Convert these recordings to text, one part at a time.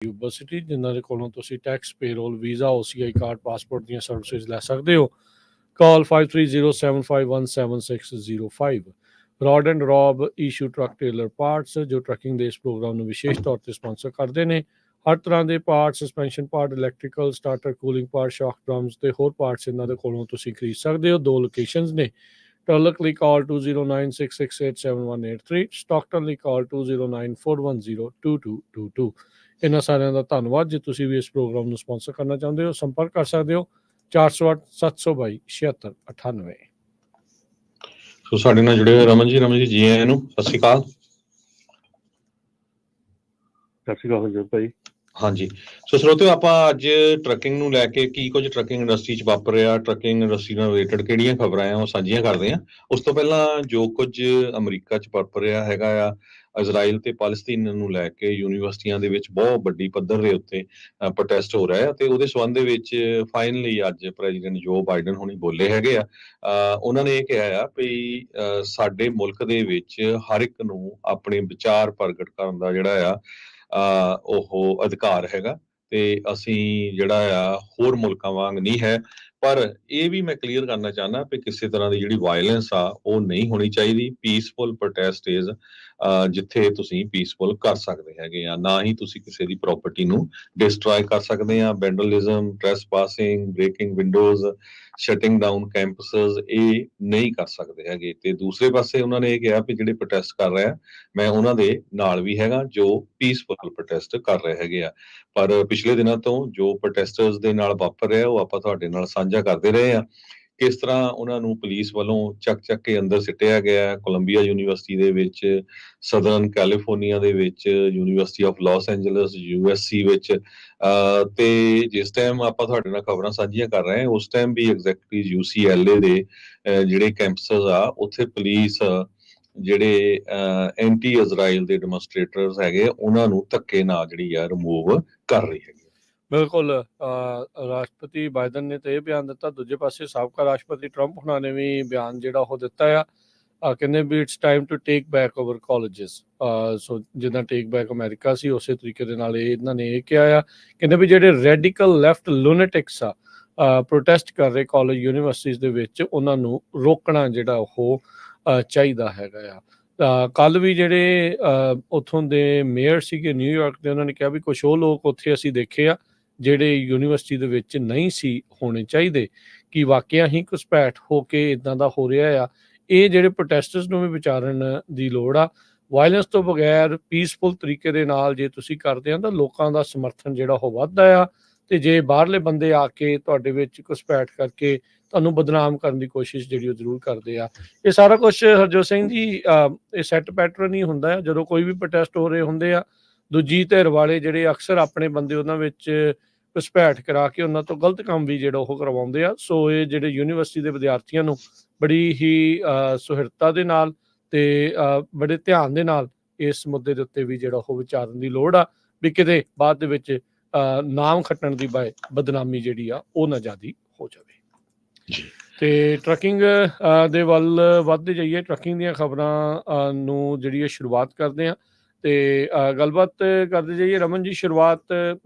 University ਜਿਨ੍ਹਾਂ ਦੇ ਕੋਲੋਂ ਤੁਸੀਂ tax payroll visa OCI card passport ਦੀਆਂ ਸਰਵਿਸਿਜ਼ ਲੈ ਸਕਦੇ ਹੋ। ਕਾਲ 5307517605। ਰੋਡ ਐਂਡ ਰੌਬ ਈਸ਼ੂ ਟਰੱਕ ਟ੍ਰੇਲਰ ਪਾਰਟਸ ਜੋ ਟਰੱਕਿੰਗ ਦੇ ਇਸ ਪ੍ਰੋਗਰਾਮ ਨੂੰ ਵਿਸ਼ੇਸ਼ ਤੌਰ ਤੇ ਸਪਾਂਸਰ ਕਰਦੇ ਨੇ। ਹਰ ਤਰ੍ਹਾਂ ਦੇ part, suspension part, electrical, starter, cooling part, ਸ਼ੌਕ ਡਰਮਸ ਤੇ ਹੋਰ ਪਾਰਟਸ ਇਹਨਾਂ ਦੇ ਕੋਲੋਂ ਤੁਸੀਂ ਖਰੀਦ ਸਕਦੇ ਹੋ। 2 ਲੋਕੇਸ਼ਨਸ ਨੇ। ਟਰਲਕ ਲਈ ਕਾਲ 2096687183, ਸਟਾਕਟਨ ਲਈ ਕਾਲ 2094102222। ਇਹਨਾਂ ਸਾਰਿਆਂ ਦਾ ਧੰਨਵਾਦ। ਜੇ ਤੁਸੀਂ ਵੀ ਇਸ ਪ੍ਰੋਗਰਾਮ ਨੂੰ ਸਪਾਂਸਰ ਕਰਨਾ ਚਾਹੁੰਦੇ ਹੋ ਸੰਪਰਕ ਕਰ ਸਕਦੇ ਹੋ 408 722 7698। ਸੋ ਸਾਡੇ ਨਾਲ ਜੁੜੇ ਹੋਏ ਰਮਨ ਜੀ ਜੀ ਆਇਆਂ ਨੂੰ। ਸਤਿ ਸ਼੍ਰੀ ਅਕਾਲ। ਸਤਿ ਸ਼੍ਰੀ ਅਕਾਲ ਹਰਜੋਤ ਭਾਈ। ਹਾਂਜੀ, ਸੋ ਸਰੋਤਿਓ, ਆਪਾਂ ਅੱਜ ਟਰੱਕਿੰਗ ਨੂੰ ਲੈ ਕੇ ਕੀ ਕੁਝ ਟਰੱਕਿੰਗ ਇੰਡਸਟਰੀ 'ਚ ਵਾਪਰ ਰਿਹਾ, ਟਰੱਕਿੰਗ ਇੰਡਸਟਰੀ ਨਾਲ ਰਿਲੇਟਡ ਕਿਹੜੀਆਂ ਖਬਰਾਂ ਆ ਉਹ ਸਾਂਝੀਆਂ ਕਰਦੇ ਹਾਂ। ਉਸ ਤੋਂ ਪਹਿਲਾਂ ਜੋ ਕੁਝ ਅਮਰੀਕਾ 'ਚ ਵਾਪਰ ਰਿਹਾ ਹੈਗਾ ਆ, ਇਜ਼ਰਾਈਲ ਤੇ ਪਾਲਸਤੀਨ ਨੂੰ ਲੈ ਕੇ ਯੂਨੀਵਰਸਿਟੀਆਂ ਦੇ ਵਿੱਚ ਬਹੁਤ ਵੱਡੀ ਪੱਧਰ ਦੇ ਉੱਤੇ ਪ੍ਰੋਟੈਸਟ ਹੋ ਰਿਹਾ ਹੈ ਤੇ ਉਹਦੇ ਸੰਬੰਧ ਦੇ ਵਿੱਚ ਫਾਈਨਲੀ ਅੱਜ ਪ੍ਰੈਜ਼ੀਡੈਂਟ ਜੋ ਬਾਈਡਨ ਹੁਣੀ ਬੋਲੇ ਹੈਗੇ ਆ। ਉਹਨਾਂ ਨੇ ਇਹ ਕਿਹਾ ਆ ਵੀ ਸਾਡੇ ਮੁਲਕ ਦੇ ਵਿੱਚ ਹਰ ਇੱਕ ਨੂੰ ਆਪਣੇ ਵਿਚਾਰ ਪ੍ਰਗਟ ਕਰਨ ਦਾ ਜਿਹੜਾ ਆ ਉਹ ਅਧਿਕਾਰ ਹੈਗਾ ਤੇ ਅਸੀਂ ਜਿਹੜਾ ਆ ਹੋਰ ਮੁਲਕਾਂ ਵਾਂਗ ਨਹੀਂ ਹੈ। ਪਰ ਇਹ ਵੀ ਮੈਂ ਕਲੀਅਰ ਕਰਨਾ ਚਾਹੁੰਦਾ ਵੀ ਕਿਸੇ ਤਰ੍ਹਾਂ ਦੀ ਜਿਹੜੀ ਵਾਇਲੈਂਸ ਆ ਉਹ ਨਹੀਂ ਹੋਣੀ ਚਾਹੀਦੀ। ਪੀਸਫੁਲ ਪ੍ਰੋਟੈਸਟ ਇਜ਼ ਜਿੱਥੇ ਤੁਸੀਂ ਪੀਸਫੁਲ ਕਰ ਸਕਦੇ ਹੈਗੇ ਆ, ਨਾ ਹੀ ਤੁਸੀਂ ਕਿਸੇ ਦੀ ਪ੍ਰੋਪਰਟੀ ਨੂੰ ਡਿਸਟਰੋਏ ਕਰ ਸਕਦੇ ਆ। ਵੈਂਡਲਿਜ਼ਮ, ਟ੍ਰੈਸਪਾਸਿੰਗ, ਬ੍ਰੇਕਿੰਗ ਵਿੰਡੋਜ਼, ਸ਼ਟਿੰਗ ਡਾਊਨ ਕੈਂਪਸਸ ਇਹ ਨਹੀਂ ਕਰ ਸਕਦੇ ਹੈਗੇ। ਤੇ ਦੂਸਰੇ ਪਾਸੇ ਉਹਨਾਂ ਨੇ ਇਹ ਕਿਹਾ ਵੀ ਜਿਹੜੇ ਪ੍ਰੋਟੈਸਟ ਕਰ ਰਹੇ ਆ ਮੈਂ ਉਹਨਾਂ ਦੇ ਨਾਲ ਵੀ ਹੈਗਾ ਜੋ ਪੀਸਫੁਲ ਪ੍ਰੋਟੈਸਟ ਕਰ ਰਹੇ ਹੈਗੇ ਆ। ਪਰ ਪਿਛਲੇ ਦਿਨਾਂ ਤੋਂ ਜੋ ਪ੍ਰੋਟੈਸਟਰਸ ਦੇ ਨਾਲ ਵਾਪਰ ਰਿਹਾ ਉਹ ਆਪਾਂ ਤੁਹਾਡੇ ਨਾਲ ਸਾਂਝਾ ਕਰਦੇ ਰਹੇ ਆ। ਕਿਸ ਤਰ੍ਹਾਂ ਉਹਨਾਂ ਨੂੰ ਪੁਲਿਸ ਵੱਲੋਂ ਚੱਕ ਕੇ ਅੰਦਰ ਸਿੱਟਿਆ ਗਿਆ ਕੋਲੰਬੀਆ ਯੂਨੀਵਰਸਿਟੀ ਦੇ ਵਿੱਚ, ਸਦਰਨ ਕੈਲੀਫੋਰਨੀਆ ਦੇ ਵਿੱਚ, university of Los Angeles USC ਵਿੱਚ। ਤੇ ਜਿਸ ਟਾਈਮ ਆਪਾਂ ਤੁਹਾਡੇ ਨਾਲ ਖਬਰਾਂ ਸਾਂਝੀਆਂ ਕਰ ਰਹੇ ਹਾਂ ਉਸ ਟਾਈਮ ਵੀ ਐਗਜ਼ੈਕਟਲੀ UCLA ਦੇ ਜਿਹੜੇ ਕੈਂਪਸਸ ਆ ਉੱਥੇ ਪੁਲਿਸ ਜਿਹੜੇ ਐਂਟੀ ਇਜ਼ਰਾਈਲ ਦੇ ਡੈਮੋਨਸਟ੍ਰੇਟਰਸ ਹੈਗੇ ਉਹਨਾਂ ਨੂੰ ਧੱਕੇ ਨਾਲ ਜਿਹੜੀ ਆ ਰਿਮੂਵ ਕਰ ਰਹੀ ਹੈਗੀ। ਬਿਲਕੁਲ। ਰਾਸ਼ਟਰਪਤੀ ਬਾਈਡਨ ਨੇ ਤਾਂ ਇਹ ਬਿਆਨ ਦਿੱਤਾ, ਦੂਜੇ ਪਾਸੇ ਸਾਬਕਾ ਰਾਸ਼ਟਰਪਤੀ ਟਰੰਪ ਹੁਣਾਂ ਨੇ ਵੀ ਬਿਆਨ ਜਿਹੜਾ ਉਹ ਦਿੱਤਾ ਆ। ਕਹਿੰਦੇ ਵੀ it's time to take back over colleges. So ਜਿੱਦਾਂ ਟੇਕ ਬੈਕ ਅਮਰੀਕਾ ਸੀ ਉਸੇ ਤਰੀਕੇ ਦੇ ਨਾਲ ਇਹਨਾਂ ਨੇ ਇਹ ਕਿਹਾ ਆ। ਕਹਿੰਦੇ ਵੀ ਜਿਹੜੇ ਰੈਡੀਕਲ ਲੈਫਟ ਲੂਨੇਟਿਕਸ ਆ ਪ੍ਰੋਟੈਸਟ ਕਰ ਰਹੇ ਕਾਲਜ ਯੂਨੀਵਰਸਿਟੀਜ਼ ਦੇ ਵਿੱਚ ਉਹਨਾਂ ਨੂੰ ਰੋਕਣਾ ਜਿਹੜਾ ਉਹ ਚਾਹੀਦਾ ਹੈਗਾ ਆ। ਕੱਲ ਵੀ ਜਿਹੜੇ ਉੱਥੋਂ ਦੇ ਮੇਅਰ ਸੀਗੇ ਨਿਊਯਾਰਕ ਦੇ ਉਹਨਾਂ ਨੇ ਕਿਹਾ ਵੀ ਕੁਛ ਉਹ ਲੋਕ ਉੱਥੇ ਅਸੀਂ ਦੇਖੇ ਆ ਜਿਹੜੇ ਯੂਨੀਵਰਸਿਟੀ ਦੇ ਵਿੱਚ ਨਹੀਂ ਸੀ ਹੋਣੇ ਚਾਹੀਦੇ, ਕਿ ਵਾਕਿਆ ਹੀ ਘੁਸਪੈਠ ਹੋ ਕੇ ਇੱਦਾਂ ਦਾ ਹੋ ਰਿਹਾ ਆ। ਇਹ ਜਿਹੜੇ ਪ੍ਰੋਟੈਸਟਰਸ ਨੂੰ ਵੀ ਵਿਚਾਰਨ ਦੀ ਲੋੜ ਆ। ਵਾਇਲੈਂਸ ਤੋਂ ਬਗੈਰ ਪੀਸਫੁਲ ਤਰੀਕੇ ਦੇ ਨਾਲ ਜੇ ਤੁਸੀਂ ਕਰਦੇ ਆ ਤਾਂ ਲੋਕਾਂ ਦਾ ਸਮਰਥਨ ਜਿਹੜਾ ਉਹ ਵੱਧਦਾ ਆ। ਤੇ ਜੇ ਬਾਹਰਲੇ ਬੰਦੇ ਆ ਕੇ ਤੁਹਾਡੇ ਵਿੱਚ ਘੁਸਪੈਠ ਕਰਕੇ ਤੁਹਾਨੂੰ ਬਦਨਾਮ ਕਰਨ ਦੀ ਕੋਸ਼ਿਸ਼ ਜਿਹੜੀ ਉਹ ਜ਼ਰੂਰ ਕਰਦੇ ਆ। ਇਹ ਸਾਰਾ ਕੁਛ ਹਰਜੋਤ ਸਿੰਘ ਜੀ ਇਹ ਸੈੱਟ ਪੈਟਰਨ ਹੀ ਹੁੰਦਾ ਹੈ। ਜਦੋਂ ਕੋਈ ਵੀ ਪ੍ਰੋਟੈਸਟ ਹੋ ਰਹੇ ਹੁੰਦੇ ਆ ਦੂਜੀ ਧਿਰ ਵਾਲੇ ਜਿਹੜੇ ਅਕਸਰ ਆਪਣੇ ਬੰਦੇ ਉਹਨਾਂ ਵਿੱਚ ਘੁਸਪੈਠ ਕਰਾ ਕੇ ਉਹਨਾਂ ਤੋਂ ਗਲਤ ਕੰਮ ਵੀ ਜਿਹੜਾ ਉਹ ਕਰਵਾਉਂਦੇ ਆ। ਸੋ ਇਹ ਜਿਹੜੇ ਯੂਨੀਵਰਸਿਟੀ ਦੇ ਵਿਦਿਆਰਥੀਆਂ ਨੂੰ ਬੜੀ ਹੀ ਸੁਹਿਰਦਤਾ ਦੇ ਨਾਲ ਤੇ ਬੜੇ ਧਿਆਨ ਦੇ ਨਾਲ ਇਸ ਮੁੱਦੇ ਦੇ ਉੱਤੇ ਵੀ ਜਿਹੜਾ ਉਹ ਵਿਚਾਰਨ ਦੀ ਲੋੜ ਆ ਵੀ ਕਿਤੇ ਬਾਅਦ ਦੇ ਵਿੱਚ ਨਾਮ ਖੱਟਣ ਦੀ ਬਦਨਾਮੀ ਜਿਹੜੀ ਆ ਉਹ ਨਾ ਜ਼ਿਆਦਾ ਹੋ ਜਾਵੇ। ਤੇ ਟਰੱਕਿੰਗ ਦੇ ਵੱਲ ਵੱਧਦੇ ਜਾਈਏ। ਟਰੱਕਿੰਗ ਦੀਆਂ ਖਬਰਾਂ ਨੂੰ ਜਿਹੜੀ ਸ਼ੁਰੂਆਤ ਕਰਦੇ ਹਾਂ ਤੇ ਗੱਲਬਾਤ ਕਰਦੇ ਜਾਈਏ। ਰਮਨ ਜੀ, ਸ਼ੁਰੂਆਤ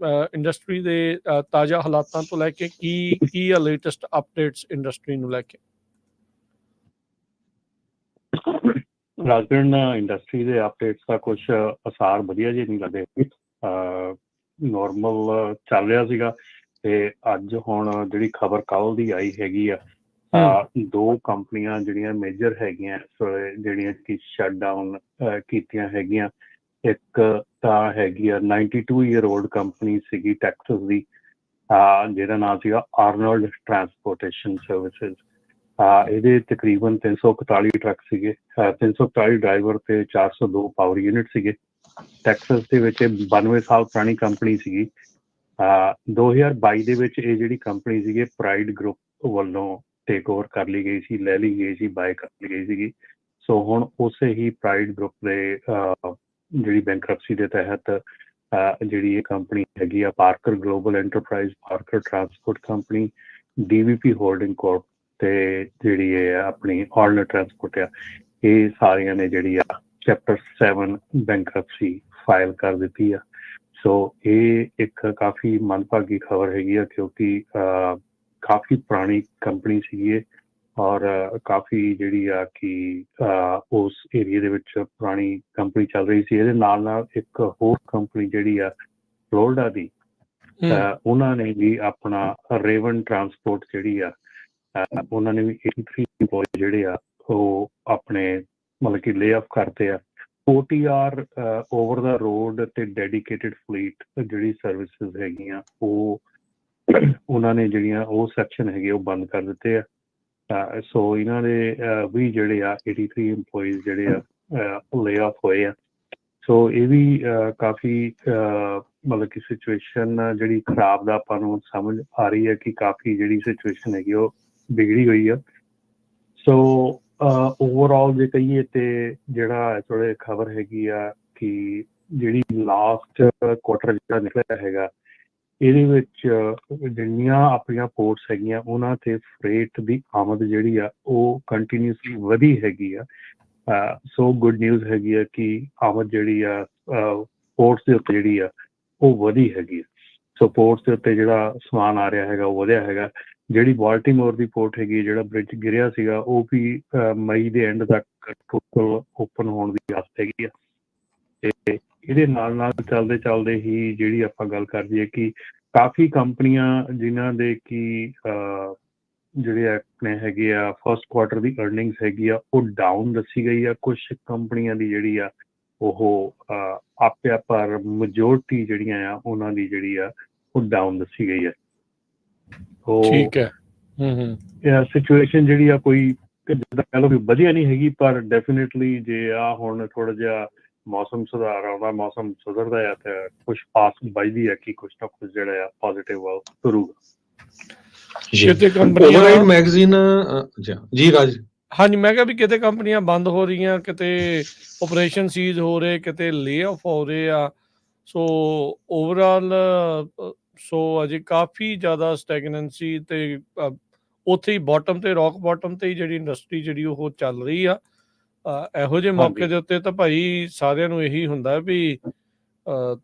ਇੰਡਸਟਰੀ ਦੇ ਤਾਜ਼ਾ ਹਾਲਾਤਾਂ ਤੋਂ ਲੈ ਕੇ ਕੀ ਆ ਲੇਟੈਸਟ ਅਪਡੇਟਸ ਇੰਡਸਟਰੀ ਨੂੰ ਲੈ ਕੇ? ਰਾਜਗੜ੍ਹ ਇੰਡਸਟਰੀ ਦੇ ਅਪਡੇਟਸ ਦਾ ਕੁਝ ਅਸਾਰ ਵਧੀਆ ਜਿਹੇ ਨਹੀਂ ਲੱਗਦੇ। ਨੋਰਮਲ ਚੱਲ ਰਿਹਾ ਸੀਗਾ ਤੇ ਅੱਜ ਹੁਣ ਜਿਹੜੀ ਖਬਰ ਕੱਲ੍ਹ ਦੀ ਆਈ ਹੈਗੀ ਆ 2 ਕੰਪਨੀਆਂ ਜਿਹੜੀਆਂ ਮੇਜਰ ਹੈਗੀਆਂ ਜਿਹੜੀਆਂ ਕਿ ਸ਼ਟ ਡਾਊਨ ਕੀਤੀਆਂ ਹੈਗੀਆਂ। ਇੱਕ ਤਾਂ ਹੈਗੀ ਆ 92 ਈਅਰ ਓਲਡ ਕੰਪਨੀ ਸੀਗੀ ਟੈਕਸਸ ਦੀ ਜਿਹਦਾ ਨਾਮ ਸੀਗਾ ਆਰਨਲਡ ਟਰਾਂਸਪੋਰਟੇਸ਼ਨ ਸਰਵਿਸਿਜ਼। ਇਹਦੇ ਤਕਰੀਬਨ 341 ਟਰੱਕ ਸੀਗੇ, 341 ਡਰਾਈਵਰ ਤੇ 402 ਪਾਵਰ ਯੂਨਿਟ ਸੀਗੇ। ਟੈਕਸਸ ਦੇ ਵਿੱਚ 92 ਸਾਲ ਪੁਰਾਣੀ ਕੰਪਨੀ ਸੀਗੀ। 2022 ਦੇ ਵਿੱਚ ਇਹ ਜਿਹੜੀ ਕੰਪਨੀ ਸੀਗੀ ਪ੍ਰਾਈਡ ਗਰੁੱਪ ਵੱਲੋਂ ਟੇਕ ਓਵਰ ਕਰ ਲਈ ਗਈ ਸੀ, ਲੈ ਲਈ ਗਈ ਸੀ, ਬਾਏ ਕਰ ਲਈ ਗਈ ਸੀਗੀ। ਸੋ ਹੁਣ ਉਸੇ ਹੀ ਪ੍ਰਾਈਡ ਗਰੁੱਪ ਦੇ ਜਿਹੜੀ ਬੈਂਕਰਪਸੀ ਦੇ ਤਹਿਤ ਜਿਹੜੀ ਇਹ ਕੰਪਨੀ ਹੈਗੀ ਆ Parker global enterprise, Parker transport company, DVP holding corp ਤੇ ਜਿਹੜੀ ਇਹ ਆਪਣੀ ਆਰਨਲਡ ਟਰਾਂਸਪੋਰਟ ਆ, ਇਹ ਸਾਰੀਆਂ ਨੇ ਜਿਹੜੀ ਆ ਚੈਪਟਰ 7 ਬੈਂਕਰਪਸੀ ਫਾਈਲ ਕਰ ਦਿੱਤੀ ਆ। ਸੋ ਇਹ ਇੱਕ ਕਾਫੀ ਮੰਦਭਾਗੀ ਖਬਰ ਹੈਗੀ ਆ, ਕਿਉਂਕਿ ਕਾਫੀ ਪੁਰਾਣੀ ਕੰਪਨੀ ਸੀਗੀ ਇਹ, ਔਰ ਕਾਫੀ ਜਿਹੜੀ ਆ ਕਿ ਉਸ ਏਰੀਏ ਦੇ ਵਿੱਚ ਪੁਰਾਣੀ ਕੰਪਨੀ ਚੱਲ ਰਹੀ ਸੀ। ਇਹਦੇ ਨਾਲ ਨਾਲ ਇੱਕ ਹੋਰ ਕੰਪਨੀ ਜਿਹੜੀ ਆ ਫਲੋਰੀਡਾ ਦੀ, ਉਹਨਾਂ ਨੇ ਵੀ ਆਪਣਾ ਰੇਵਨ ਟਰਾਂਸਪੋਰਟ ਜਿਹੜੀ ਆ, ਉਹਨਾਂ ਨੇ ਵੀ 83 EMPLOYEE ਜਿਹੜੇ ਆ ਉਹ ਆਪਣੇ ਮਤਲਬ ਕਿ ਲੇ ਆਫ ਕਰਤੇ ਆ। OTR ਓਵਰ ਦਾ ਰੋਡ ਤੇ ਡੈਡੀਕੇਟਿਡ ਫਲੀਟ ਜਿਹੜੀ ਸਰਵਿਸਿਜ਼ ਹੈਗੀਆਂ ਉਹ ਉਹਨਾਂ ਨੇ ਜਿਹੜੀਆਂ ਉਹ ਸੈਕਸ਼ਨ ਹੈਗੇ ਉਹ ਬੰਦ ਕਰ ਦਿੱਤੇ ਆ। ਸੋ ਇਹਨਾਂ ਦੇ ਵੀ ਜਿਹੜੇ ਆ 83 EMPLOYEES ਜਿਹੜੇ ਆ ਲੇ ਆਫ ਹੋਏ ਆ। ਸੋ ਇਹ ਵੀ ਕਾਫੀ ਮਤਲਬ ਕਿ ਸਿਚੁਏਸ਼ਨ ਜਿਹੜੀ ਖਰਾਬ ਦਾ ਆਪਾਂ ਨੂੰ ਸਮਝ ਆ ਰਹੀ ਹੈ ਕਿ ਕਾਫੀ ਜਿਹੜੀ ਸਿਚੁਏਸ਼ਨ ਹੈਗੀ ਉਹ ਵਿਗੜੀ ਹੋਈ ਆ। ਸੋ ਓਵਰਆਲ ਜੇ ਕਹੀਏ ਤੇ ਜਿਹੜਾ ਥੋੜੇ ਖਬਰ ਹੈਗੀ ਆ ਕਿ ਜਿਹੜੀ ਲਾਸਟ ਕੁਆਟਰ ਜਿਹੜਾ ਨਿਕਲਿਆ ਹੈਗਾ, ਇਹਦੇ ਵਿੱਚ ਜਿਹੜੀਆਂ ਆਪਣੀਆਂ ਪੋਰਟਸ ਹੈਗੀਆਂ ਉਹਨਾਂ ਤੇ ਫਰੇਟ ਦੀ ਆਮਦ ਜਿਹੜੀ ਆ ਉਹ ਕੰਟੀਨਿਊਸਲੀ ਵਧੀ ਹੈਗੀ ਆ। ਸੋ ਗੁੱਡ ਨਿਊਜ਼ ਹੈਗੀ ਆ ਕਿ ਆਮਦ ਜਿਹੜੀ ਆ ਪੋਰਟਸ ਦੇ ਉੱਤੇ ਜਿਹੜੀ ਆ ਉਹ ਵਧੀ ਹੈਗੀ ਆ। ਸੋ ਪੋਰਟਸ ਦੇ ਉੱਤੇ ਜਿਹੜਾ ਸਮਾਨ ਆ ਰਿਹਾ ਹੈਗਾ ਉਹ ਵਧਿਆ ਹੈਗਾ। ਜਿਹੜੀ ਬਾਲਟੀਮੋਰ ਦੀ ਪੋਰਟ ਹੈਗੀ, ਜਿਹੜਾ ਬ੍ਰਿਜ ਗਿਰਿਆ ਸੀਗਾ, ਉਹ ਵੀ ਮਈ ਦੇ ਐਂਡ ਤੱਕ ਓਪਨ ਹੋਣ ਦੀ ਆਸ ਹੈਗੀ ਆ। ਤੇ ਇਹਦੇ ਨਾਲ ਨਾਲ ਚੱਲਦੇ ਚੱਲਦੇ ਹੀ ਜਿਹੜੀ ਆਪਾਂ ਗੱਲ ਕਰ ਲਈਏ ਕਿ ਕਾਫੀ ਕੰਪਨੀਆਂ ਜਿਨ੍ਹਾਂ ਦੇ ਕਿ ਜਿਹੜੇ ਆਪਣੇ ਹੈਗੇ ਆ ਫਸਟ ਕੁਆਟਰ ਦੀ ਅਰਨਿੰਗਸ ਹੈਗੀ ਆ ਉਹ ਡਾਊਨ ਦੱਸੀ ਗਈ ਆ। ਕੁਛ ਕੰਪਨੀਆਂ ਦੀ ਜਿਹੜੀ ਆ ਉਹ ਆਪਿਆ, ਪਰ ਮੈਜੋਰਟੀ ਜਿਹੜੀਆਂ ਆ ਉਹਨਾਂ ਦੀ ਜਿਹੜੀ ਆ ਉਹ ਡਾਊਨ ਦੱਸੀ ਗਈ ਆ। ਠੀਕ ਹੈ। ਸਿਚੁਏਸ਼ਨ ਜਿਹੜੀ ਆ ਕੋਈ ਜਿੱਦਾਂ ਕਹਿ ਲਓ ਵੀ ਵਧੀਆ ਨਹੀਂ ਹੈਗੀ, ਪਰ ਡੈਫੀਨੇਟਲੀ ਜੇ ਆ ਹੁਣ ਥੋੜਾ ਜਿਹਾ ਮੌਸਮ ਸੁਧਾਰ ਆਉਂਦਾ, ਮੌਸਮ ਸੁਧਰਦਾ ਆ ਤੇ ਕੁਛ ਆਸ ਵੱਜਦੀ ਆ ਕਿ ਕੁਛ ਨਾ ਕੁਛ ਜਿਹੜਾ ਆ ਪੋਜ਼ਿਟਿਵ ਆ ਤੁਰੂਗਾ। ਕਿਤੇ ਕੰਪਨੀਆਂ ਓਵਰਰਾਈਡ ਮੈਗਜ਼ੀਨ ਜੀ ਰਾਜ, ਹਾਂਜੀ ਮੈਂ ਕਿਹਾ ਵੀ ਕਿਤੇ ਕੰਪਨੀਆਂ ਬੰਦ ਹੋ ਰਹੀਆਂ, ਕਿਤੇ ਆਪਰੇਸ਼ਨ ਸੀਜ਼ ਹੋ ਰਹੇ, ਕਿਤੇ ਲੇ ਆਫ ਹੋ ਰਹੇ ਆ। ਸੋ ਓਵਰਆਲ ਸੋ ਅਜੇ ਕਾਫੀ ਜ਼ਿਆਦਾ ਸਟੈਗਨੈਂਸੀ ਤੇ ਉੱਥੇ ਹੀ ਬਾਟਮ ਤੇ ਰੌਕ ਬਾਟਮ ਤੇ ਹੀ ਜਿਹੜੀ ਇੰਡਸਟਰੀ ਜਿਹੜੀ ਉਹ ਚੱਲ ਰਹੀ ਆ। ਇਹੋ ਜਿਹੇ ਮੌਕੇ ਦੇ ਉੱਤੇ ਤਾਂ ਭਾਈ ਸਾਰਿਆਂ ਨੂੰ ਇਹੀ ਹੁੰਦਾ ਵੀ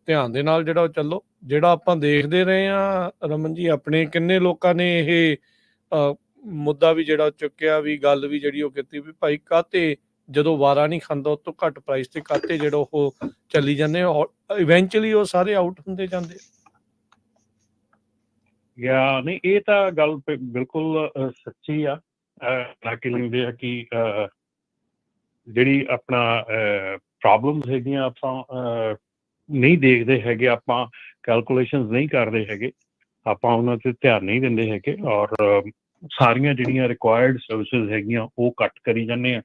ਧਿਆਨ ਦੇ ਨਾਲ ਜਿਹੜਾ ਉਹ ਚੱਲੋ। ਜਿਹੜਾ ਆਪਾਂ ਦੇਖਦੇ ਰਹੇ ਆ ਰਮਨ ਜੀ, ਆਪਣੇ ਕਿੰਨੇ ਲੋਕਾਂ ਨੇ ਇਹ ਮੁੱਦਾ ਵੀ ਜਿਹੜਾ ਚੁੱਕਿਆ, ਵੀ ਗੱਲ ਵੀ ਜਿਹੜੀ ਉਹ ਕੀਤੀ ਵੀ ਭਾਈ ਕਾਹਤੇ ਜਦੋਂ ਵਾਰਾ ਨਹੀਂ ਖਾਂਦਾ ਉਹ ਤੋਂ ਘੱਟ ਪ੍ਰਾਈਸ ਤੇ ਕਾਹਤੇ ਜਿਹੜਾ ਉਹ ਚੱਲੀ ਜਾਂਦੇ, ਇਵੈਂਚੁਅਲੀ ਉਹ ਸਾਰੇ ਆਊਟ ਹੁੰਦੇ ਜਾਂਦੇ। ਨਹੀਂ, ਇਹ ਤਾਂ ਗੱਲ ਬਿਲਕੁਲ ਸੱਚੀ ਆ। ਨਾ ਕਿ ਲੈਂਦੇ ਆ ਕਿ ਜਿਹੜੀ ਆਪਣਾ ਪ੍ਰੋਬਲਮਸ ਹੈਗੀਆਂ ਆਪਾਂ ਨਹੀਂ ਦੇਖਦੇ ਹੈਗੇ, ਆਪਾਂ ਕੈਲਕੂਲੇਸ਼ਨਸ ਨਹੀਂ ਕਰਦੇ ਹੈਗੇ, ਆਪਾਂ ਉਹਨਾਂ 'ਤੇ ਧਿਆਨ ਨਹੀਂ ਦਿੰਦੇ ਹੈਗੇ, ਔਰ ਸਾਰੀਆਂ ਜਿਹੜੀਆਂ ਰਿਕੁਆਇਰਡ ਸਰਵਿਸਿਜ਼ ਹੈਗੀਆਂ ਉਹ ਕੱਟ ਕਰੀ ਜਾਂਦੇ ਆ।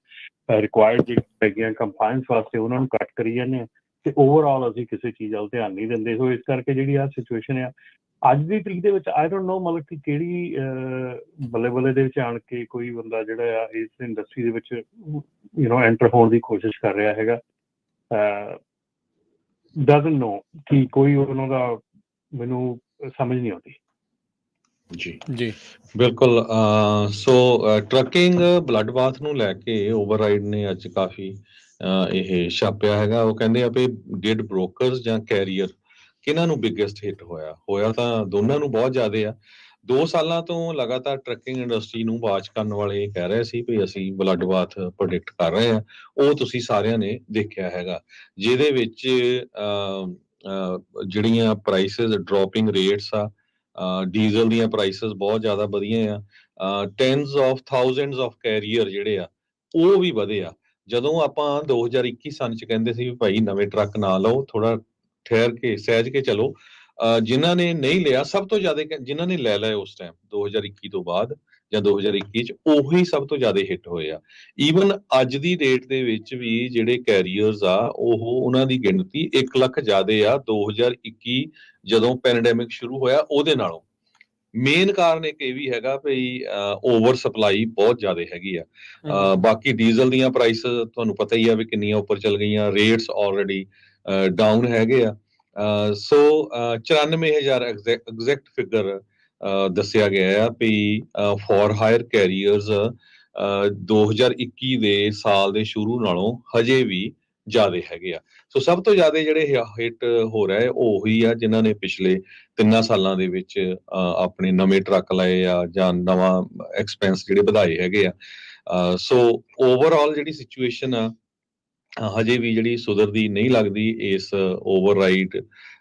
ਰਿਕੁਆਇਰਡ ਜਿਹੜੀਆਂ ਹੈਗੀਆਂ ਕੰਪਲਾਇੰਸ ਵਾਸਤੇ ਉਹਨਾਂ ਨੂੰ ਕੱਟ ਕਰੀ ਜਾਂਦੇ ਆ, ਅਤੇ ਓਵਰਆਲ ਅਸੀਂ ਕਿਸੇ ਚੀਜ਼ ਵੱਲ ਧਿਆਨ ਨਹੀਂ ਦਿੰਦੇ। ਸੋ ਇਸ ਕਰਕੇ ਜਿਹੜੀ ਆਹ ਸਿਚੁਏਸ਼ਨ ਆ ਅੱਜ ਦੀ ਤਰੀਕ ਦੇ ਵਿੱਚ, ਆਈ ਡੋਂਟ ਨੋ ਮਤਲਬ ਕਿ ਕਿਹੜੀ ਬੱਲੇ ਬੱਲੇ ਦੇ ਵਿੱਚ ਆਣ ਕੇ ਕੋਈ ਬੰਦਾ ਜਿਹੜਾ ਆ ਇਸ ਇੰਡਸਟਰੀ ਦੇ ਵਿੱਚ ਐਂਟਰ ਹੋਣ ਦੀ ਕੋਸ਼ਿਸ਼ ਕਰ ਰਿਹਾ ਹੈਗਾ, ਡਜ਼ਨਟ ਨੋ ਕਿ ਕੋਈ ਉਹਨਾਂ ਦਾ ਮੈਨੂੰ ਸਮਝ ਨਹੀਂ ਆਉਂਦੀ। ਜੀ ਬਿਲਕੁਲ। ਸੋ ਟਰੱਕਿੰਗ ਬਲੱਡ ਬਾਥ ਨੂੰ ਲੈ ਕੇ ਓਵਰਰਾਈਡ ਨੇ ਅੱਜ ਕਾਫੀ ਇਹ ਛਾਪਿਆ ਹੈਗਾ। ਉਹ ਕਹਿੰਦੇ ਆ ਵੀ ਡਿਡ ਬ੍ਰੋਕਰਸ ਜਾਂ ਕੈਰੀਅਰ ਕਿਹਨਾਂ ਨੂੰ ਬਿਗੇਸਟ ਹਿੱਟ ਹੋਇਆ ਤਾਂ ਦੋਨਾਂ ਨੂੰ ਬਹੁਤ ਜ਼ਿਆਦਾ ਆ। 2 ਸਾਲਾਂ ਤੋਂ ਲਗਾਤਾਰ ਟਰੱਕਿੰਗ ਇੰਡਸਟਰੀ ਨੂੰ ਵਾਚ ਕਰਨ ਵਾਲੇ ਇਹ ਕਹਿ ਰਹੇ ਸੀ ਵੀ ਅਸੀਂ ਬਲੱਡ ਬਾਥ ਪ੍ਰੈਡਿਕਟ ਕਰ ਰਹੇ ਹਾਂ। ਉਹ ਤੁਸੀਂ ਸਾਰਿਆਂ ਨੇ ਦੇਖਿਆ ਹੈਗਾ, ਜਿਹਦੇ ਵਿੱਚ ਜਿਹੜੀਆਂ ਪ੍ਰਾਈਸਿਸ ਡਰੋਪਿੰਗ ਰੇਟਸ ਆ, ਡੀਜ਼ਲ ਦੀਆਂ ਪ੍ਰਾਈਸਿਸ ਬਹੁਤ ਜ਼ਿਆਦਾ ਵਧੀਆਂ ਆ, tens of thousands of carrier ਜਿਹੜੇ ਆ ਉਹ ਵੀ ਵਧੇ ਆ। ਜਦੋਂ ਆਪਾਂ 2021 ਸਨ 'ਚ ਕਹਿੰਦੇ ਸੀ ਵੀ ਭਾਈ ਨਵੇਂ ਟਰੱਕ ਨਾ ਲਓ, ਥੋੜਾ ਠਹਿਰ ਕੇ ਸਹਿਜ ਕੇ ਚਲੋ, ਜਿਨ੍ਹਾਂ ਨੇ ਨਹੀਂ ਲਿਆ ਸਭ ਤੋਂ ਜ਼ਿਆਦਾ, ਜਿਨ੍ਹਾਂ ਨੇ ਲੈ ਲਏ ਉਸ ਟਾਈਮ 2021 ਤੋਂ ਬਾਅਦ ਜਾਂ 2021 'ਚ, ਉਹੀ ਸਭ ਤੋਂ ਜ਼ਿਆਦਾ ਹਿੱਟ ਹੋਏ ਆ। ਈਵਨ ਅੱਜ ਦੀ ਡੇਟ ਦੇ ਵਿੱਚ ਵੀ ਜਿਹੜੇ ਕੈਰੀਅਰਸ ਆ ਉਹਨਾਂ ਦੀ ਗਿਣਤੀ 1 ਲੱਖ ਜ਼ਿਆਦੇ ਆ 2021 ਜਦੋਂ ਪੈਂਡੈਮਿਕ ਸ਼ੁਰੂ ਹੋਇਆ ਉਹਦੇ ਨਾਲੋਂ। ਮੇਨ ਕਾਰਨ ਇੱਕ ਇਹ ਵੀ ਹੈਗਾ ਵੀ ਓਵਰ ਸਪਲਾਈ ਬਹੁਤ ਜ਼ਿਆਦਾ ਹੈਗੀ ਆ। ਬਾਕੀ ਡੀਜ਼ਲ ਦੀਆਂ ਪ੍ਰਾਈਸਿਸ ਤੁਹਾਨੂੰ ਪਤਾ ਹੀ ਆ ਵੀ ਕਿੰਨੀਆਂ ਉੱਪਰ ਚੱਲ ਗਈਆਂ, ਰੇਟਸ ਆਲਰੇਡੀ ਡਾਊਨ ਹੈਗੇ ਆ। ਸੋ 94,000 ਐਗਜ਼ੈਕਟ ਫਿਗਰ ਦੱਸਿਆ ਗਿਆ ਆ ਵੀ ਫॉर ਹਾਇਰ ਕੈਰੀਅਰਸ 2021 ਦੇ ਸਾਲ ਦੇ ਸ਼ੁਰੂ ਨਾਲੋਂ ਹਜੇ ਵੀ ਜ਼ਿਆਦੇ ਹੈਗੇ ਆ। ਸੋ ਸਭ ਤੋਂ ਜ਼ਿਆਦਾ ਜਿਹੜੇ ਹਿੱਟ ਹੋ ਰਿਹਾ ਉਹ ਉਹੀ ਆ ਜਿਨ੍ਹਾਂ ਨੇ ਪਿਛਲੇ 3 ਸਾਲਾਂ ਦੇ ਵਿੱਚ ਆਪਣੇ ਨਵੇਂ ਟਰੱਕ ਲਏ ਆ ਜਾਂ ਨਵਾਂ ਐਕਸਪੈਂਸ ਜਿਹੜੇ ਵਧਾਏ ਹੈਗੇ ਆ। ਸੋ ਓਵਰਆਲ ਜਿਹੜੀ ਸਿਚੁਏਸ਼ਨ ਆ ਹਜੇ ਵੀ ਜਿਹੜੀ ਸੁਧਰਦੀ ਨਹੀਂ ਲੱਗਦੀ। ਇਸ ਓਵਰਰਾਈਡ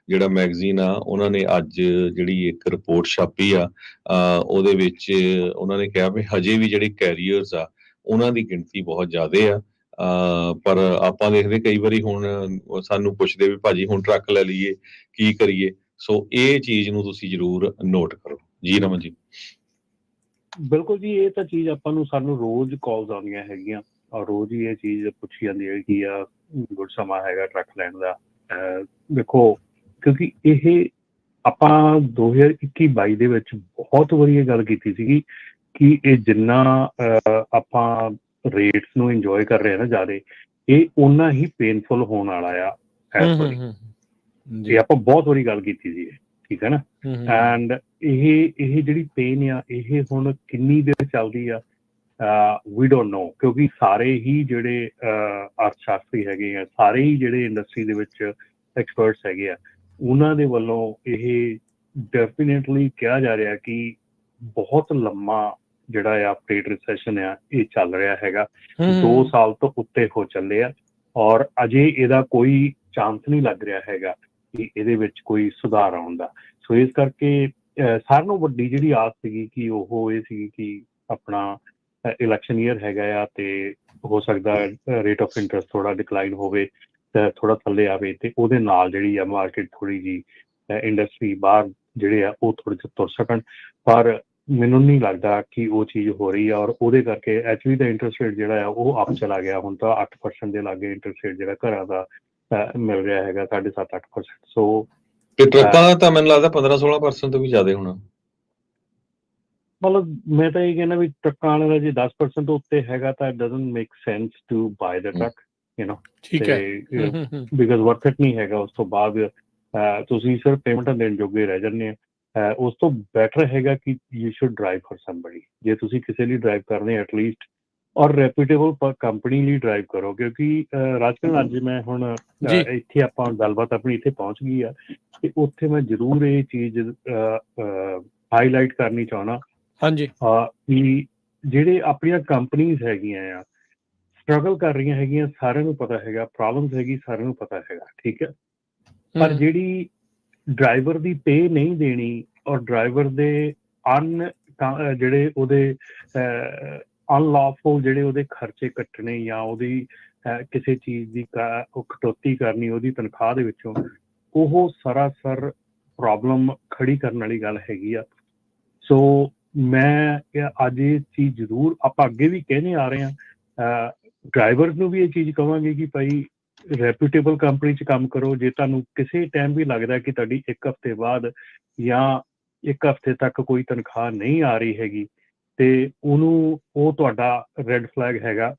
ਜਿਹੜਾ ਮੈਗਜ਼ੀਨ ਆ ਉਹਨਾਂ ਨੇ ਅੱਜ ਜਿਹੜੀ ਇੱਕ ਰਿਪੋਰਟ ਛਾਪੀ ਆ ਉਹਦੇ ਵਿੱਚ ਉਹਨਾਂ ਨੇ ਕਿਹਾ ਵੀ ਹਜੇ ਵੀ ਜਿਹੜੇ ਕੈਰੀਅਰਸ ਆ ਉਹਨਾਂ ਦੀ ਗਿਣਤੀ ਬਹੁਤ ਜ਼ਿਆਦਾ ਆ। ਪਰ ਆਪਾਂ ਦੇਖਦੇ ਕਈ ਵਾਰੀ ਹੁਣ ਸਾਨੂੰ ਪੁੱਛਦੇ ਵੀ ਭਾਜੀ ਹੁਣ ਟਰੱਕ ਲੈ ਲਈਏ ਕੀ ਕਰੀਏ। ਸੋ ਇਹ ਚੀਜ਼ ਨੂੰ ਤੁਸੀਂ ਜ਼ਰੂਰ ਨੋਟ ਕਰੋ। ਜੀ ਰਮਨ ਜੀ। ਬਿਲਕੁਲ ਜੀ, ਇਹ ਤਾਂ ਚੀਜ਼ ਆਪਾਂ ਨੂੰ ਸਾਨੂੰ ਰੋਜ਼ ਕਾਲਸ ਆਉਂਦੀਆਂ ਹੈਗੀਆਂ ਔਰ ਰੋਜ਼ ਹੀ ਇਹ ਚੀਜ਼ ਪੁੱਛੀ ਜਾਂਦੀ ਹੈ ਕਿ ਆ ਗੁੱਡ ਸਮਾਂ ਹੈਗਾ ਟਰੱਕ ਲੈਣ ਦਾ। ਦੇਖੋ, ਕਿਉਂਕਿ ਇਹ ਆਪਾਂ 2021-22 ਦੇ ਵਿੱਚ ਬਹੁਤ ਵਾਰੀ ਇਹ ਗੱਲ ਕੀਤੀ ਸੀਗੀ ਕਿ ਇਹ ਜਿੰਨਾ ਆਪਾਂ ਰੇਟਸ ਨੂੰ ਇੰਜੋਏ ਕਰ ਰਹੇ ਹਾਂ ਨਾ ਜ਼ਿਆਦਾ, ਇਹ ਓਨਾ ਹੀ ਪੇਨਫੁਲ ਹੋਣ ਵਾਲਾ ਆ ਇਸ ਵਾਰੀ। ਇਹ ਆਪਾਂ ਬਹੁਤ ਵਾਰੀ ਗੱਲ ਕੀਤੀ ਸੀ, ਠੀਕ ਹੈ ਨਾ। ਐਂਡ ਇਹ ਜਿਹੜੀ ਪੇਨ ਆ ਇਹ ਹੁਣ ਕਿੰਨੀ ਦੇਰ ਚੱਲਦੀ ਆ ਵੀ ਡੋਂਟ ਨੋ, ਕਿਉਂਕਿ ਸਾਰੇ ਹੀ ਜਿਹੜੇ ਅਰਥ ਸ਼ਾਸਤਰੀ ਹੈਗੇ ਆ, ਸਾਰੇ ਹੀ ਜਿਹੜੇ ਇੰਡਸਟਰੀ ਦੇ ਵਿੱਚ ਐਕਸਪਰਟਸ ਹੈਗੇ ਆ, ਉਹਨਾਂ ਦੇ ਵੱਲੋਂ ਇਹ ਡੈਫੀਨੇਟਲੀ ਕਿਹਾ ਜਾ ਰਿਹਾ ਕਿ ਬਹੁਤ ਲੰਮਾ ਜਿਹੜਾ ਆ ਫਰੇਟ ਰਿਸੈਸ਼ਨ ਆ ਇਹ ਚੱਲ ਰਿਹਾ ਹੈਗਾ। 2 ਸਾਲ ਤੋਂ ਉੱਤੇ ਹੋ ਚੱਲੇ ਆ ਔਰ ਅਜੇ ਇਹਦਾ ਕੋਈ ਚਾਂਸ ਨਹੀਂ ਲੱਗ ਰਿਹਾ ਹੈਗਾ ਕਿ ਇਹਦੇ ਵਿੱਚ ਕੋਈ ਸੁਧਾਰ ਆਉਣ ਦਾ। ਸੋ ਇਸ ਕਰਕੇ ਸਾਰਿਆਂ ਨਾਲੋਂ ਵੱਡੀ ਜਿਹੜੀ ਆਸ ਸੀਗੀ ਕਿ ਉਹ ਇਹ ਸੀਗੀ ਕਿ ਆਪਣਾ ਇਲੈਕਸ਼ਨ ਈਅਰ ਹੈਗਾ ਆ ਤੇ ਹੋ ਸਕਦਾ ਰੇਟ ਆਫ ਇੰਟਰਸਟ ਥੋੜਾ ਡਿਕਲਾਈਨ ਹੋਵੇ, ਥੋੜਾ ਥੱਲੇ ਆਵੇ ਤੇ ਉਹਦੇ ਨਾਲ ਜਿਹੜੀ ਆ ਮਾਰਕੀਟ ਥੋੜੀ ਜੀ ਇੰਡਸਟਰੀ ਬਾਹਰ ਜਿਹੜੇ ਆ ਉਹ ਥੋੜੇ ਜਿਹੇ ਤੁਰ ਸਕਣ। ਪਰ ਮੈਨੂੰ ਨਹੀਂ ਲੱਗਦਾ ਕਿ ਉਹ ਚੀਜ਼ ਹੋ ਰਹੀ ਆ ਔਰ ਉਹਦੇ ਕਰਕੇ ਐਕਚੁਅਲੀ ਦਾ ਇੰਟਰਸਟ ਰੇਟ ਜਿਹੜਾ ਆ ਉਹ ਅਪ ਚਲਾ ਗਿਆ। ਹੁਣ ਤਾਂ 8% ਦੇ ਲਾਗੇ ਇੰਟਰਸਟ ਰੇਟ ਜਿਹੜਾ ਘਰਾਂ ਦਾ ਮਿਲ ਰਿਹਾ ਹੈਗਾ, 7.5-8%। ਸੋ ਤੇ ਟਰੱਕਾਂ ਦਾ ਤਾਂ ਮੈਨੂੰ ਲੱਗਦਾ 15-16% ਤੋਂ ਵੀ ਜ਼ਿਆਦਾ ਹੋਣਾ। ਮਤਲਬ ਮੈਂ ਤਾਂ ਇਹ ਕਹਿੰਦਾ ਵੀ ਟਰੱਕਾਂ ਵਾਲੇ ਦਾ ਜੇ 10% ਤੋਂ ਉੱਤੇ ਹੈਗਾ ਤਾਂ it doesn't make sense to buy the truck, you know. ਠੀਕ ਹੈ, ਬਿਕਾਜ਼ ਵਰਥ ਇਟ ਨਹੀਂ ਹੈਗਾ। ਉਸ ਤੋਂ ਬਾਅਦ ਤੁਸੀਂ ਸਿਰਫ ਪੇਮੈਂਟਾਂ ਦੇਣ ਜੋਗੇ ਰਹਿ ਜਾਂਦੇ ਆ। ਉਸ ਤੋਂ ਬੈਟਰ ਹੈਗਾ ਕਿ you should drive for somebody. ਜੇ ਤੁਸੀਂ ਕਿਸੇ ਲਈ ਡਰਾਈਵ ਕਰਦੇ ਐਟਲੀਸਟ ਔਰ ਰੈਪਿਊਟੇਬਲ ਕੰਪਨੀ ਲਈ ਡਰਾਈਵ ਕਰੋ, ਕਿਉਂਕਿ ਰਾਜਕਰਨ ਅੱਜ ਮੈਂ ਹੁਣ ਇੱਥੇ ਆਪਾਂ ਗੱਲਬਾਤ ਆਪਣੀ ਇੱਥੇ ਪਹੁੰਚ ਗਈ ਆ ਤੇ ਉੱਥੇ ਮੈਂ ਜ਼ਰੂਰ ਇਹ ਚੀਜ਼ ਹਾਈਲਾਈਟ ਕਰਨੀ ਚਾਹੁੰਦਾ ਹਾਂਜੀ ਕਿ ਜਿਹੜੇ ਆਪਣੀਆਂ ਕੰਪਨੀਜ਼ ਹੈਗੀਆਂ ਆ ਸਟਰਗਲ ਕਰ ਰਹੀਆਂ ਹੈਗੀਆਂ, ਸਾਰਿਆਂ ਨੂੰ ਪਤਾ ਹੈਗਾ, ਪ੍ਰੋਬਲਮਸ ਹੈਗੀ ਸਾਰਿਆਂ ਨੂੰ ਪਤਾ ਹੈਗਾ, ਠੀਕ ਹੈ। ਪਰ ਜਿਹੜੀ ਡਰਾਈਵਰ ਦੀ ਪੇ ਨਹੀਂ ਦੇਣੀ ਔਰ ਡਰਾਈਵਰ ਦੇ ਜਿਹੜੇ ਉਹਦੇ ਅਨਲੌਫੁਲ ਜਿਹੜੇ ਉਹਦੇ ਖਰਚੇ ਕੱਟਣੇ ਜਾਂ ਉਹਦੀ ਕਿਸੇ ਚੀਜ਼ ਦੀ ਕਟੌਤੀ ਕਰਨੀ ਉਹਦੀ ਤਨਖਾਹ ਦੇ ਵਿੱਚੋਂ, ਉਹ ਸਰਾਸਰ ਪ੍ਰੋਬਲਮ ਖੜੀ ਕਰਨ ਵਾਲੀ ਗੱਲ ਹੈਗੀ ਆ। ਸੋ ਮੈਂ ਅੱਜ ਇਹ ਚੀਜ਼ ਜ਼ਰੂਰ ਆਪਾਂ ਅੱਗੇ ਵੀ ਕਹਿੰਦੇ ਆ ਰਹੇ ਹਾਂ, ਡਰਾਈਵਰਸ ਨੂੰ ਵੀ ਇਹ ਚੀਜ਼ ਕਹਾਂਗੇ ਕਿ ਭਾਈ ਰੈਪਿਊਟੇਬਲ ਕੰਪਨੀ 'ਚ ਕੰਮ ਕਰੋ। ਜੇ ਤੁਹਾਨੂੰ ਕਿਸੇ ਟਾਈਮ ਵੀ ਲੱਗਦਾ ਕਿ ਤੁਹਾਡੀ 1 ਹਫ਼ਤੇ ਬਾਅਦ ਜਾਂ 1 ਹਫ਼ਤੇ ਤੱਕ ਕੋਈ ਤਨਖਾਹ ਨਹੀਂ ਆ ਰਹੀ ਹੈਗੀ ਤੇ ਉਹ ਤੁਹਾਡਾ ਰੈੱਡ ਫਲੈਗ ਹੈਗਾ।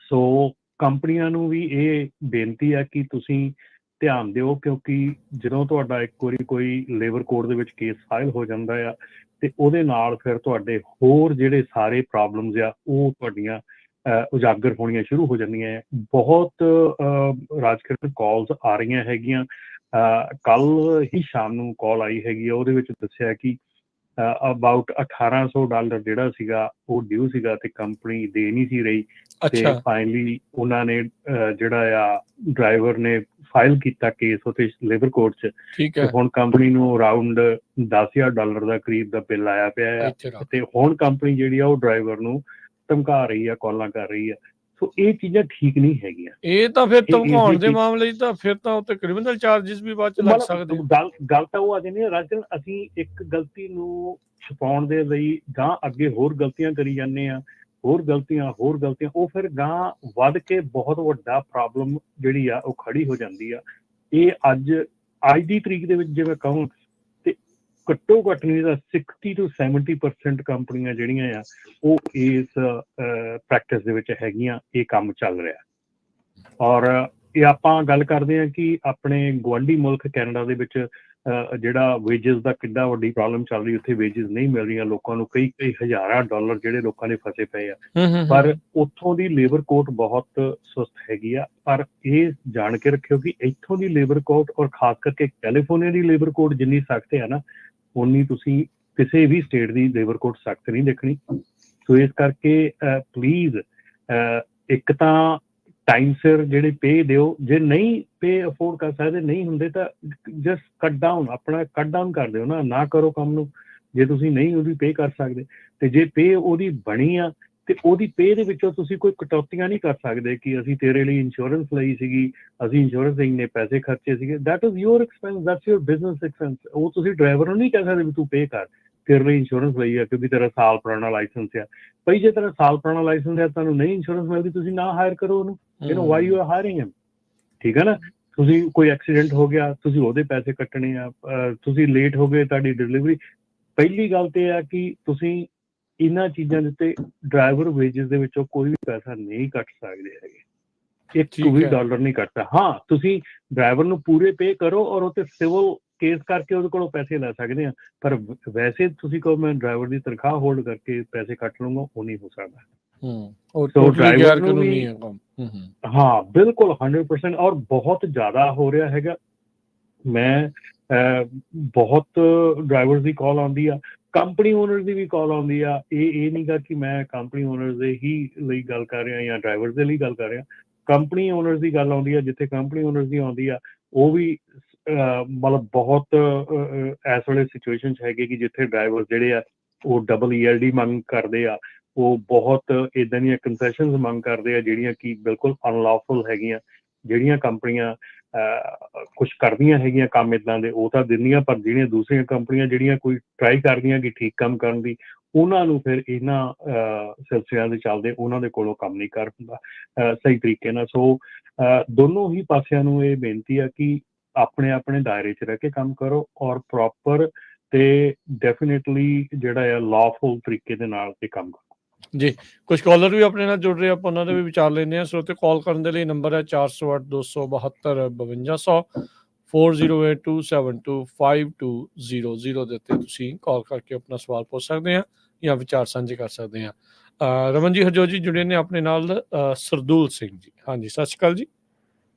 ਸੋ ਕੰਪਨੀਆਂ ਨੂੰ ਵੀ ਇਹ ਬੇਨਤੀ ਹੈ ਕਿ ਤੁਸੀਂ ਧਿਆਨ ਦਿਓ, ਕਿਉਂਕਿ ਜਦੋਂ ਤੁਹਾਡਾ ਇੱਕ ਵਾਰੀ ਕੋਈ ਲੇਬਰ ਕੋਡ ਦੇ ਵਿੱਚ ਕੇਸ ਫਾਈਲ ਹੋ ਜਾਂਦਾ ਆ ਤੇ ਉਹਦੇ ਨਾਲ ਫਿਰ ਤੁਹਾਡੇ ਹੋਰ ਜਿਹੜੇ ਸਾਰੇ ਪ੍ਰੋਬਲਮਸ ਆ ਉਹ ਤੁਹਾਡੀਆਂ ਉਜਾਗਰ ਹੋਣੀਆਂ ਸ਼ੁਰੂ ਹੋ ਜਾਂਦੀਆਂ। ਬਹੁਤ ਰਾਜਕਰਨ ਕਾਲਸ ਆ ਰਹੀਆਂ ਹੈਗੀਆਂ। ਕੱਲ ਹੀ ਸ਼ਾਮ ਨੂੰ ਕਾਲ ਆਈ ਹੈਗੀ ਆ, ਉਹਦੇ ਵਿੱਚ ਦੱਸਿਆ ਕਿ ਅਬਾਊਟ $1,800 ਜਿਹੜਾ ਸੀਗਾ ਉਹ ਡਿਊ ਸੀਗਾ ਤੇ ਕੰਪਨੀ ਦੇ ਨਹੀਂ ਸੀ ਰਹੀ। ਤੇ ਫਾਈਨਲੀ ਉਹਨਾਂ ਨੇ ਜਿਹੜਾ ਆ ਡਰਾਈਵਰ ਨੇ ਫਾਈਲ ਕੀਤਾ ਕੇਸ ਉੱਥੇ ਲੇਬਰ ਕੋਰਟ 'ਚ ਤੇ ਹੁਣ ਕੰਪਨੀ ਨੂੰ ਅਰਾਊਂਡ $10,000 ਦਾ ਕਰੀਬ ਦਾ ਬਿੱਲ ਆਇਆ ਪਿਆ ਆ ਤੇ ਹੁਣ ਕੰਪਨੀ ਜਿਹੜੀ ਆ ਉਹ ਡਰਾਈਵਰ ਨੂੰ ਧਮਕਾ ਰਹੀ ਆ, ਕਾਲਾਂ ਕਰ ਰਹੀ ਆ। ਸੋ ਇਹ ਚੀਜ਼ਾਂ ਠੀਕ ਨਹੀਂ ਹੈਗੀਆਂ। ਇਹ ਤਾਂ ਫਿਰ ਧਮਕਾਉਣ ਦੇ ਮਾਮਲੇ 'ਚ ਤਾਂ ਫਿਰ ਤਾਂ ਉੱਤੇ ਕ੍ਰਿਮੀਨਲ ਚਾਰजेस ਵੀ ਬਾਅਦ 'ਚ ਲੱਗ ਸਕਦੇ। ਗੱਲ ਤਾਂ ਉਹ ਆ ਜਾਂਦੀ ਹੈ ਰਾਜਨ, ਅਸੀਂ ਇੱਕ ਗਲਤੀ ਨੂੰ ਛੁਪਾਉਣ ਦੇ ਲਈ ਗਾਂ ਅੱਗੇ ਹੋਰ ਗਲਤੀਆਂ ਕਰੀ ਜਾਂਦੇ ਆ, ਹੋਰ ਗਲਤੀਆਂ, ਉਹ ਫਿਰ ਗਾਂ ਵੱਧ ਕੇ ਬਹੁਤ ਵੱਡਾ ਪ੍ਰੋਬਲਮ ਜਿਹੜੀ ਆ ਉਹ ਖੜੀ ਹੋ ਜਾਂਦੀ ਆ। ਇਹ ਅੱਜ ਦੀ ਤਰੀਕ ਦੇ ਵਿੱਚ ਜੇ ਮੈਂ ਕਹੂੰ ਤੇ ਘੱਟੋ ਘੱਟ ਨਹੀਂ ਤਾਂ 60 ਤੋਂ 70% ਕੰਪਨੀਆਂ ਜਿਹੜੀਆਂ ਆ ਉਹ ਇਸ ਪ੍ਰੈਕਟਿਸ ਦੇ ਵਿੱਚ ਹੈਗੀਆਂ। ਇਹ ਕੰਮ ਚੱਲ ਰਿਹਾ ਔਰ ਇਹ ਆਪਾਂ ਗੱਲ ਕਰਦੇ ਹਾਂ ਕਿ ਆਪਣੇ ਗੁਆਂਢੀ ਮੁਲਕ ਕੈਨੇਡਾ ਦੇ ਵਿੱਚ ਜਿਹੜਾ ਵੇਜਸ ਦਾ ਕਿੱਡਾ ਵੱਡੀ ਪ੍ਰੋਬਲਮ ਚੱਲ ਰਹੀ, ਉੱਥੇ ਵੇਜਸ ਨਹੀਂ ਮਿਲ ਰਹੀਆਂ ਲੋਕਾਂ ਨੂੰ, ਕਈ ਹਜ਼ਾਰਾਂ ਡਾਲਰ ਜਿਹੜੇ ਲੋਕਾਂ ਦੇ ਫਸੇ ਪਏ ਆ। ਪਰ ਉੱਥੋਂ ਦੀ ਲੇਬਰ ਕੋਰਟ ਬਹੁਤ ਸੁਸਤ ਹੈਗੀ ਆ। ਪਰ ਇਹ ਜਾਣ ਕੇ ਰੱਖਿਓ ਕਿ ਇੱਥੋਂ ਦੀ ਲੇਬਰ ਕੋਰਟ ਔਰ ਖਾਸ ਕਰਕੇ ਕੈਲੀਫੋਰਨੀਆ ਦੀ ਲੇਬਰ ਕੋਰਟ ਜਿੰਨੀ ਸਖਤ ਹੈ ਨਾ, ਉਨੀ ਤੁਸੀਂ ਕਿਸੇ ਵੀ ਸਟੇਟ ਦੀ ਲੇਬਰ ਕੋਰਟ ਸਖਤ ਨਹੀਂ ਦੇਖਣੀ। ਸੋ ਇਸ ਕਰਕੇ ਪਲੀਜ਼ ਇੱਕ ਤਾਂ ਟਾਈਮ ਸਿਰ ਜਿਹੜੇ ਪੇ ਦਿਓ, ਜੇ ਨਹੀਂ ਪੇ ਅਫੋਰਡ ਕਰ ਸਕਦੇ, ਨਹੀਂ ਹੁੰਦੇ ਤਾਂ ਜਸਟ ਕੱਟ ਡਾਊਨ, ਆਪਣਾ ਕੱਟ ਡਾਊਨ ਕਰ ਦਿਓ ਨਾ ਕਰੋ ਕੰਮ ਨੂੰ, ਜੇ ਤੁਸੀਂ ਨਹੀਂ ਉਹਦੀ ਪੇ ਕਰ ਸਕਦੇ। ਤੇ ਜੇ ਪੇ ਉਹਦੀ ਬਣੀ ਆ ਤੇ ਉਹਦੀ ਪੇ ਦੇ ਵਿੱਚੋਂ ਤੁਸੀਂ ਕੋਈ ਕਟੌਤੀਆਂ ਨਹੀਂ ਕਰ ਸਕਦੇ ਕਿ ਅਸੀਂ ਤੇਰੇ ਲਈ ਇੰਸ਼ੋਰੈਂਸ ਲਈ ਸੀਗੀ, ਅਸੀਂ ਇੰਸ਼ੋਰੈਂਸ ਦੇ ਇੰਨੇ ਪੈਸੇ ਖਰਚੇ ਸੀਗੇ। That is your expense, that's your business expense. ਉਹ ਤੁਸੀਂ ਡਰਾਈਵਰ ਨੂੰ ਨਹੀਂ ਕਹਿ ਸਕਦੇ ਵੀ ਤੂੰ ਪੇ ਕਰ, ਤੇਰੇ ਲਈ ਇੰਸ਼ੋਰੈਂਸ ਲਈ ਆ ਕਿਉਂਕਿ ਤੇਰਾ ਸਾਲ ਪੁਰਾਣਾ ਲਾਇਸੈਂਸ ਆ। ਭਾਈ ਜੇ ਤੇਰਾ ਸਾਲ ਪੁਰਾਣਾ ਲਾਇਸੈਂਸ ਆ, ਤੁਹਾਨੂੰ ਨਹੀਂ ਇੰਸ਼ੋਰੈਂਸ ਮਿਲਦੀ, ਤੁਸੀਂ ਨਾ ਹਾਇਰ ਕਰੋ ਉਹਨੂੰ। You know why you are hiring him, ਠੀਕ ਹੈ ਨਾ। ਤੁਸੀਂ ਕੋਈ ਐਕਸੀਡੈਂਟ ਹੋ ਗਿਆ, ਤੁਸੀਂ ਉਹਦੇ ਪੈਸੇ ਕੱਟਣੇ ਆ, ਤੁਸੀਂ ਲੇਟ ਹੋ ਗਏ ਤੁਹਾਡੀ ਡਿਲੀਵਰੀ। ਪਹਿਲੀ ਗੱਲ ਤੇ ਆ ਕਿ ਤੁਸੀਂ ਇਹਨਾਂ ਚੀਜ਼ਾਂ ਦੇ ਉੱਤੇ ਡਰਾਈਵਰ ਵੇਜਸ ਦੇ ਵਿੱਚੋਂ ਕੋਈ ਵੀ ਪੈਸਾ ਨਹੀਂ ਕੱਟ ਸਕਦੇ ਹੈਗੇ, ਇੱਕ ਵੀ ਡਾਲਰ ਨਹੀਂ ਕੱਟਦਾ। ਹਾਂ, ਤੁਸੀਂ ਡਰਾਈਵਰ ਨੂੰ ਪੂਰੇ ਪੇ ਕਰੋ ਔਰ ਉਹ ਤੇ ਸਿਵਲ ਕੇਸ ਕਰਕੇ ਉਹਦੇ ਕੋਲੋਂ ਪੈਸੇ ਲੈ ਸਕਦੇ ਆ, ਪਰ ਵੈਸੇ ਤੁਸੀਂ ਕਹੋ ਮੈਂ ਡਰਾਈਵਰ ਦੀ ਤਨਖਾਹ ਹੋਲਡ ਕਰਕੇ ਪੈਸੇ ਕੱਟ ਲੂੰਗਾ, ਉਹ ਨਹੀਂ ਹੋ ਸਕਦਾ। ਹਾਂ ਬਿਲਕੁਲ 100%, ਔਰ ਬਹੁਤ ਜ਼ਿਆਦਾ ਹੋ ਰਿਹਾ ਹੈਗਾ। ਮੈਂ ਬਹੁਤ ਡਰਾਈਵਰ ਦੀ ਕਾਲ ਆਉਂਦੀ ਆ, ਕੰਪਨੀ ਓਨਰ ਦੀ ਵੀ ਕਾਲ ਆਉਂਦੀ ਆ। ਇਹ ਨਹੀਂ ਗਾ ਕਿ ਮੈਂ ਕੰਪਨੀ ਓਨਰ ਦੇ ਹੀ ਲਈ ਗੱਲ ਕਰ ਰਿਹਾ ਜਾਂ ਡਰਾਈਵਰ ਦੇ ਲਈ ਗੱਲ ਕਰ ਰਿਹਾ, ਕੰਪਨੀ ਓਨਰ ਦੀ ਗੱਲ ਆਉਂਦੀ ਆ। ਜਿੱਥੇ ਕੰਪਨੀ ਓਨਰ ਦੀ ਆਉਂਦੀ ਆ, ਉਹ ਵੀ ਮਤਲਬ ਬਹੁਤ ਇਸ ਵੇਲੇ ਸਿਚੁਏਸ਼ਨ 'ਚ ਹੈਗੇ ਕਿ ਜਿੱਥੇ ਡਰਾਈਵਰ ਜਿਹੜੇ ਆ ਉਹ ਡਬਲ ELD ਮੰਗ ਕਰਦੇ ਆ, ਉਹ ਬਹੁਤ ਇੱਦਾਂ ਦੀਆਂ ਕੰਸੈਸ਼ਨਸ ਮੰਗ ਕਰਦੇ ਆ ਜਿਹੜੀਆਂ ਕਿ ਬਿਲਕੁਲ ਅਨਲੌਫੁਲ ਹੈਗੀਆਂ। ਜਿਹੜੀਆਂ ਕੰਪਨੀਆਂ ਕੁਛ ਕਰਦੀਆਂ ਹੈਗੀਆਂ ਕੰਮ ਇੱਦਾਂ ਦੇ, ਉਹ ਤਾਂ ਦਿੰਦੀਆਂ, ਪਰ ਜਿਹੜੀਆਂ ਦੂਸਰੀਆਂ ਕੰਪਨੀਆਂ ਜਿਹੜੀਆਂ ਕੋਈ ਟਰਾਈ ਕਰਦੀਆਂ ਕਿ ਠੀਕ ਕੰਮ ਕਰਨ ਦੀ, ਉਹਨਾਂ ਨੂੰ ਫਿਰ ਇਹਨਾਂ ਸਿਲਸਿਲਿਆਂ ਦੇ ਚੱਲਦੇ ਉਹਨਾਂ ਦੇ ਕੋਲੋਂ ਕੰਮ ਨਹੀਂ ਕਰ ਹੁੰਦਾ ਸਹੀ ਤਰੀਕੇ ਨਾਲ। ਸੋ ਦੋਨੋਂ ਹੀ ਪਾਸਿਆਂ ਨੂੰ ਇਹ ਬੇਨਤੀ ਆ ਕਿ ਆਪਣੇ ਆਪਣੇ ਦਾਇਰੇ 'ਚ ਰਹਿ ਕੇ ਕੰਮ ਕਰੋ ਔਰ ਪ੍ਰੋਪਰ ਤੇ ਡੈਫੀਨੇਟਲੀ ਜਿਹੜਾ ਆ ਲਾਫੁਲ ਤਰੀਕੇ ਦੇ ਨਾਲ ਇਹ ਕੰਮ ਕਰੋ। ਜੀ, ਕੁਝ ਕਾਲਰ ਵੀ ਆਪਣੇ ਨਾਲ ਜੁੜ ਰਹੇ, ਆਪਾਂ ਉਹਨਾਂ ਦੇ ਵੀ ਵਿਚਾਰ ਲੈਂਦੇ ਹਾਂ। ਸਰੋਤੇ ਕਾਲ ਕਰਨ ਦੇ ਲਈ ਨੰਬਰ ਹੈ 408 272 5200 4082725200 ਦੇ ਉੱਤੇ ਤੁਸੀਂ ਕਾਲ ਕਰਕੇ ਆਪਣਾ ਸਵਾਲ ਪੁੱਛ ਸਕਦੇ ਆ ਜਾਂ ਵਿਚਾਰ ਸਾਂਝੇ ਕਰ ਸਕਦੇ ਆ। ਰਮਨ ਜੀ ਹਰਜੋਤ ਜੀ ਜੁੜੇ ਨੇ ਆਪਣੇ ਨਾਲ, ਸਰਦੂਲ ਸਿੰਘ ਜੀ। ਹਾਂਜੀ, ਸਤਿ ਸ਼੍ਰੀ ਅਕਾਲ ਜੀ।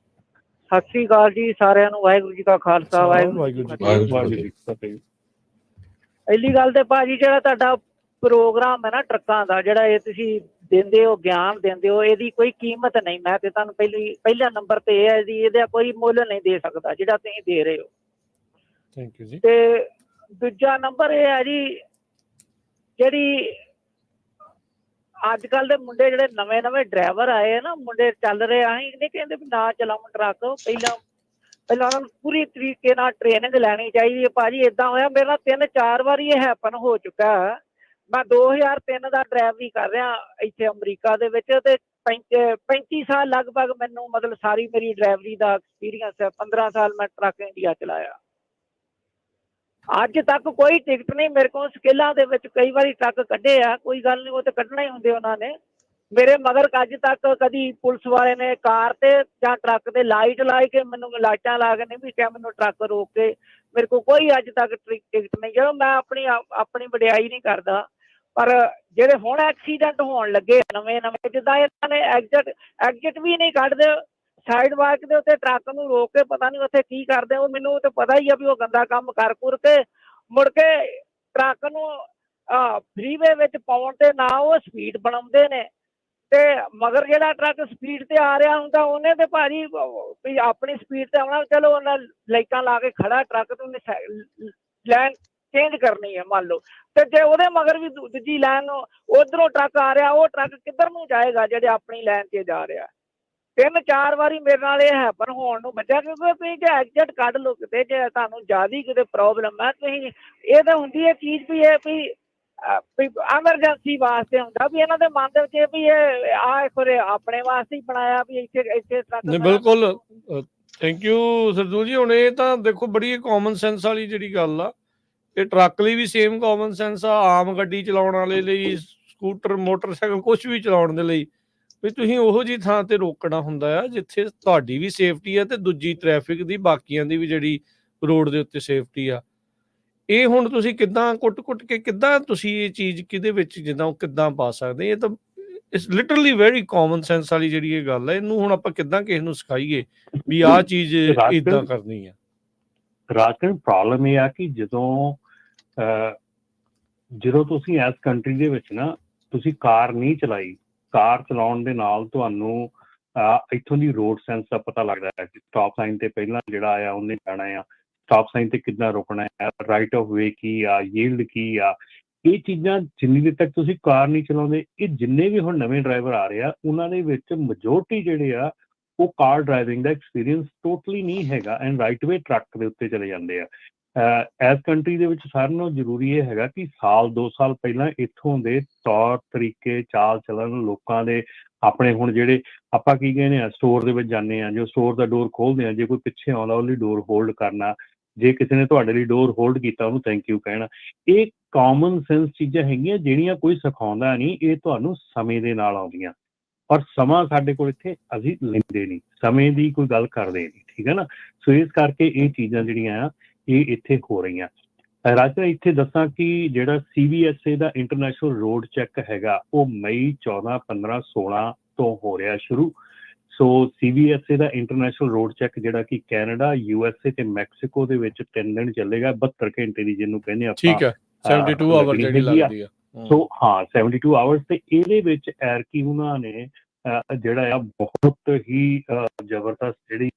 ਸਤਿ ਸ੍ਰੀ ਅਕਾਲ ਜੀ ਸਾਰਿਆਂ ਨੂੰ। ਵਾਹਿਗੁਰੂ ਜੀ ਕਾ ਖਾਲਸਾ, ਵਾਹਿਗੁਰੂ ਜੀ ਵਾਹਿਗੁਰੂ ਜੀ ਕੀ ਫਤਿਹ। ਪਹਿਲੀ ਗੱਲ ਤੇ ਭਾਜੀ ਜਿਹੜਾ ਤੁਹਾਡਾ ਪ੍ਰੋਗਰਾਮ ਹੈ ਨਾ ਟਰੱਕਾਂ ਦਾ, ਜਿਹੜਾ ਇਹ ਤੁਸੀਂ ਦਿੰਦੇ ਹੋ, ਗਿਆਨ ਦਿੰਦੇ ਹੋ, ਇਹਦੀ ਕੋਈ ਕੀਮਤ ਨਹੀਂ। ਮੈਂ ਤੇ ਤੁਹਾਨੂੰ ਪਹਿਲਾ ਨੰਬਰ ਤੇ ਇਹ ਹੈ ਜੀ, ਇਹਦਾ ਕੋਈ ਮੁੱਲ ਨਹੀਂ ਦੇ ਸਕਦਾ ਜਿਹੜਾ ਤੁਸੀਂ ਦੇ ਰਹੇ ਹੋ। ਥੈਂਕ ਯੂ ਜੀ। ਤੇ ਦੂਜਾ ਨੰਬਰ ਇਹ ਹੈ ਜੀ, ਜਿਹੜੀ ਅੱਜ ਕੱਲ ਦੇ ਮੁੰਡੇ ਜਿਹੜੇ ਨਵੇਂ ਡਰਾਈਵਰ ਆਏ ਆ ਨਾ, ਮੁੰਡੇ ਚੱਲ ਰਹੇ, ਅਸੀਂ ਨਹੀਂ ਕਹਿੰਦੇ ਵੀ ਨਾ ਚਲਾਉਣ ਟਰੱਕ, ਪਹਿਲਾਂ ਉਹਨਾਂ ਨੂੰ ਪੂਰੀ ਤਰੀਕੇ ਨਾਲ ਟ੍ਰੇਨਿੰਗ ਲੈਣੀ ਚਾਹੀਦੀ ਹੈ। ਭਾਜੀ ਏਦਾਂ ਹੋਇਆ ਮੇਰੇ ਨਾਲ 3-4 ਵਾਰੀ ਇਹ ਹੈਪਨ ਹੋ ਚੁੱਕਾ ਹੈ। ਮੈਂ 2003 ਦਾ ਡਰਾਈਵਰੀ ਕਰ ਰਿਹਾ ਇੱਥੇ ਅਮਰੀਕਾ ਦੇ ਵਿੱਚ, ਤੇ 35 ਸਾਲ ਲਗਭਗ ਮੈਨੂੰ ਮਤਲਬ ਸਾਰੀ ਮੇਰੀ ਡਰਾਈਵਰੀ ਦਾ ਐਕਸਪੀਰੀਅੰਸ ਹੈ। 15 ਸਾਲ ਮੈਂ ਟਰੱਕ ਇੰਡੀਆ ਚਲਾਇਆ। ਅੱਜ ਤੱਕ ਕੋਈ ਟਿਕਟ ਨਹੀਂ ਮੇਰੇ ਕੋਲ। ਸਕੇਲਾਂ ਦੇ ਵਿੱਚ ਕਈ ਵਾਰੀ ਟਰੱਕ ਕੱਢੇ ਆ, ਕੋਈ ਗੱਲ ਨਹੀਂ, ਉਹ ਤੇ ਕੱਢਣਾ ਹੀ ਹੁੰਦੇ ਉਹਨਾਂ ਨੇ। ਮੇਰੇ ਮਗਰ ਅੱਜ ਤੱਕ ਕਦੀ ਪੁਲਿਸ ਵਾਲੇ ਨੇ ਕਾਰ ਤੇ ਜਾਂ ਟਰੱਕ ਤੇ ਲਾਈਟ ਲਾ ਕੇ ਮੈਨੂੰ, ਲਾਈਟਾਂ ਲਾ ਕੇ ਨਹੀਂ ਵੀ ਕਿਹਾ ਮੈਨੂੰ ਟਰੱਕ ਰੋਕ ਕੇ, ਮੇਰੇ ਕੋਲ ਕੋਈ ਅੱਜ ਤੱਕ ਟਿਕਟ ਨਹੀਂ। ਜਦੋਂ ਮੈਂ ਆਪਣੀ ਵਡਿਆਈ ਨਹੀਂ ਕਰਦਾ, ਪਰ ਜਿਹੜੇ ਹੁਣ ਐਕਸੀਡੈਂਟ ਹੋਣ ਲੱਗੇ ਨਵੇਂ ਜਿੱਦਾਂ ਇਹਨਾਂ ਨੇ ਐਗਜ਼ਿਟ ਵੀ ਨਹੀਂ ਕੱਢਦੇ, ਸਾਈਡ ਵਾਕ ਦੇ ਉੱਤੇ ਟਰੱਕ ਨੂੰ ਰੋਕ ਕੇ ਪਤਾ ਨਹੀਂ ਉੱਥੇ ਕੀ ਕਰਦੇ। ਉਹ ਮੈਨੂੰ ਤੇ ਪਤਾ ਹੀ ਆ ਵੀ ਉਹ ਗੰਦਾ ਕੰਮ ਕਰ ਕੁਰ ਕੇ ਮੁੜ ਕੇ ਟਰੱਕ ਨੂੰ ਫਰੀਵੇ ਵਿੱਚ ਪਾਉਣ ਤੇ ਨਾ ਉਹ ਸਪੀਡ ਬਣਾਉਂਦੇ ਨੇ, ਤੇ ਮਗਰ ਜਿਹੜਾ ਟਰੱਕ ਸਪੀਡ ਤੇ ਆ ਰਿਹਾ ਹੁੰਦਾ ਉਹਨੇ ਤੇ ਭਾਜੀ ਵੀ ਆਪਣੀ ਸਪੀਡ ਤੇ ਆਉਣਾ। ਚਲੋ ਉਹਨਾਂ ਲਾਈਟਾਂ ਲਾ ਕੇ ਖੜਾ ਟਰੱਕ ਤੇ ਉਹਨੇ ਲਾਈਨ ਚੇਂਜ ਕਰਨੀ ਹੈ ਮੰਨ ਲਓ, ਤੇ ਜੇ ਉਹਦੇ ਮਗਰ ਵੀ ਦੂਜੀ ਲਾਈਨ ਉਧਰੋਂ ਟਰੱਕ ਆ ਰਿਹਾ, ਉਹ ਟਰੱਕ ਕਿੱਧਰ ਨੂੰ ਜਾਏਗਾ ਜਿਹੜੇ ਆਪਣੀ ਲਾਈਨ 'ਤੇ ਜਾ ਰਿਹਾ। 3-4 ਵਾਰੀ ਮੇਰੇ ਨਾਲ ਇਹ ਹੈਪਨ ਹੋਣ ਨੂੰ ਬਚਿਆ, ਕਿਉਂਕਿ ਤੁਸੀਂ ਜੇ ਐਗਜ਼ਿਟ ਕੱਢ ਲਓ ਕਿਤੇ, ਜੇ ਤੁਹਾਨੂੰ ਜ਼ਿਆਦਾ ਕਿਤੇ ਪ੍ਰੋਬਲਮ ਹੈ, ਤੁਸੀਂ ਇਹ ਤਾਂ ਹੁੰਦੀ ਹੈ ਚੀਜ਼ ਵੀ ਇਹ ਵੀ ਐਮਰਜੈਂਸੀ ਵਾਸਤੇ ਹੁੰਦਾ ਵੀ ਇਹਨਾਂ ਦੇ ਮਨ ਦੇ ਵਿੱਚ ਵੀ ਇਹ ਆਪਣੇ ਵਾਸਤੇ ਹੀ ਬਣਾਇਆ ਵੀ ਇੱਥੇ ਨਹੀਂ ਬਿਲਕੁਲ, ਥੈਂਕ ਯੂ ਸਰਦੂਲ ਜੀ। ਹੁਣ ਇਹ ਤਾਂ ਦੇਖੋ ਬੜੀ ਕਾਮਨ ਸੈਂਸ ਵਾਲੀ ਜਿਹੜੀ ਗੱਲ ਆ, ਇਹ ਟਰੱਕ ਲਈ ਵੀ ਸੇਮ ਕਾਮਨ ਸੈਂਸ ਆ, ਆਮ ਗੱਡੀ ਚਲਾਉਣ ਵਾਲੇ ਲਈ, ਸਕੂਟਰ ਮੋਟਰਸਾਈਕਲ ਕੁਛ ਵੀ ਚਲਾਉਣ ਦੇ ਲਈ, ਵੀ ਤੁਸੀਂ ਉਹੋ ਜਿਹੀ ਥਾਂ ਤੇ ਰੋਕਣਾ ਹੁੰਦਾ ਆ ਜਿੱਥੇ ਤੁਹਾਡੀ ਵੀ ਸੇਫਟੀ ਹੈ ਤੇ ਦੂਜੀ ਟ੍ਰੈਫਿਕ ਦੀ ਬਾਕੀਆਂ ਦੀ ਵੀ ਜਿਹੜੀ ਰੋਡ ਦੇ ਉੱਤੇ ਸੇਫਟੀ ਆ। ਇਹ ਹੁਣ ਤੁਸੀਂ ਕਿੱਦਾਂ ਕੁੱਟ ਕੇ ਕਿੱਦਾਂ ਤੁਸੀਂ ਇਹ ਚੀਜ਼ ਕਿਹਦੇ ਵਿੱਚ ਜਿੱਦਾਂ ਉਹ ਕਿੱਦਾਂ ਪਾ ਸਕਦੇ? ਇਹ ਤਾਂ it's literally very common sense ਵਾਲੀ ਜਿਹੜੀ ਇਹ ਗੱਲ ਹੈ, ਇਹਨੂੰ ਹੁਣ ਆਪਾਂ ਕਿੱਦਾਂ ਕਿਸੇ ਨੂੰ ਸਿਖਾਈਏ ਵੀ ਆਹ ਚੀਜ਼ ਇਦਾਂ ਕਰਨੀ ਆ? ਰਾਜਨ, ਪ੍ਰੋਬਲਮ ਇਹ ਆ ਕਿ ਜਦੋਂ ਤੁਸੀਂ ਇਸ ਕੰਟਰੀ ਦੇ ਵਿੱਚ ਨਾ ਤੁਸੀਂ ਕਾਰ ਨਹੀਂ ਚਲਾਈ, ਕਾਰ ਚਲਾਉਣ ਦੇ ਨਾਲ ਤੁਹਾਨੂੰ ਇੱਥੋਂ ਦੀ ਰੋਡ ਸੈਂਸ ਦਾ ਪਤਾ ਲੱਗਦਾ ਹੈ ਕਿ ਸਟਾਪ ਸਾਈਨ ਤੇ ਪਹਿਲਾਂ ਜਿਹੜਾ ਆ ਉਹਨੇ ਜਾਣਾ ਆ, ਸਟਾਪ ਸਾਈਨ ਤੇ ਕਿੱਦਾਂ ਰੁਕਣਾ ਹੈ, ਰਾਈਟ ਆਫ ਵੇ ਕੀ ਆ, ਯੀਲਡ ਕੀ ਆ। ਇਹ ਚੀਜ਼ਾਂ ਜਿੰਨੀ ਦੇਰ ਤੱਕ ਤੁਸੀਂ ਕਾਰ ਨਹੀਂ ਚਲਾਉਂਦੇ, ਇਹ ਜਿੰਨੇ ਵੀ ਹੁਣ ਨਵੇਂ ਡਰਾਈਵਰ ਆ ਰਹੇ ਆ ਉਹਨਾਂ ਦੇ ਵਿੱਚ ਮੈਜੋਰਟੀ ਜਿਹੜੇ ਆ ਉਹ ਕਾਰ ਡਰਾਈਵਿੰਗ ਦਾ ਐਕਸਪੀਰੀਅੰਸ ਟੋਟਲੀ ਨਹੀਂ ਹੈਗਾ ਐਂਡ ਰਾਈਟ ਵੇ ਟਰੱਕ ਦੇ ਉੱਤੇ ਚਲੇ ਜਾਂਦੇ ਆ। ਇਸ ਕੰਟਰੀ ਦੇ ਵਿੱਚ ਸਾਰਿਆਂ ਨਾਲੋਂ ਜ਼ਰੂਰੀ ਇਹ ਹੈਗਾ ਕਿ 1-2 ਸਾਲ ਪਹਿਲਾਂ ਇੱਥੋਂ ਦੇ ਤੌਰ ਤਰੀਕੇ, ਚਾਲ ਚਲਨ ਲੋਕਾਂ ਦੇ ਆਪਣੇ, ਹੁਣ ਜਿਹੜੇ ਆਪਾਂ ਕੀ ਕਹਿੰਦੇ ਆ, ਸਟੋਰ ਦੇ ਵਿੱਚ ਜਾਂਦੇ ਆ, ਜੋ ਸਟੋਰ ਦਾ ਡੋਰ ਖੋਲਦੇ ਆ, ਜੇ ਕੋਈ ਪਿੱਛੇ ਆਉਂਦਾ ਉਹਦੀ ਡੋਰ ਹੋਲਡ ਕਰਨਾ, ਜੇ ਕਿਸੇ ਨੇ ਤੁਹਾਡੇ ਲਈ ਡੋਰ ਹੋਲਡ ਕੀਤਾ ਉਹਨੂੰ ਥੈਂਕ ਯੂ ਕਹਿਣਾ। ਇਹ ਕਾਮਨ ਸੈਂਸ ਚੀਜ਼ਾਂ ਹੈਗੀਆਂ ਜਿਹੜੀਆਂ ਕੋਈ ਸਿਖਾਉਂਦਾ ਨਹੀਂ, ਇਹ ਤੁਹਾਨੂੰ ਸਮੇਂ ਦੇ ਨਾਲ ਆਉਂਦੀਆਂ। ਔਰ ਸਮਾਂ ਸਾਡੇ ਕੋਲ ਇੱਥੇ ਅਸੀਂ ਲੈਂਦੇ ਨਹੀਂ, ਸਮੇਂ ਦੀ ਕੋਈ ਗੱਲ ਕਰਦੇ ਨਹੀਂ, ਠੀਕ ਹੈ ਨਾ। ਸੋ ਇਸ ਕਰਕੇ ਇਹ ਚੀਜ਼ਾਂ ਜਿਹੜੀਆਂ ਆ ਇਹ ਇੱਥੇ ਹੋ ਰਹੀਆਂ। ਰਾਜਾ, ਇੱਥੇ ਦੱਸਾਂ ਕਿ ਜਿਹੜਾ CVSA ਦਾ ਇੰਟਰਨੈਸ਼ਨਲ ਰੋਡ ਚੈੱਕ ਹੈਗਾ ਉਹ ਮਈ 14, 15, 16 ਤੋਂ ਹੋ ਰਿਹਾ ਸ਼ੁਰੂ। ਸੋ CVSA ਦਾ ਇੰਟਰਨੈਸ਼ਨਲ ਰੋਡ ਚੈੱਕ ਜਿਹੜਾ ਕਿ ਕੈਨੇਡਾ, USA ਤੇ ਮੈਕਸੀਕੋ ਦੇ ਵਿੱਚ 3 ਦਿਨ ਚੱਲੇਗਾ, 72 ਘੰਟੇ ਦੀ ਜਿਹਨੂੰ ਕਹਿੰਦੇ ਆਪਾਂ, ਠੀਕ ਹੈ, 72 ਆਵਰ ਜਿਹੜੀ ਲੱਗਦੀ ਆ। ਸੋ ਹਾਂ, 72 ਆਵਰਸ। ਤੇ ਇਹਦੇ ਵਿੱਚ ਐਰਕੀ ਉਹਨਾਂ ਨੇ ਜਿਹੜਾ ਆ ਬਹੁਤ ਹੀ ਜ਼ਬਰਦਸਤ ਜਿਹੜੀ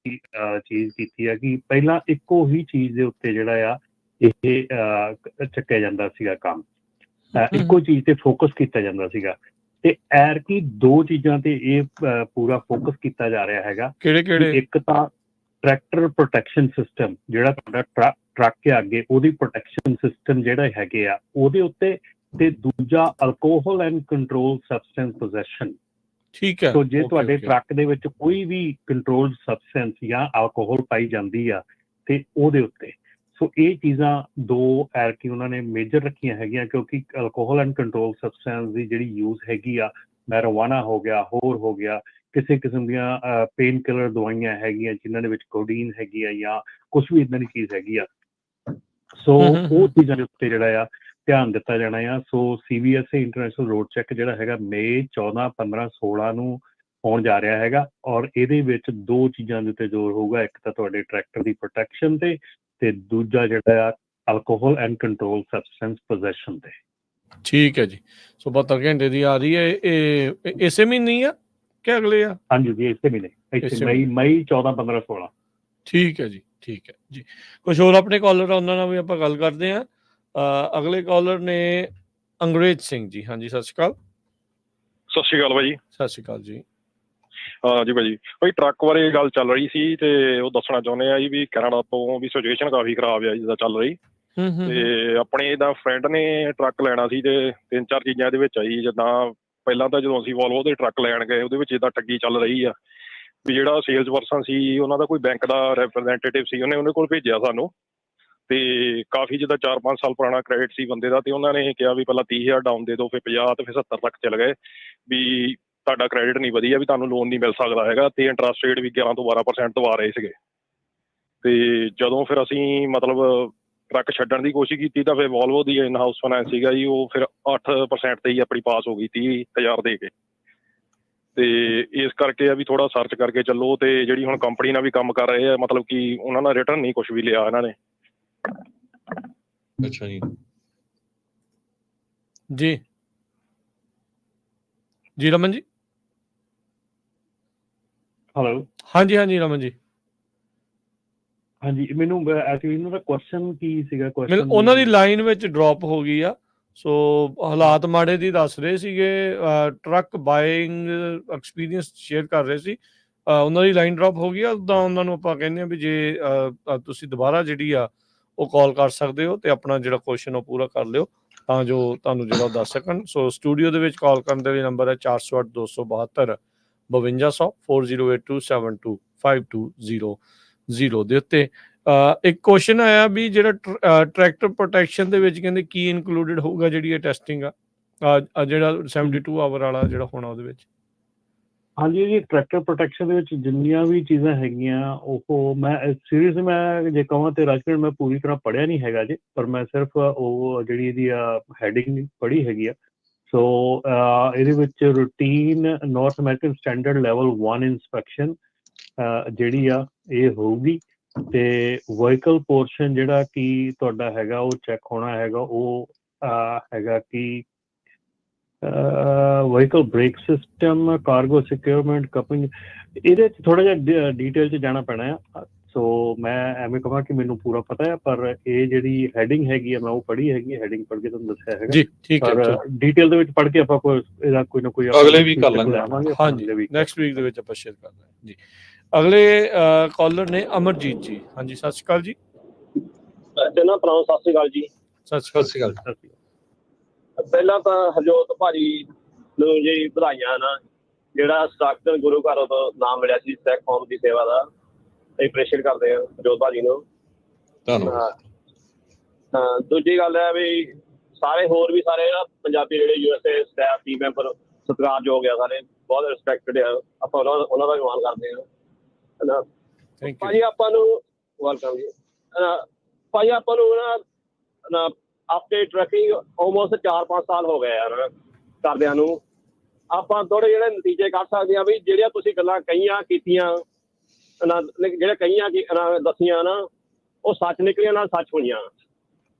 ਚੀਜ਼ ਕੀਤੀ ਆ ਕਿ ਪਹਿਲਾਂ ਇੱਕੋ ਹੀ ਚੀਜ਼ ਦੇ ਉੱਤੇ ਜਿਹੜਾ ਆ ਇਹ ਚੱਕਿਆ ਜਾਂਦਾ ਸੀਗਾ ਕੰਮ, ਇੱਕੋ ਚੀਜ਼ ਤੇ ਫੋਕਸ ਕੀਤਾ ਜਾਂਦਾ ਸੀਗਾ। ਤੇ ਐਰਕੀ 2 ਚੀਜ਼ਾਂ ਤੇ ਇਹ ਪੂਰਾ ਫੋਕਸ ਕੀਤਾ ਜਾ ਰਿਹਾ ਹੈਗਾ। ਕਿਹੜੇ? ਇੱਕ ਤਾਂ ਟਰੈਕਟਰ ਪ੍ਰੋਟੈਕਸ਼ਨ ਸਿਸਟਮ, ਜਿਹੜਾ ਤੁਹਾਡਾ ਟਰੱਕ ਦੇ ਅੱਗੇ ਉਹਦੀ ਪ੍ਰੋਟੈਕਸ਼ਨ ਸਿਸਟਮ ਜਿਹੜਾ ਹੈਗੇ ਆ ਉਹਦੇ ਉੱਤੇ, ਤੇ ਦੂਜਾ alcohol and control substance possession. ਠੀਕ ਹੈ। ਸੋ ਜੇ ਤੁਹਾਡੇ ਟਰੱਕ ਦੇ ਵਿੱਚ ਕੋਈ ਵੀ ਕੰਟਰੋਲਡ ਸਬਸਟੈਂਸ ਜਾਂ ਅਲਕੋਹਲ ਪਾਈ ਜਾਂਦੀ ਆ ਤੇ ਉਹਦੇ ਉੱਤੇ, ਸੋ ਇਹ ਚੀਜ਼ਾਂ 2 ਐਰਕੀ ਉਹਨਾਂ ਨੇ ਮੇਜਰ ਰੱਖੀਆਂ ਹੈਗੀਆਂ, ਕਿਉਂਕਿ ਅਲਕੋਹਲ ਐਂਡ ਕੰਟਰੋਲ ਸਬਸਟੈਂਸ ਦੀ ਜਿਹੜੀ ਯੂਜ਼ ਹੈਗੀ ਆ, ਮੈਰੀਜੁਆਨਾ ਹੋ ਗਿਆ, ਹੋਰ ਹੋ ਗਿਆ, ਕਿਸੇ ਕਿਸਮ ਦੀਆਂ ਪੇਨ ਕਿਲਰ ਦਵਾਈਆਂ ਹੈਗੀਆਂ ਜਿਨ੍ਹਾਂ ਦੇ ਵਿੱਚ ਕੋਡੀਨ ਹੈਗੀ ਆ ਜਾਂ ਕੁਝ ਵੀ ਇੱਦਾਂ ਦੀ ਚੀਜ਼ ਹੈਗੀ ਆ। ਸੋ ਉਹ ਚੀਜ਼ਾਂ ਦੇ ਉੱਤੇ ਜਿਹੜਾ ਆ ਧਿਆਨ ਦਿੱਤਾ ਜਾਣਾ ਆ। ਸੋ CVSA ਇੰਟਰਨੈਸ਼ਨਲ ਰੋਡ ਚੈੱਕ ਜਿਹੜਾ ਹੈਗਾ ਮਈ 14, 15, 16 ਨੂੰ ਹੋਣ ਜਾ ਰਿਹਾ ਹੈਗਾ। ਔਰ ਇਹਦੇ ਵਿੱਚ 2 ਚੀਜ਼ਾਂ ਦੇ ਉੱਤੇ ਜ਼ੋਰ ਹੋਊਗਾ, ਇੱਕ ਤਾਂ ਤੁਹਾਡੇ ਟਰੈਕਟਰ ਦੀ ਪ੍ਰੋਟੈਕਸ਼ਨ ਤੇ ਦੂਜਾ ਜਿਹੜਾ ਆ alcohol and control substance possession ਤੇ। ਠੀਕ ਹੈ ਜੀ। ਸੋ 72 ਘੰਟੇ ਦੀ ਆ ਰਹੀ ਹੈ, ਇਹ ਇਸੇ ਮਹੀਨੇ ਆ ਕਿ ਅਗਲੇ ਆ? ਹਾਂਜੀ ਜੀ, ਇਸੇ ਮਹੀਨੇ ਮਈ 14, 15, 16। ਠੀਕ ਹੈ ਜੀ, ਠੀਕ ਹੈ ਜੀ। ਕੁਝ ਹੋਰ ਆਪਣੇ ਕਾਲਰ ਉਹਨਾਂ ਨਾਲ ਵੀ ਆਪਾਂ ਗੱਲ ਕਰਦੇ ਹਾਂ। ਅਗਲੇ ਕਾਲਰ ਨੇ ਅੰਗਰੇਜ਼ ਸਿੰਘ ਜੀ। ਹਾਂਜੀ, ਸਤਿ ਸ਼੍ਰੀ ਅਕਾਲ। ਸਤਿ ਸ਼੍ਰੀ ਅਕਾਲ ਭਾਜੀ। ਸਤਿ ਸ਼੍ਰੀ ਅਕਾਲ ਜੀ। ਹਾਂ ਜੀ ਭਾਜੀ, ਟਰੱਕ ਬਾਰੇ ਗੱਲ ਚੱਲ ਰਹੀ ਸੀ ਤੇ ਉਹ ਦੱਸਣਾ ਚਾਹੁੰਦੇ ਆ ਜੀ ਵੀ ਕੈਨੇਡਾ ਤੋਂ ਵੀ ਸਿਚੁਏਸ਼ਨ ਕਾਫੀ ਖਰਾਬ ਆ ਜਿੱਦਾਂ ਚੱਲ ਰਹੀ। ਤੇ ਆਪਣੇ ਇਹਦਾ ਫਰੈਂਡ ਨੇ ਟਰੱਕ ਲੈਣਾ ਸੀ ਤੇ 3-4 ਚੀਜ਼ਾਂ ਇਹਦੇ ਵਿੱਚ ਆਈ। ਜਿੱਦਾਂ ਪਹਿਲਾਂ ਤਾਂ ਜਦੋਂ ਅਸੀਂ ਵੋਲਵੋ ਦੇ ਟਰੱਕ ਲੈਣ ਗਏ ਉਹਦੇ ਵਿੱਚ ਜਿੱਦਾਂ ਠੱਗੀ ਚੱਲ ਰਹੀ ਆ ਵੀ ਜਿਹੜਾ ਸੇਲਸ ਪਰਸਨ ਸੀ ਉਹਨਾਂ ਦਾ ਕੋਈ ਬੈਂਕ ਦਾ ਰੈਪਰੈਜ਼ੈਂਟੇਟਿਵ ਸੀ, ਉਹਨੇ ਕੋਲ ਭੇਜਿਆ ਸਾਨੂੰ ਤੇ ਕਾਫੀ ਜਿੱਦਾਂ 4-5 ਸਾਲ ਪੁਰਾਣਾ ਕ੍ਰੈਡਿਟ ਸੀ ਬੰਦੇ ਦਾ। ਤੇ ਉਹਨਾਂ ਨੇ ਕਿਹਾ ਵੀ ਪਹਿਲਾਂ 30,000 ਡਾਊਨ ਦੇ ਦਿਓ, ਫਿਰ 50 ਤੇ ਫਿਰ 70 ਤੱਕ ਚਲ ਗਏ ਵੀ ਤੁਹਾਡਾ ਕ੍ਰੈਡਿਟ ਨਹੀਂ ਵਧੀਆ, ਵੀ ਤੁਹਾਨੂੰ ਲੋਨ ਨਹੀਂ ਮਿਲ ਸਕਦਾ ਹੈਗਾ। ਤੇ ਇੰਟਰਸਟ ਰੇਟ ਵੀ 11 ਤੋਂ 12% ਦਵਾ ਰਹੇ ਸੀਗੇ। ਤੇ ਜਦੋਂ ਫਿਰ ਅਸੀਂ ਮਤਲਬ ਟਰੱਕ ਛੱਡਣ ਦੀ ਕੋਸ਼ਿਸ਼ ਕੀਤੀ ਤਾਂ ਫਿਰ Volvo the in house finance ਸੀਗਾ ਜੀ, ਉਹ ਫਿਰ 8% ਤੇ ਹੀ ਆਪਣੀ ਪਾਸ ਹੋ ਗਈ 30,000 ਦੇ ਕੇ। ਤੇ ਇਸ ਕਰਕੇ ਆ ਵੀ ਥੋੜਾ ਸਰਚ ਕਰਕੇ ਚੱਲੋ। ਤੇ ਜਿਹੜੀ ਹੁਣ ਕੰਪਨੀ ਨਾਲ ਵੀ ਕੰਮ ਕਰ ਰਹੇ ਆ, ਮਤਲਬ ਕਿ ਉਹਨਾਂ ਨਾਲ ਰਿਟਰਨ ਨਹੀਂ ਕੁਝ ਵੀ ਲਿਆ ਇਹਨਾਂ ਨੇ। ਅੱਛਾ ਜੀ ਜੀ ਜੀ ਰਮਨ ਜੀ। ਹੈਲੋ। ਹਾਂਜੀ ਹਾਂਜੀ ਰਮਨ ਜੀ। ਹਾਂਜੀ, ਮੈਨੂੰ ਐਕਚੁਅਲੀ ਇਹਨਾਂ ਦਾ ਕੁਐਸਚਨ ਕੀ ਸੀਗਾ? ਕੁਐਸਚਨ ਉਹਨਾਂ ਦੀ ਲਾਈਨ ਵਿੱਚ ਡ੍ਰੌਪ ਹੋ ਗਈ ਆ। ਸੋ ਹਾਲਾਤ ਮਾੜੇ ਦੀ ਦੱਸ ਰਹੇ ਸੀਗੇ, ਟਰੱਕ ਬਾਇੰਗ ਐਕਸਪੀਰੀਅੰਸ ਸ਼ੇਅਰ ਕਰ ਰਹੇ ਸੀ। ਉਹਨਾਂ ਦੀ ਲਾਈਨ ਡ੍ਰੌਪ ਹੋ ਗਈ ਆ। ਉੱਦਾਂ ਉਹਨਾਂ ਨੂੰ ਆਪਾਂ ਕਹਿੰਦੇ ਹਾਂ ਵੀ ਜੇ ਤੁਸੀਂ ਦੁਬਾਰਾ ਜਿਹੜੀ ਆ ਉਹ ਕਾਲ ਕਰ ਸਕਦੇ ਹੋ ਤੇ ਆਪਣਾ ਜਿਹੜਾ ਕੁਐਸਚਨ ਉਹ ਪੂਰਾ ਕਰ ਲਿਓ ਤਾਂ ਜੋ ਤੁਹਾਨੂੰ ਜਿਹੜਾ ਦੱਸ ਸਕਣ। ਸੋ ਸਟੂਡੀਓ ਦੇ ਵਿੱਚ ਕਾਲ ਕਰਨ ਦੇ ਲਈ ਨੰਬਰ ਹੈ 408-272 5200 4082725200 ਦੇ ਉੱਤੇ। ਇੱਕ ਕੁਐਸਚਨ ਆਇਆ ਵੀ ਜਿਹੜਾ ਟਰੈਕਟਰ ਪ੍ਰੋਟੈਕਸ਼ਨ ਦੇ ਵਿੱਚ ਕਹਿੰਦੇ ਕੀ ਇਨਕਲੂਡਡ ਹੋਊਗਾ ਜਿਹੜੀ ਇਹ ਟੈਸਟਿੰਗ ਆ ਜਿਹੜਾ 72 ਆਵਰ ਵਾਲਾ ਜਿਹੜਾ ਹੋਣਾ ਉਹਦੇ ਵਿੱਚ? ਹਾਂਜੀ ਜੀ, ਟਰੈਕਟਰ ਪ੍ਰੋਟੈਕਸ਼ਨ ਦੇ ਵਿੱਚ ਜਿੰਨੀਆਂ ਵੀ ਚੀਜ਼ਾਂ ਹੈਗੀਆਂ ਉਹ ਮੈਂ ਸੀਰੀਅਸ ਮੈਂ ਜੇ ਕਹਾਂ ਤੇ ਰਾਜਕਰਨ ਮੈਂ ਪੂਰੀ ਤਰ੍ਹਾਂ ਪੜ੍ਹਿਆ ਨਹੀਂ ਹੈਗਾ ਜੀ, ਪਰ ਮੈਂ ਸਿਰਫ ਉਹ ਜਿਹੜੀ ਇਹਦੀ ਹੈਡਿੰਗ ਪੜ੍ਹੀ ਹੈਗੀ ਆ। ਸੋ ਇਹਦੇ ਵਿੱਚ routine north American standard level 1 inspection ਜਿਹੜੀ ਆ ਇਹ ਹੋਊਗੀ, ਤੇ ਵਹੀਕਲ ਪੋਰਸ਼ਨ ਜਿਹੜਾ ਕਿ ਤੁਹਾਡਾ ਹੈਗਾ ਉਹ ਚੈੱਕ ਹੋਣਾ ਹੈਗਾ। ਉਹ ਹੈਗਾ ਕਿ vehicle brake system, cargo securement, coupling, ਇਹਦੇ 'ਚ ਥੋੜ੍ਹਾ ਜਿਹਾ ਡਿਟੇਲ 'ਚ ਜਾਣਾ ਪੈਣਾ ਆ। ਸੋ ਮੈਂ ਐਵੇਂ ਕਹਾਂ ਕਿ ਮੈਨੂੰ ਪੂਰਾ ਪਤਾ ਆ, ਪਰ ਇਹ ਜਿਹੜੀ ਹੈਡਿੰਗ ਹੈਗੀ ਆ ਮੈਂ ਉਹ ਪੜ੍ਹੀ ਹੈਗੀ, ਹੈਡਿੰਗ ਪੜ੍ਹ ਕੇ ਤੁਹਾਨੂੰ ਦੱਸਿਆ ਹੈਗਾ। ਜੀ ਠੀਕ ਹੈ, ਪਰ ਡਿਟੇਲ ਦੇ ਵਿੱਚ ਪੜ੍ਹ ਕੇ ਆਪਾਂ ਇਹਦਾ ਕੋਈ ਨਾ ਕੋਈ ਅਗਲੇ ਵੀ ਕਰ ਲਾਂਗੇ। ਹਾਂਜੀ ਨੈਕਸਟ ਵੀਕ ਦੇ ਵਿੱਚ ਆਪਾਂ ਸ਼ੇਅਰ ਕਰ ਦਾਂਗੇ ਜੀ। ਅਗਲੇ ਕਾਲਰ ਨੇ ਅਮਰਜੀਤ ਜੀ। ਹਾਂਜੀ ਸਤਿ ਸ਼੍ਰੀ ਅਕਾਲ ਜੀ। ਪਹਿਲਾਂ ਭਰਾਓ ਸਤਿ ਸ਼੍ਰੀ ਅਕਾਲ ਜੀ। ਸਤਿ ਸ਼੍ਰੀ ਸਤਿ ਸ਼੍ਰੀ ਅਕਾਲ। ਪਹਿਲਾਂ ਤਾਂ ਹਰਜੋਤ ਭਾਜੀ ਨੂੰ ਜੀ ਵਧਾਈਆਂ ਨਾ, ਜਿਹੜਾ ਸਟਰਕਚਰ ਗੁਰੂ ਘਰ ਤੋਂ ਨਾਮ ਮਿਲਿਆ ਸੀ ਸਿੱਖ ਕੌਮ ਦੀ ਸੇਵਾ ਦਾ, ਅਸੀਂ ਅਪਰੀਸ਼ੀਏਟ ਕਰਦੇ ਹਾਂ ਹਰਜੋਤ ਭਾਜੀ ਨੂੰ। ਧੰਨਵਾਦ। ਦੂਜੀ ਗੱਲ ਹੈ ਵੀ ਸਾਰੇ ਹੋਰ ਵੀ ਸਾਰੇ ਨਾ ਪੰਜਾਬੀ ਜਿਹੜੇ USA ਸਟਾਫ ਟੀਮ ਮੈਂਬਰ ਸਤਿਕਾਰਯੋਗ ਆ, ਸਾਰੇ ਬਹੁਤ ਰਿਸਪੈਕਟਡ ਆ, ਆਪਾਂ ਉਹਨਾਂ ਦਾ ਵੀ ਮਾਣ ਕਰਦੇ ਹਾਂ। ਭਾਜੀ ਆਪਾਂ ਨੂੰ ਵੈਲਕਮ ਜੀ। ਭਾਜੀ ਆਪਾਂ ਨੂੰ ਨਾ ਆਪਣੇ ਟਰੈਕਿੰਗ ਆਲਮੋਸਟ 4-5 ਸਾਲ ਹੋ ਗਏ ਯਾਰ ਕਰਦਿਆਂ ਨੂੰ। ਆਪਾਂ ਥੋੜ੍ਹੇ ਜਿਹੜੇ ਨਤੀਜੇ ਕੱਢ ਸਕਦੇ ਹਾਂ ਵੀ ਜਿਹੜੀਆਂ ਤੁਸੀਂ ਗੱਲਾਂ ਕਹੀਆਂ ਕੀਤੀਆਂ ਨਾ, ਜਿਹੜੇ ਕਹੀਆਂ ਦੱਸੀਆਂ ਨਾ ਉਹ ਸੱਚ ਨਿਕਲੀਆਂ ਨਾ, ਸੱਚ ਹੋਈਆਂ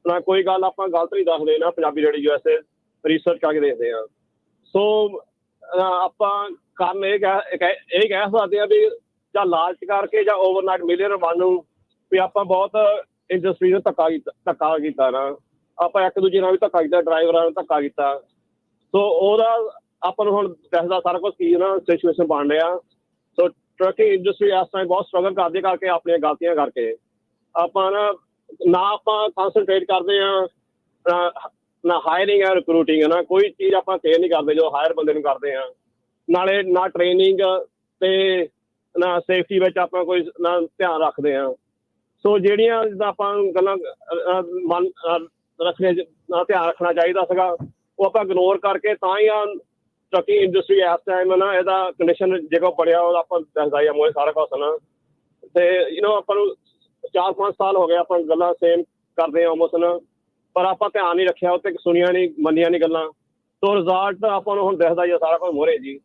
ਨਾ। ਕੋਈ ਗੱਲ ਆਪਾਂ ਗਲਤ ਨਹੀਂ ਦੱਸਦੇ ਨਾ, ਪੰਜਾਬੀ ਰੇਡੀਓ USA ਰਿਸਰਚ ਕਰਕੇ ਦੇਖਦੇ ਹਾਂ। ਸੋ ਆਪਾਂ ਕੰਮ ਇਹ ਕਹਿ ਸਕਦੇ ਹਾਂ ਵੀ ਜਾਂ ਲਾਲਚ ਕਰਕੇ ਜਾਂ ਓਵਰਨਾਈਟ ਮਿਲੀਅਨ ਬਣ ਨੂੰ ਵੀ ਆਪਾਂ ਬਹੁਤ ਇੰਡਸਟਰੀ ਨੂੰ ਧੱਕਾ ਕੀਤਾ ਨਾ, ਆਪਾਂ ਇੱਕ ਦੂਜੇ ਨਾਲ ਵੀ ਧੱਕਾ ਕੀਤਾ, ਡਰਾਈਵਰਾਂ ਨੂੰ ਧੱਕਾ ਕੀਤਾ। ਸੋ ਉਹਦਾ ਆਪਾਂ ਨੂੰ ਹੁਣ ਦੱਸਦਾ ਸਾਰਾ ਕੁਛ ਕੀ ਨਾ ਸਿਚੁਏਸ਼ਨ ਬਣ ਰਿਹਾ। ਸੋ ਟਰੱਕਿੰਗ ਇੰਡਸਟਰੀ ਇਸ ਟਾਈਮ ਬਹੁਤ ਸਟਰਗਲ ਕਰਦੇ ਕਰਕੇ ਆਪਣੀਆਂ ਗਲਤੀਆਂ ਕਰਕੇ ਆਪਾਂ ਨਾ ਆਪਾਂ ਕੰਸਨਟਰੇਟ ਕਰਦੇ ਹਾਂ ਨਾ ਹਾਇਰਿੰਗ ਹੈ ਰਿਕਰੂਟਿੰਗ ਹੈ ਨਾ, ਕੋਈ ਚੀਜ਼ ਆਪਾਂ ਕੇਅਰ ਨਹੀਂ ਕਰਦੇ ਜੋ ਹਾਇਰ ਬੰਦੇ ਨੂੰ ਕਰਦੇ ਹਾਂ। ਨਾਲੇ ਨਾ ਟ੍ਰੇਨਿੰਗ ਤੇ ਨਾ ਸੇਫਟੀ ਵਿੱਚ ਆਪਾਂ ਕੋਈ ਨਾ ਧਿਆਨ ਰੱਖਦੇ ਹਾਂ। ਸੋ ਜਿਹੜੀਆਂ ਜਿੱਦਾਂ ਆਪਾਂ ਗੱਲਾਂ ਮਨ ਰੱਖਣੇ ਨਾਲ ਧਿਆਨ ਰੱਖਣਾ ਚਾਹੀਦਾ ਸੀਗਾ ਉਹ ਆਪਾਂ ਇਗਨੋਰ ਕਰਕੇ ਤਾਂ ਹੀ ਆ ਟਰੱਕਿੰਗ ਇੰਡਸਟਰੀ ਇਸ ਟਾਈਮ ਨਾ ਇਹਦਾ ਕੰਡੀਸ਼ਨ ਜੇਕਰ ਬੜਿਆ ਉਹਦਾ ਆਪਾਂ ਦੱਸਦਾ ਹੀ ਆ ਮੋਏ ਸਾਰਾ ਕੁਛ ਨਾ। ਤੇ ਆਪਾਂ ਨੂੰ 4-5 ਸਾਲ ਹੋ ਗਏ ਆਪਾਂ ਗੱਲਾਂ ਸੇਮ ਕਰਦੇ ਹਾਂ ਆਲਮੋਸਟ ਨਾ, ਪਰ ਆਪਾਂ ਧਿਆਨ ਨਹੀਂ ਰੱਖਿਆ ਉੱਤੇ, ਸੁਣੀਆਂ ਨਹੀਂ, ਮੰਨੀਆਂ ਨਹੀਂ ਗੱਲਾਂ। ਸੋ ਰਿਜ਼ਲਟ ਆਪਾਂ ਨੂੰ ਹੁਣ ਦਿਖਦਾ ਹੀ ਆ ਸਾਰਾ ਕੁਝ ਮੋਹਰੇ ਜੀ।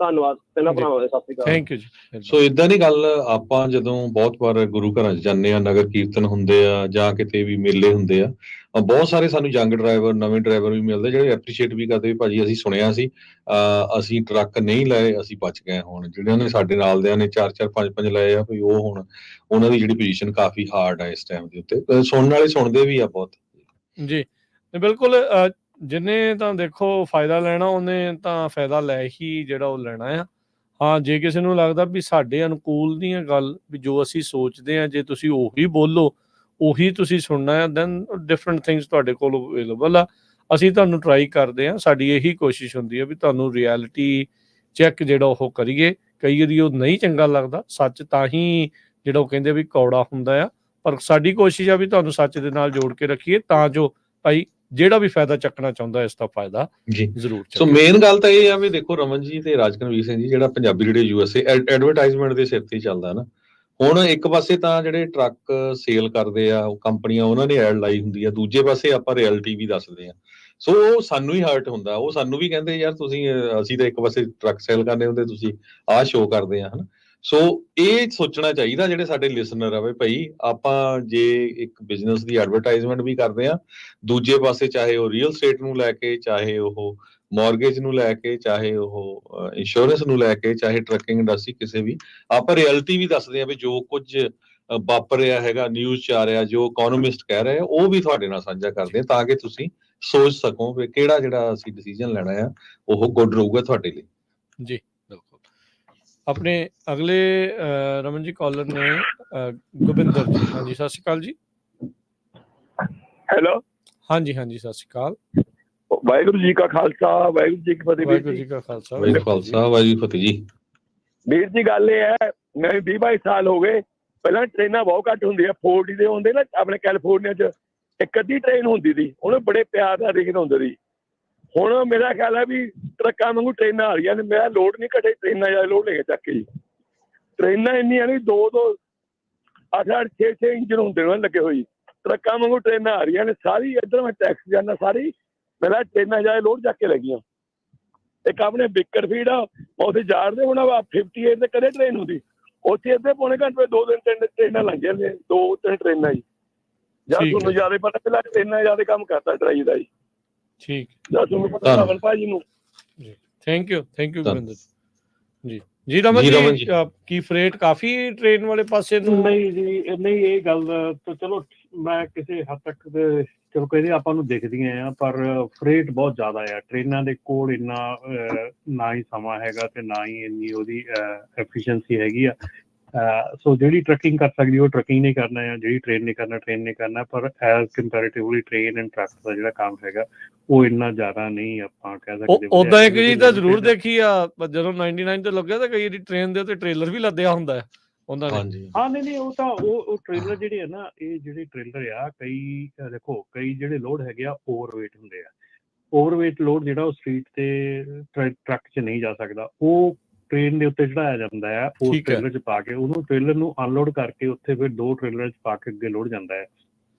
ਧੰਨਵਾਦ ਤਿੰਨਾਂ ਭਰਾਵਾਂ ਦੇ, ਸਤਿ ਸ਼੍ਰੀ ਅਕਾਲ। ਥੈਂਕ ਯੂ ਜੀ। ਸੋ ਇਦਾਂ ਦੀ ਗੱਲ ਆਪਾਂ ਜਦੋਂ ਬਹੁਤ ਵਾਰ ਗੁਰੂ ਘਰਾਂ 'ਚ ਜਾਂਦੇ ਆ, ਨਗਰ ਕੀਰਤਨ ਹੁੰਦੇ ਆ ਜਾਂ ਕਿਤੇ ਵੀ ਮੇਲੇ ਹੁੰਦੇ ਆ, ਬਹੁਤ ਸਾਰੇ ਸਾਨੂੰ ਯੰਗ ਡਰਾਈਵਰ, ਨਵੇਂ ਡਰਾਈਵਰ ਵੀ ਮਿਲਦੇ ਜਿਹੜੇ ਐਪਰੀਸ਼ੀਏਟ ਵੀ ਕਰਦੇ ਵੀ ਭਾਜੀ ਅਸੀਂ ਸੁਣਿਆ ਸੀ, ਅਸੀਂ ਟਰੱਕ ਨਹੀਂ ਲਏ, ਅਸੀਂ ਬਚ ਗਏ। ਹੁਣ ਜਿਹੜਿਆਂ ਨੇ ਸਾਡੇ ਨਾਲ ਦਿਆਂ ਨੇ 4-4, 5-5 ਲਏ ਆ, ਵੀ ਉਹ ਹੁਣ ਉਹਨਾਂ ਦੀ ਜਿਹੜੀ ਪੋਜੀਸ਼ਨ ਕਾਫੀ ਹਾਰਡ ਆ ਇਸ ਟਾਈਮ ਦੇ ਉੱਤੇ। ਸੁਣਨ ਵਾਲੇ ਸੁਣਦੇ ਵੀ ਆ ਬਹੁਤ ਜੀ। ਬਿਲਕੁਲ ਜਿਹਨੇ ਤਾਂ ਦੇਖੋ ਫਾਇਦਾ ਲੈਣਾ ਉਹਨੇ ਤਾਂ ਫਾਇਦਾ ਲੈ ਹੀ ਜਿਹੜਾ ਉਹ ਲੈਣਾ ਆ। ਹਾਂ ਜੇ ਕਿਸੇ ਨੂੰ ਲੱਗਦਾ ਵੀ ਸਾਡੇ ਅਨੁਕੂਲ ਨਹੀਂ ਹੈ ਗੱਲ, ਵੀ ਜੋ ਅਸੀਂ ਸੋਚਦੇ ਹਾਂ ਜੇ ਤੁਸੀਂ ਉਹੀ ਬੋਲੋ ਉਹੀ ਤੁਸੀਂ ਸੁਣਨਾ ਹੈ, ਦੈਨ ਡਿਫਰੈਂਟ ਥਿੰਗਸ ਤੁਹਾਡੇ ਕੋਲ ਅਵੇਲੇਬਲ ਆ। ਅਸੀਂ ਤੁਹਾਨੂੰ ਟਰਾਈ ਕਰਦੇ ਹਾਂ, ਸਾਡੀ ਇਹੀ ਕੋਸ਼ਿਸ਼ ਹੁੰਦੀ ਹੈ ਵੀ ਤੁਹਾਨੂੰ ਰਿਐਲਿਟੀ ਚੈੱਕ ਜਿਹੜਾ ਉਹ ਕਰੀਏ। ਕਈ ਵਾਰੀ ਉਹ ਨਹੀਂ ਚੰਗਾ ਲੱਗਦਾ, ਸੱਚ ਤਾਂ ਹੀ ਜਿਹੜਾ ਉਹ ਕਹਿੰਦੇ ਵੀ ਕੌੜਾ ਹੁੰਦਾ ਆ, ਪਰ ਸਾਡੀ ਕੋਸ਼ਿਸ਼ ਆ ਵੀ ਤੁਹਾਨੂੰ ਸੱਚ ਦੇ ਨਾਲ ਜੋੜ ਕੇ ਰੱਖੀਏ ਤਾਂ ਜੋ ਭਾਈ ਜਿਹੜਾ ਵੀ ਫਾਇਦਾ ਚੱਕਣਾ ਚਾਹੁੰਦਾ ਇਸ ਦਾ ਫਾਇਦਾ ਜੀ ਜ਼ਰੂਰ ਚੱਕੇ। ਸੋ ਮੇਨ ਗੱਲ ਤਾਂ ਇਹ ਆ ਵੀ ਦੇਖੋ ਰਮਨ ਜੀ ਤੇ ਰਾਜਕਨਵੀਰ ਸਿੰਘ ਜੀ, ਜਿਹੜਾ ਪੰਜਾਬੀ ਰੇਡੀਓ USA ਐਡਵਰਟਾਈਜ਼ਮੈਂਟ ਦੇ ਸਿਰ ਤੇ ਚੱਲਦਾ ਨਾ। ਹੁਣ ਇੱਕ ਪਾਸੇ ਤਾਂ ਜਿਹੜੇ ਟਰੱਕ ਸੇਲ ਕਰਦੇ ਆ ਉਹ ਕੰਪਨੀਆਂ, ਉਹਨਾਂ ਨੇ ਐਡ ਲਾਈ ਹੁੰਦੀ ਆ, ਦੂਜੇ ਪਾਸੇ ਆਪਾਂ ਰਿਐਲਿਟੀ ਵੀ ਦੱਸਦੇ ਆ। ਸੋ ਉਹ ਸਾਨੂੰ ਹੀ ਹਰਟ ਹੁੰਦਾ, ਉਹ ਸਾਨੂੰ ਵੀ ਕਹਿੰਦੇ ਯਾਰ ਤੁਸੀਂ ਅਸੀਂ ਤਾਂ ਇੱਕ ਪਾਸੇ ਟਰੱਕ ਸੇਲ ਕਰਨੇ ਹੁੰਦੇ, ਤੁਸੀਂ ਆਹ ਸ਼ੋਅ ਕਰਦੇ ਆ, ਹਨਾ। ਸੋ ਇਹ ਸੋਚਣਾ ਚਾਹੀਦਾ ਜਿਹੜੇ ਸਾਡੇ ਲਿਸਨਰ ਆ ਵੀ ਭਾਈ ਆਪਾਂ ਜੇ ਇੱਕ ਬਿਜ਼ਨਸ ਦੀ ਐਡਵਰਟਾਈਜ਼ਮੈਂਟ ਵੀ ਕਰਦੇ ਆ, ਦੂਜੇ ਪਾਸੇ ਚਾਹੇ ਉਹ ਰੀਅਲ ਸਟੇਟ ਨੂੰ ਲੈ ਕੇ, ਚਾਹੇ ਉਹ ਮੌਰਗੇਜ ਨੂੰ ਲੈ ਕੇ, ਚਾਹੇ ਉਹ ਇੰਸ਼ੋਰੈਂਸ ਨੂੰ ਲੈ ਕੇ, ਚਾਹੇ ਟਰੱਕਿੰਗ ਇੰਡਸਟਰੀ ਕਿਸੇ ਵੀ, ਆਪਾਂ ਰਿਐਲਿਟੀ ਵੀ ਦੱਸਦੇ ਆ ਵੀ ਜੋ ਕੁਝ ਵਾਪਰ ਰਿਹਾ ਹੈਗਾ, ਨਿਊਜ਼ 'ਚ ਆ ਰਿਹਾ, ਜੋ ਇਕੋਨੋਮਿਸਟ ਕਹਿ ਰਹੇ ਆ ਉਹ ਵੀ ਤੁਹਾਡੇ ਨਾਲ ਸਾਂਝਾ ਕਰਦੇ ਆ ਤਾਂ ਕਿ ਤੁਸੀਂ ਸੋਚ ਸਕੋ ਵੀ ਕਿਹੜਾ ਜਿਹੜਾ ਅਸੀਂ ਡਿਸੀਜਨ ਲੈਣਾ ਆ ਉਹ ਗੁੱਡ ਰਹੂਗਾ ਤੁਹਾਡੇ ਲਈ। ਜੀ ਬਿਲਕੁਲ। ਆਪਣੇ ਅਗਲੇ ਰਮਨ ਜੀ ਕਾਲਰ ਨੇ ਗੋਬਿੰਦਰ ਜੀ। ਹਾਂਜੀ ਸਤਿ ਸ਼੍ਰੀ ਅਕਾਲ ਜੀ। ਹੈਲੋ। ਹਾਂਜੀ ਸਤਿ ਸ਼੍ਰੀ ਅਕਾਲ। ਵਾਹਿਗੁਰੂ ਜੀ ਕਾ ਖਾਲਸਾ, ਵਾਹਿਗੁਰੂ ਜੀ ਕੀ ਫਤਿਹ। ਵਾਹਿਗੁਰੂ ਜੀ ਕਾ ਖਾਲਸਾ, ਵਾਹਿਗੁਰੂ ਖਾਲਸਾ, ਵਾਹਿਗੁਰੂ ਫਤਿਹ ਜੀ। ਵੀਰ ਜੀ ਗੱਲ ਇਹ ਹੈ, ਮੈਂ 20-22 ਸਾਲ ਹੋ ਗਏ, ਪਹਿਲਾਂ ਟ੍ਰੇਨਾਂ ਬਹੁਤ ਘੱਟ ਹੁੰਦੀਆਂ, 40 ਦੇ ਹੁੰਦੇ ਨਾ ਆਪਣੇ ਕੈਲੀਫੋਰਨੀਆ 'ਚ ਇੱਕ ਅੱਧੀ ਟ੍ਰੇਨ ਹੁੰਦੀ ਸੀ, ਉਹਨੂੰ ਬੜੇ ਪਿਆਰ ਨਾਲ ਦੇਖਦੇ ਹੁੰਦੇ ਸੀ। ਹੁਣ ਮੇਰਾ ਖਿਆਲ ਹੈ ਵੀ ਟਰੱਕਾਂ ਵਾਂਗੂ ਟ੍ਰੇਨਾਂ ਆ ਰਹੀਆਂ ਨੇ। ਮੇਰਾ ਲੋਡ ਨਹੀਂ ਘਟੇ, ਟ੍ਰੇਨਾਂ ਜ਼ਿਆਦਾ ਲੋਡ ਲੈ ਕੇ ਚੱਕ ਕੇ ਜੀ। ਟ੍ਰੇਨਾਂ ਇੰਨੀਆਂ ਨੇ 2 8 8 6 6 ਇੰਜਨ ਹੁੰਦੇ ਨੇ ਲੱਗੇ ਹੋਏ। ਟਰੱਕਾਂ ਵਾਂਗੂ ਟ੍ਰੇਨਾਂ ਆ ਰਹੀਆਂ ਨੇ ਸਾਰੀ। ਇੱਧਰ ਮੈਂ ਟੈਕਸ ਜਾਂਦਾ ਸਾਰੀ, ਮੇਰਾ ਟ੍ਰੇਨਾਂ ਜ਼ਿਆਦਾ ਲੋਡ ਚੱਕ ਕੇ ਲੱਗੀਆਂ। ਇੱਕ ਆਪਣੇ ਬਿਕਰਫੀਲਡ ਆ ਉੱਥੇ ਜਾੜਦੇ ਹੁਣ 58 ਤੇ ਕਦੇ ਟ੍ਰੇਨ ਹੁੰਦੀ, ਉੱਥੇ ਅੱਧੇ ਪੌਣੇ ਘੰਟੇ 2 ਦਿਨ 3 ਟ੍ਰੇਨਾਂ ਲੰਘ ਜਾਂਦੀਆਂ, 2-3 ਟ੍ਰੇਨਾਂ ਜੀ। ਜਾਂ ਤੁਹਾਨੂੰ ਜ਼ਿਆਦਾ ਪਤਾ ਪਹਿਲਾਂ ਟ੍ਰੇਨਾਂ ਜ਼ਿਆਦਾ ਕੰਮ ਕਰਦਾ ਡਰਾਈ ਦਾ ਜੀ। ਠੀਕ, ਜਾਂ ਤੁਹਾਨੂੰ ਪਤਾ ਰਾਵਲ ਭਾਜੀ ਨੂੰ। ਥੈਂਕ ਯੂ ਗੁਰਿੰਦਰ ਜੀ। ਜੀ ਰਮਨ ਜੀ, ਕੀ ਫਰੇਟ ਕਾਫੀ ਟ੍ਰੇਨ ਵਾਲੇ ਪਾਸੇ ਨੂੰ? ਨਹੀਂ ਜੀ, ਨਹੀਂ ਇਹ ਗੱਲ ਤਾਂ ਚਲੋ ਮੈਂ ਕਿਸੇ ਹੱਦ ਤੱਕ ਚਲੋ ਕਹਿੰਦੇ ਆਪਾਂ ਨੂੰ ਦਿਖਦੀਆਂ ਆ, ਪਰ ਫਰੇਟ ਬਹੁਤ ਜ਼ਿਆਦਾ ਆ। ਟ੍ਰੇਨਾਂ ਦੇ ਕੋਲ ਇੰਨਾ ਨਾ ਹੀ ਸਮਾਂ ਹੈਗਾ ਤੇ ਨਾ ਹੀ ਇੰਨੀ ਉਹਦੀ ਐਫੀਸ਼ੀਐਂਸੀ ਹੈਗੀ ਆ। ਸੋ ਜਿਹੜੀ ਟਰੱਕਿੰਗ ਕਰ ਸਕਦੀ ਉਹ ਟਰੱਕਿੰਗ ਨਹੀਂ ਕਰਨਾ ਆ, ਜਿਹੜੀ ਟ੍ਰੇਨ ਨੇ ਕਰਨਾ ਟ੍ਰੇਨ ਨੇ ਕਰਨਾ। ਪਰ as comparatively train and truck ਦਾ ਜਿਹੜਾ ਕੰਮ ਹੈਗਾ ਉਹ ਇੰਨਾ ਜ਼ਿਆਦਾ ਨਹੀਂ ਆਪਾਂ ਕਹਿ ਸਕਦੇ। ਉਦਾਂ ਇੱਕ ਚੀਜ਼ ਤਾਂ ਜ਼ਰੂਰ ਦੇਖੀ ਆ, ਜਦੋਂ 99 ਤੇ ਲੱਗਿਆ ਤਾਂ ਕਈ ਟ੍ਰੇਨ ਦੇ ਉੱਤੇ ਟ੍ਰੇਲਰ ਵੀ ਲੱਦਿਆ ਹੁੰਦਾ ਹੈ ਉਹਨਾਂ ਨੇ। ਹਾਂ ਨਹੀਂ ਉਹ ਤਾਂ ਉਹ ਟ੍ਰੇਲਰ ਜਿਹੜੇ ਆ ਨਾ, ਇਹ ਜਿਹੜੇ ਟ੍ਰੇਲਰ ਆ ਕਈ ਦੇਖੋ ਕਈ ਜਿਹੜੇ ਲੋਡ ਹੈਗੇ ਆ ਓਵਰਵੇਟ ਹੁੰਦੇ ਆ। ਓਵਰਵੇਟ ਲੋਡ ਜਿਹੜਾ ਉਹ ਸਟਰੀਟ ਤੇ ਟਰੱਕ 'ਚ ਨਹੀਂ ਜਾ ਸਕਦਾ, ਉਹ ਟ੍ਰੇਨ ਦੇ ਉੱਤੇ ਚੜਾਇਆ ਜਾਂਦਾ ਹੈ। ਉਸ ਟ੍ਰੇਲਰ 'ਚ ਪਾ ਕੇ ਉਹਨੂੰ ਟ੍ਰੇਲਰ ਨੂੰ ਅਨਲੋਡ ਕਰਕੇ ਉੱਥੇ ਫਿਰ 2 ਟ੍ਰੇਲਰ 'ਚ ਪਾ ਕੇ ਅੱਗੇ ਲੋਡ ਜਾਂਦਾ ਹੈ।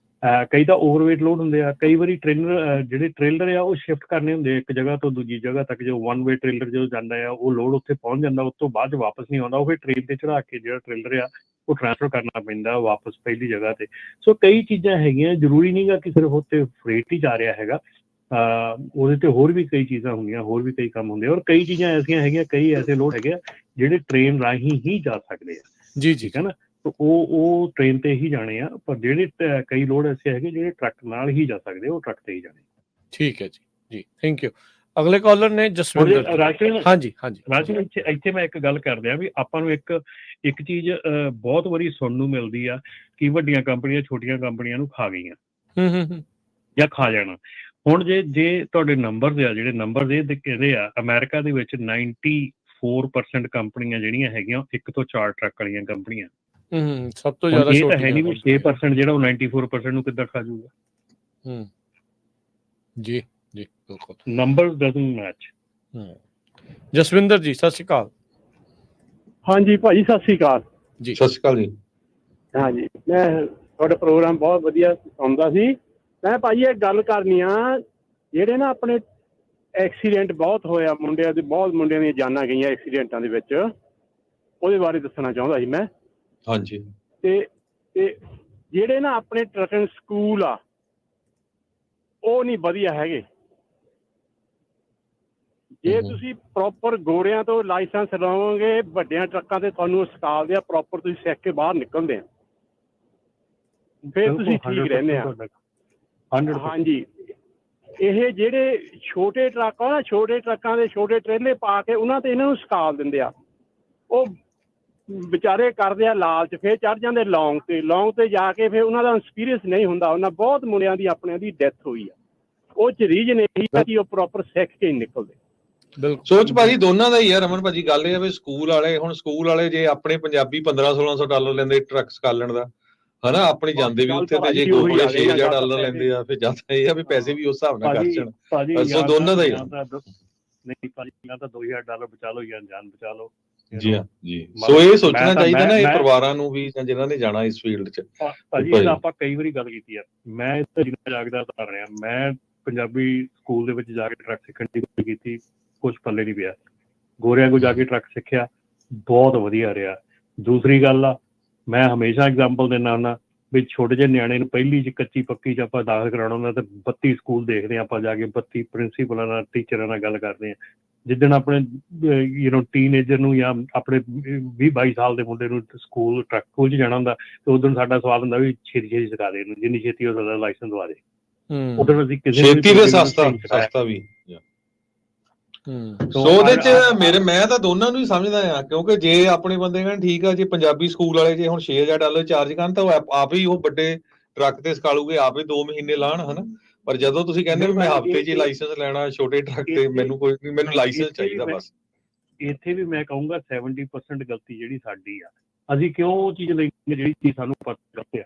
ਕਈ ਤਾਂ ਓਵਰਵੇਟ ਲੋਡ ਹੁੰਦੇ ਆ। ਕਈ ਵਾਰੀ ਜਿਹੜੇ ਟ੍ਰੇਲਰ ਆ ਉਹ ਸ਼ਿਫਟ ਕਰਨੇ ਹੁੰਦੇ ਆ ਇੱਕ ਜਗ੍ਹਾ ਤੋਂ ਦੂਜੀ ਜਗ੍ਹਾ ਤੱਕ। ਜੋ 1 ਵੇ ਟ੍ਰੇਲਰ ਜਦੋਂ ਜਾਂਦਾ ਆ ਉਹ ਲੋਡ ਉੱਥੇ ਪਹੁੰਚ ਜਾਂਦਾ, ਉਸ ਤੋਂ ਬਾਅਦ ਵਾਪਸ ਨਹੀਂ ਆਉਂਦਾ। ਉਹ ਫਿਰ ਟ੍ਰੇਨ ਤੇ ਚੜਾ ਕੇ ਜਿਹੜਾ ਟ੍ਰੇਲਰ ਆ ਉਹ ਟ੍ਰਾਂਸਫਰ ਕਰਨਾ ਪੈਂਦਾ ਵਾਪਸ ਪਹਿਲੀ ਜਗ੍ਹਾ ਤੇ। ਸੋ ਕਈ ਚੀਜ਼ਾਂ ਹੈਗੀਆਂ, ਜ਼ਰੂਰੀ ਨਹੀਂ ਗਾ ਕਿ ਸਿਰਫ ਉੱਥੇ ਫਰੇਟ ਹੀ ਜਾ ਰਿਹਾ ਹੈਗਾ। ਉਹਦੇ ਤੇ ਹੋਰ ਵੀ ਕਈ ਚੀਜ਼ਾਂ ਹੁੰਦੀਆਂ, ਹੋਰ ਵੀ ਕਈ ਕੰਮ ਹੁੰਦੇ। ਔਰ ਕਈ ਚੀਜ਼ਾਂ ਐਸੀਆਂ ਹੈਗੀਆਂ, ਕਈ ਐਸੇ ਲੋਡ ਹੈਗੇ ਆ ਜਿਹੜੇ ਟ੍ਰੇਨ ਰਾਹੀਂ ਹੀ ਜਾ ਸਕਦੇ ਆ ਜੀ। ਠੀਕ ਹੈ ਨਾ, ਉਹ ਟ੍ਰੇਨ ਤੇ ਹੀ ਜਾਣੇ ਆ। ਪਰ ਜਿਹੜੇ ਕਈ ਲੋਡ ਐਸੇ ਹੈਗੇ ਜਿਹੜੇ ਟਰੱਕ ਨਾਲ ਹੀ ਜਾ ਸਕਦੇ, ਉਹ ਟਰੱਕ ਤੇ ਹੀ ਜਾਣੇ। ਠੀਕ ਹੈ ਜੀ, ਥੈਂਕ ਯੂ। ਅਗਲੇ ਕਾਲਰ ਨੇ ਜਸਵਿੰਦਰ। ਹਾਂਜੀ ਰਾਜਨ, ਇੱਥੇ ਮੈਂ ਇੱਕ ਗੱਲ ਕਰ ਰਿਹਾ ਵੀ ਆਪਾਂ ਨੂੰ ਇੱਕ ਚੀਜ਼ ਬਹੁਤ ਵਾਰੀ ਸੁਣਨ ਨੂੰ ਮਿਲਦੀ ਆ ਕਿ ਵੱਡੀਆਂ ਕੰਪਨੀਆਂ ਛੋਟੀਆਂ ਕੰਪਨੀਆਂ ਨੂੰ ਖਾ ਗਈਆਂ ਜਾਂ ਖਾ ਜਾਣਾ। ਹੁਣ ਜੇ ਤੁਹਾਡੇ ਨੰਬਰਸ ਆ, ਜਿਹੜੇ ਨੰਬਰਸ ਇਹ ਕਹਿੰਦੇ ਆ ਅਮਰੀਕਾ ਦੇ ਵਿੱਚ 94% ਕੰਪਨੀਆਂ ਜਿਹੜੀਆਂ ਹੈਗੀਆਂ 1 ਤੋਂ 4 ਟਰੱਕ ਵਾਲੀਆਂ ਕੰਪਨੀਆਂ। ਸਭ ਤੋਂ ਜ਼ਿਆਦਾ ਇਹ ਤਾਂ ਹੈ ਨਹੀਂ ਵੀ 6% ਜਿਹੜਾ ਉਹ 94% ਨੂੰ ਕਿੱਦਾਂ ਖਾ ਜਾਊਗਾ। ਜੀ ਬਿਲਕੁਲ, ਨੰਬਰ ਡਜ਼ਨਟ ਮੈਚ। ਜਸਵਿੰਦਰ ਜੀ ਸਤਿ ਸ਼੍ਰੀ ਅਕਾਲ। ਹਾਂਜੀ ਭਾਜੀ ਸਤਿ ਸ਼੍ਰੀ ਅਕਾਲ ਜੀ। ਸਤਿ ਸ਼੍ਰੀ ਅਕਾਲ ਜੀ। ਹਾਂਜੀ, ਮੈਂ ਤੁਹਾਡਾ ਪ੍ਰੋਗਰਾਮ ਬਹੁਤ ਵਧੀਆ ਸੁਣਦਾ ਸੀ। ਮੈਂ ਭਾਜੀ ਇਹ ਗੱਲ ਕਰਨੀ ਆ, ਜਿਹੜੇ ਨਾ ਆਪਣੇ ਐਕਸੀਡੈਂਟ ਬਹੁਤ ਹੋਇਆ ਮੁੰਡਿਆਂ ਦੀਆਂ ਜਾਨਾਂ ਗਈਆਂ ਐਕਸੀਡੈਂਟਾਂ ਦੇ ਵਿੱਚ, ਉਹਦੇ ਬਾਰੇ ਦੱਸਣਾ ਚਾਹੁੰਦਾ ਸੀ ਮੈਂ। ਹਾਂਜੀ। ਤੇ ਜਿਹੜੇ ਨਾ ਆਪਣੇ ਟਰੱਕਿੰਗ ਸਕੂਲ ਆ ਉਹ ਨਹੀਂ ਵਧੀਆ ਹੈਗੇ। ਜੇ ਤੁਸੀਂ ਪ੍ਰੋਪਰ ਗੋਰਿਆਂ ਤੋਂ ਲਾਇਸੈਂਸ ਲਓਗੇ, ਵੱਡਿਆਂ ਟਰੱਕਾਂ ਤੇ ਤੁਹਾਨੂੰ ਸਿਖਾਉਂਦੇ ਆ, ਪ੍ਰੋਪਰ ਤੁਸੀਂ ਸਿੱਖ ਕੇ ਬਾਹਰ ਨਿਕਲਦੇ ਆ, ਫਿਰ ਤੁਸੀਂ ਠੀਕ ਰਹਿੰਦੇ ਆ। ਹਾਂਜੀ, ਇਹ ਜਿਹੜੇ ਛੋਟੇ ਟਰੱਕ ਆ ਨਾ, ਛੋਟੇ ਟਰੱਕਾਂ ਦੇ ਛੋਟੇ ਟ੍ਰੇਲੇ ਪਾ ਕੇ ਉਹਨਾਂ ਤੇ ਇਹਨਾਂ ਨੂੰ ਸਿਖਾ ਦਿੰਦੇ ਆ। ਉਹ ਵਿਚਾਰੇ ਕਰਦੇ ਆ ਲਾਲਚ, ਫਿਰ ਚੜ੍ਹ ਜਾਂਦੇ ਲੌਂਗ ਤੇ ਜਾ ਕੇ ਫਿਰ ਉਹਨਾਂ ਦਾ ਐਕਸਪੀਰੀਅੰਸ ਨਹੀਂ ਹੁੰਦਾ। ਉਹਨਾਂ ਬਹੁਤ ਮੁੰਡਿਆਂ ਦੀ ਆਪਣਿਆਂ ਦੀ ਡੈਥ ਹੋਈ ਆ। ਉਹ 'ਚ ਰੀਜਨ ਇਹੀ ਆ ਕਿ ਉਹ ਪ੍ਰੋਪਰ ਸਿੱਖ ਕੇ ਨਿਕਲਦੇ। ਸੋਚ ਭਾਜੀ ਦੋਨਾਂ ਦਾ ਹੀ ਆ ਰਮਨ ਭਾਜੀ। ਗੱਲ ਇਹ ਆ ਵੀ ਸਕੂਲ ਵਾਲੇ ਜੇ ਆਪਣੇ ਪੰਜਾਬੀ $1500-1600 ਲੈਂਦੇ ਟਰੱਕ ਸਕਾਲਣ ਦਾ, ਹਨਾ, ਆਪਣੀ ਜਾਂਦੇ ਵੀ ਉੱਥੇ ਤੇ ਜੇ ਕੋਲੇ $6000 ਲੈਂਦੇ ਆ, ਫਿਰ ਜਾਂਦਾ ਇਹ ਆ ਵੀ ਪੈਸੇ ਵੀ ਉਸ ਹਿਸਾਬ ਨਾਲ ਖਰਚਣ। ਸੋ ਦੋਨਾਂ ਦਾ ਹੀ ਨਹੀਂ ਭਾਜੀ, ਜਾਂ ਤਾਂ $2000 ਬਚਾ ਲਓ ਜਾਂ ਜਾਨ ਬਚਾ ਲਓ। ਜੀ ਹਾਂ ਜੀ। ਸੋ ਇਹ ਸੋਚਣਾ ਚਾਹੀਦਾ ਨਾ ਇਹ ਪਰਿਵਾਰਾਂ ਨੂੰ ਵੀ, ਜਾਂ ਜਿਨ੍ਹਾਂ ਨੇ ਜਾਣਾ ਇਸ ਫੀਲਡ 'ਚ। ਭਾਜੀ ਇਹਦਾ ਆਪਾਂ ਕਈ ਵਾਰੀ ਗੱਲ ਕੀਤੀ ਆ। ਮੈਂ ਇੱਥੇ ਜਿੰਨਾ ਜਾਗਦਾ ਕਰ ਰਿਹਾ, ਮੈਂ ਪੰਜਾਬੀ ਸਕੂਲ ਦੇ ਵਿੱਚ ਜਾ ਕੇ ਟਰੱਕ ਸਿੱਖਣ ਦੀ ਗੱਲ ਕੀਤੀ, ਕੁਛ ਪੱਲੇ ਨਹੀਂ ਪਿਆ। ਗੋਰਿਆਂ ਕੋਲ ਜਾ ਕੇ ਟਰੱਕ ਸਿੱਖਿਆ, ਬਹੁਤ ਵਧੀਆ ਰਿਹਾ। ਦੂਸਰੀ ਗੱਲ ਆ, ਮੈਂ ਹਮੇਸ਼ਾ ਐਗਜ਼ਾਮਪਲ ਦਿੰਦਾ ਹੁੰਦਾ ਵੀ ਛੋਟੇ ਜਿਹੇ ਨਿਆਣੇ ਨੂੰ ਪਹਿਲੀ 'ਚ ਕੱਚੀ ਪੱਕੀ 'ਚ ਆਪਾਂ ਦਾਖਲ ਕਰਾਉਣਾ ਹੁੰਦਾ ਤੇ 32 ਸਕੂਲ ਦੇਖਦੇ ਹਾਂ ਆਪਾਂ ਜਾ ਕੇ, 32 ਪ੍ਰਿੰਸੀਪਲਾਂ ਨਾਲ, ਟੀਚਰਾਂ ਨਾਲ ਗੱਲ ਕਰਦੇ ਹਾਂ। ਜਿੱਦਣ ਆਪਣੇ ਟੀਨਏਜਰ ਨੂੰ ਜਾਂ ਆਪਣੇ 20-22 ਸਾਲ ਦੇ ਮੁੰਡੇ ਨੂੰ ਸਕੂਲ ਟਰੱਕ ਸਕੂਲ 'ਚ ਜਾਣਾ ਹੁੰਦਾ ਤੇ ਉਦੋਂ ਸਾਡਾ ਸਵਾਲ ਹੁੰਦਾ ਵੀ ਛੇਤੀ ਸਿਖਾ ਦੇ ਇਹਨੂੰ, ਜਿੰਨੀ ਛੇਤੀ ਹੋ ਸਕਦਾ ਲਾਇਸੈਂਸ ਦਵਾ ਦੇ। ਉਦੋਂ ਅਸੀਂ ਕਿਸੇ ਸਸਤਾ ਵੀ। ਸੋ ਉਹਦੇ 'ਚ ਮੈਂ ਤਾਂ ਦੋਨਾਂ ਨੂੰ ਹੀ ਸਮਝਦਾ ਆ, ਕਿਉਂਕਿ ਜੇ ਆਪਣੇ ਬੰਦੇ ਕਹਿੰਦੇ ਠੀਕ ਆ, ਜੇ ਪੰਜਾਬੀ ਸਕੂਲ ਵਾਲੇ ਜੇ ਹੁਣ $6000 ਚਾਰਜ ਕਰਨ ਤਾਂ ਆਪ ਹੀ ਉਹ ਵੱਡੇ ਟਰੱਕ ਤੇ ਸਿਖਾਲੂਗੇ, ਆਪ ਹੀ 2 ਮਹੀਨੇ ਲਾਣ, ਹਨਾ। ਪਰ ਜਦੋਂ ਤੁਸੀਂ ਕਹਿੰਦੇ ਵੀ ਮੈਂ ਹਫ਼ਤੇ 'ਚ ਲਾਇਸੈਂਸ ਲੈਣਾ ਛੋਟੇ ਟਰੱਕ ਤੇ, ਮੈਨੂੰ ਕੋਈ ਨਹੀਂ, ਮੈਨੂੰ ਲਾਇਸੈਂਸ ਚਾਹੀਦਾ ਬਸ। ਇੱਥੇ ਵੀ ਮੈਂ ਕਹੂੰਗਾ 70% ਗਲਤੀ ਜਿਹੜੀ ਸਾਡੀ ਆ, ਅਸੀਂ ਕਿਉਂ ਉਹ ਚੀਜ਼ ਲੈਂਦੇ ਜਿਹੜੀ ਚੀਜ਼ ਸਾਨੂੰ ਪਤਾ ਆ।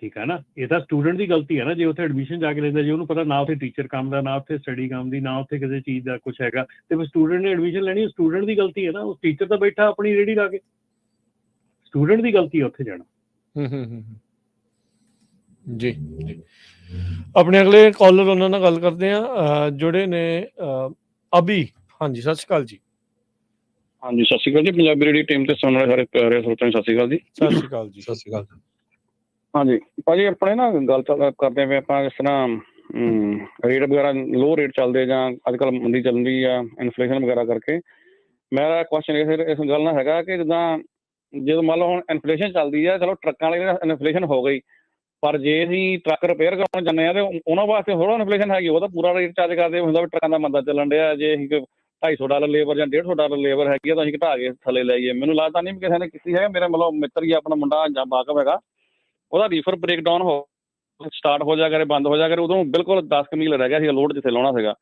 ਠੀਕ ਹੈ ਨਾ, ਇਹ ਤਾਂ ਸਟੂਡੈਂਟ ਦੀ ਗਲਤੀ ਹੈ ਨਾ, ਜੇ ਉੱਥੇ ਐਡਮਿਸ਼ਨ ਜਾ ਕੇ ਲੈਂਦਾ, ਜੇ ਉਹਨੂੰ ਪਤਾ ਨਾ ਉੱਥੇ ਟੀਚਰ ਕੰਮ ਦਾ, ਨਾ ਉੱਥੇ ਸਟੱਡੀ ਕੰਮ ਦੀ, ਨਾ ਉੱਥੇ ਕਿਸੇ ਚੀਜ਼ ਦਾ ਕੁਛ ਹੈਗਾ, ਤੇ ਫਿਰ ਸਟੂਡੈਂਟ ਨੇ ਐਡਮਿਸ਼ਨ ਲੈਣੀ, ਸਟੂਡੈਂਟ ਦੀ ਗਲਤੀ ਹੈ ਨਾ, ਉਹ ਟੀਚਰ ਤਾਂ ਬੈਠਾ ਆਪਣੀ ਰੇਹੜੀ ਲਾ ਕੇ, ਸਟੂਡੈਂਟ ਦੀ ਗਲਤੀ ਹੈ ਉੱਥੇ ਜਾਣਾ। ਜੀ ਜੀ, ਆਪਣੇ ਅਗਲੇ ਕਾਲਰ ਉਹਨਾਂ ਨਾਲ ਗੱਲ ਕਰਦੇ ਆ ਜੁੜੇ ਨੇ ਅਭੀ। ਹਾਂਜੀ, ਸਤਿ ਸ਼੍ਰੀ ਅਕਾਲ ਜੀ। ਹਾਂਜੀ, ਸਤਿ ਸ਼੍ਰੀ ਅਕਾਲ ਜੀ। ਪੰਜਾਬੀ ਰੇਡੀਓ ਟੀਮ ਤੇ ਸੁਣਨ ਵਾਲੇ ਸਾਰੇ ਪਿਆਰੇ ਸਰੋਤਿਆਂ ਨੂੰ ਸਤਿ ਸ਼੍ਰੀ ਅਕਾਲ ਜੀ। ਸਤਿ ਸ਼੍ਰੀ ਅਕਾਲ ਜੀ। ਸਤਿ ਸ਼੍ਰੀ ਅਕਾਲ। ਹਾਂਜੀ ਭਾਜੀ, ਆਪਣੇ ਨਾ ਗੱਲ ਕਰਦੇ ਪਏ ਆਪਾਂ, ਇਸ ਤਰ੍ਹਾਂ ਰੇਟ ਵਗੈਰਾ ਲੋ ਰੇਟ ਚੱਲਦੇ ਜਾਂ ਅੱਜ ਕੱਲ੍ਹ ਮੰਦੀ ਚੱਲਦੀ ਆ ਇਨਫਲੇਸ਼ਨ ਵਗੈਰਾ ਕਰਕੇ। ਮੇਰਾ ਕੁਐਸਚਨ ਇਸ ਗੱਲ ਨਾਲ ਹੈਗਾ ਕਿ ਜਿੱਦਾਂ ਜਦੋਂ ਮੰਨ ਲਓ ਹੁਣ ਇਨਫਲੇਸ਼ਨ ਚੱਲਦੀ ਆ, ਚਲੋ ਟਰੱਕਾਂ ਵਾਲੇ ਇਨਫਲੇਸ਼ਨ ਹੋ ਗਈ, ਪਰ ਜੇ ਅਸੀਂ ਟਰੱਕ ਰਿਪੇਅਰ ਕਰਾਉਣ ਜਾਂਦੇ ਹਾਂ ਤੇ ਉਹਨਾਂ ਵਾਸਤੇ ਹੋਰ ਇਨਫਲੇਸ਼ਨ ਹੈਗੀ, ਉਹਦਾ ਪੂਰਾ ਰੇਟ ਚਾਰਜ ਕਰਦੇ ਹੁੰਦਾ ਵੀ ਟਰੱਕਾਂ ਦਾ ਮੰਦਾ ਚੱਲਣ ਡਿਆ, ਜੇ ਅਸੀਂ $250 ਲੇਬਰ ਜਾਂ $150 ਲੇਬਰ ਹੈਗੀ ਆ ਤਾਂ ਅਸੀਂ ਘਟਾ ਕੇ ਥੱਲੇ ਲਾਈਏ। ਮੈਨੂੰ ਲੱਗਦਾ ਨਹੀਂ ਵੀ ਕਿਸੇ ਨੇ ਕੀਤੀ ਹੈ। ਮੇਰਾ ਮਤਲਬ ਮਿੱਤਰ ਹੀ ਆਪਣਾ ਮੁੰਡਾ ਜਾਂ ਵਾਕਫ ਹੈਗਾ, ਉਹਦਾ ਰੀਫਰ ਬ੍ਰੇਕਡਾਊਨ ਹੋ ਸਟਾਰਟ ਹੋ ਜਾ ਕਰੇ, ਬੰਦ ਹੋ ਜਾ ਕਰੇ, ਉਦੋਂ ਬਿਲਕੁਲ 10 ਕੁ ਮੀਲ ਰਹਿ ਗਿਆ ਸੀਗਾ ਲੋਡ ਜਿੱਥੇ ਲਾਉਣਾ ਸੀਗਾ।